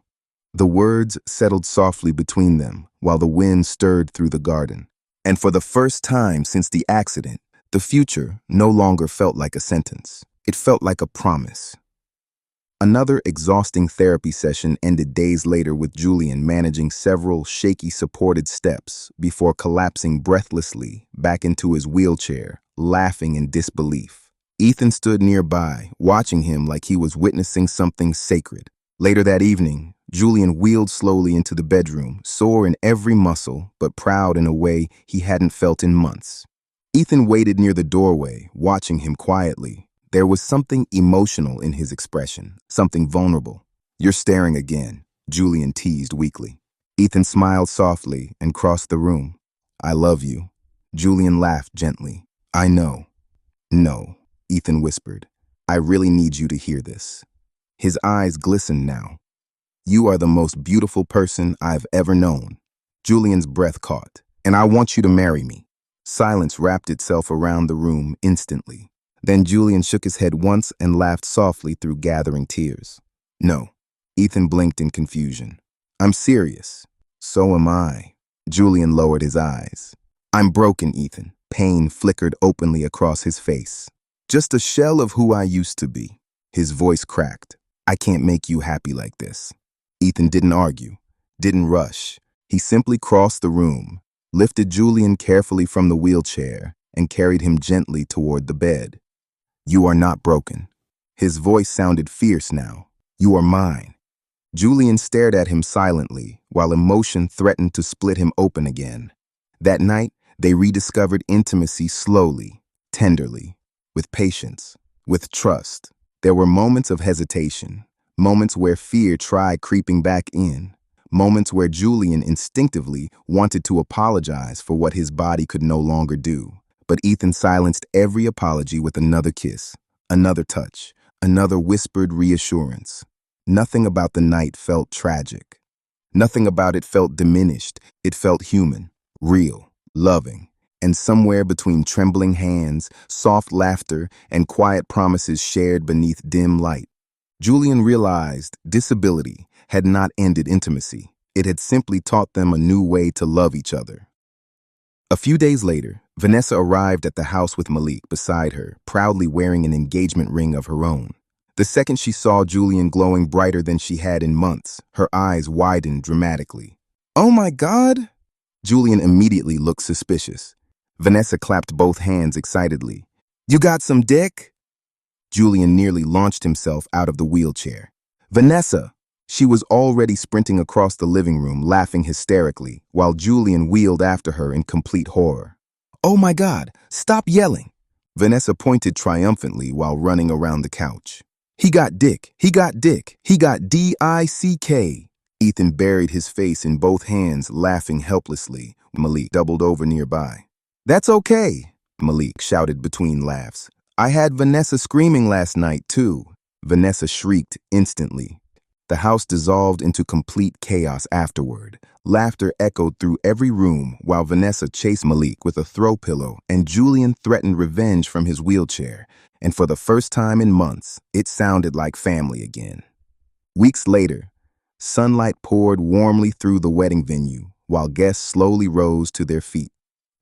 The words settled softly between them while the wind stirred through the garden. And for the first time since the accident, the future no longer felt like a sentence. It felt like a promise. Another exhausting therapy session ended days later with Julian managing several shaky supported steps before collapsing breathlessly back into his wheelchair, laughing in disbelief. Ethan stood nearby, watching him like he was witnessing something sacred. Later that evening, Julian wheeled slowly into the bedroom, sore in every muscle, but proud in a way he hadn't felt in months. Ethan waited near the doorway, watching him quietly. There was something emotional in his expression, something vulnerable. "You're staring again," Julian teased weakly. Ethan smiled softly and crossed the room. "I love you." Julian laughed gently. "I know." "No," Ethan whispered. "I really need you to hear this." His eyes glistened now. "You are the most beautiful person I've ever known." Julian's breath caught. "And I want you to marry me." Silence wrapped itself around the room instantly. Then Julian shook his head once and laughed softly through gathering tears. "No." Ethan blinked in confusion. "I'm serious." "So am I." Julian lowered his eyes. "I'm broken, Ethan." Pain flickered openly across his face. "Just a shell of who I used to be." His voice cracked. "I can't make you happy like this." Ethan didn't argue, didn't rush. He simply crossed the room, lifted Julian carefully from the wheelchair, and carried him gently toward the bed. "You are not broken." His voice sounded fierce now. "You are mine." Julian stared at him silently, while emotion threatened to split him open again. That night, they rediscovered intimacy slowly, tenderly, with patience, with trust. There were moments of hesitation, moments where fear tried creeping back in, moments where Julian instinctively wanted to apologize for what his body could no longer do. But Ethan silenced every apology with another kiss, another touch, another whispered reassurance. Nothing about the night felt tragic. Nothing about it felt diminished. It felt human, real, loving. And somewhere between trembling hands, soft laughter, and quiet promises shared beneath dim light, Julian realized disability had not ended intimacy. It had simply taught them a new way to love each other. A few days later, Vanessa arrived at the house with Malik beside her, proudly wearing an engagement ring of her own. The second she saw Julian glowing brighter than she had in months, her eyes widened dramatically. "Oh my God!" Julian immediately looked suspicious. Vanessa clapped both hands excitedly. "You got some dick?" Julian nearly launched himself out of the wheelchair. "Vanessa!" She was already sprinting across the living room, laughing hysterically, while Julian wheeled after her in complete horror. "Oh my God, stop yelling!" Vanessa pointed triumphantly while running around the couch. "He got dick, he got dick, he got D-I-C-K." Ethan buried his face in both hands, laughing helplessly. Malik doubled over nearby. "That's okay," Malik shouted between laughs. I had Vanessa screaming last night, too. Vanessa shrieked instantly. The house dissolved into complete chaos afterward. Laughter echoed through every room while Vanessa chased Malik with a throw pillow and Julian threatened revenge from his wheelchair. And for the first time in months, it sounded like family again. Weeks later, sunlight poured warmly through the wedding venue while guests slowly rose to their feet.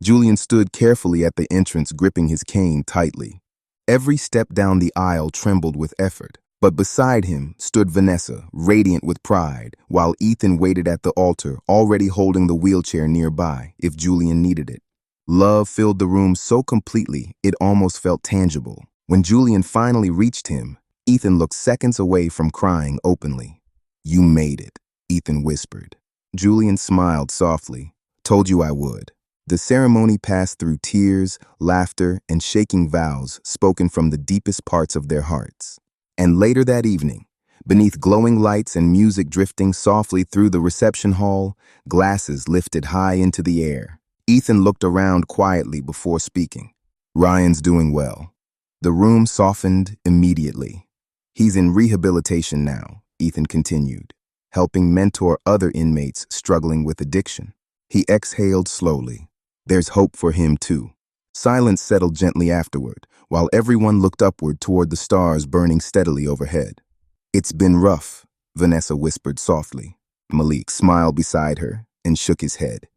Julian stood carefully at the entrance, gripping his cane tightly. Every step down the aisle trembled with effort, but beside him stood Vanessa, radiant with pride, while Ethan waited at the altar, already holding the wheelchair nearby if Julian needed it. Love filled the room so completely it almost felt tangible. When Julian finally reached him, Ethan looked seconds away from crying openly. "You made it," Ethan whispered. Julian smiled softly. "Told you I would." The ceremony passed through tears, laughter, and shaking vows spoken from the deepest parts of their hearts. And later that evening, beneath glowing lights and music drifting softly through the reception hall, glasses lifted high into the air, Ethan looked around quietly before speaking. "Ryan's doing well." The room softened immediately. "He's in rehabilitation now," Ethan continued, helping mentor other inmates struggling with addiction. He exhaled slowly. "There's hope for him, too." Silence settled gently afterward, while everyone looked upward toward the stars burning steadily overhead. "It's been rough," Vanessa whispered softly. Malik smiled beside her and shook his head.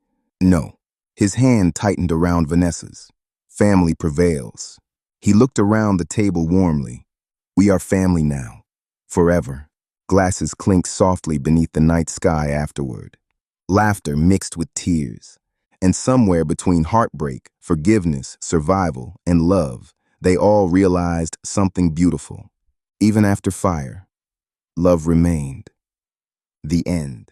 "No." His hand tightened around Vanessa's. "Family prevails." He looked around the table warmly. "We are family now. Forever." Glasses clinked softly beneath the night sky afterward. Laughter mixed with tears. And somewhere between heartbreak, forgiveness, survival, and love, they all realized something beautiful. Even after fire, love remained. The end.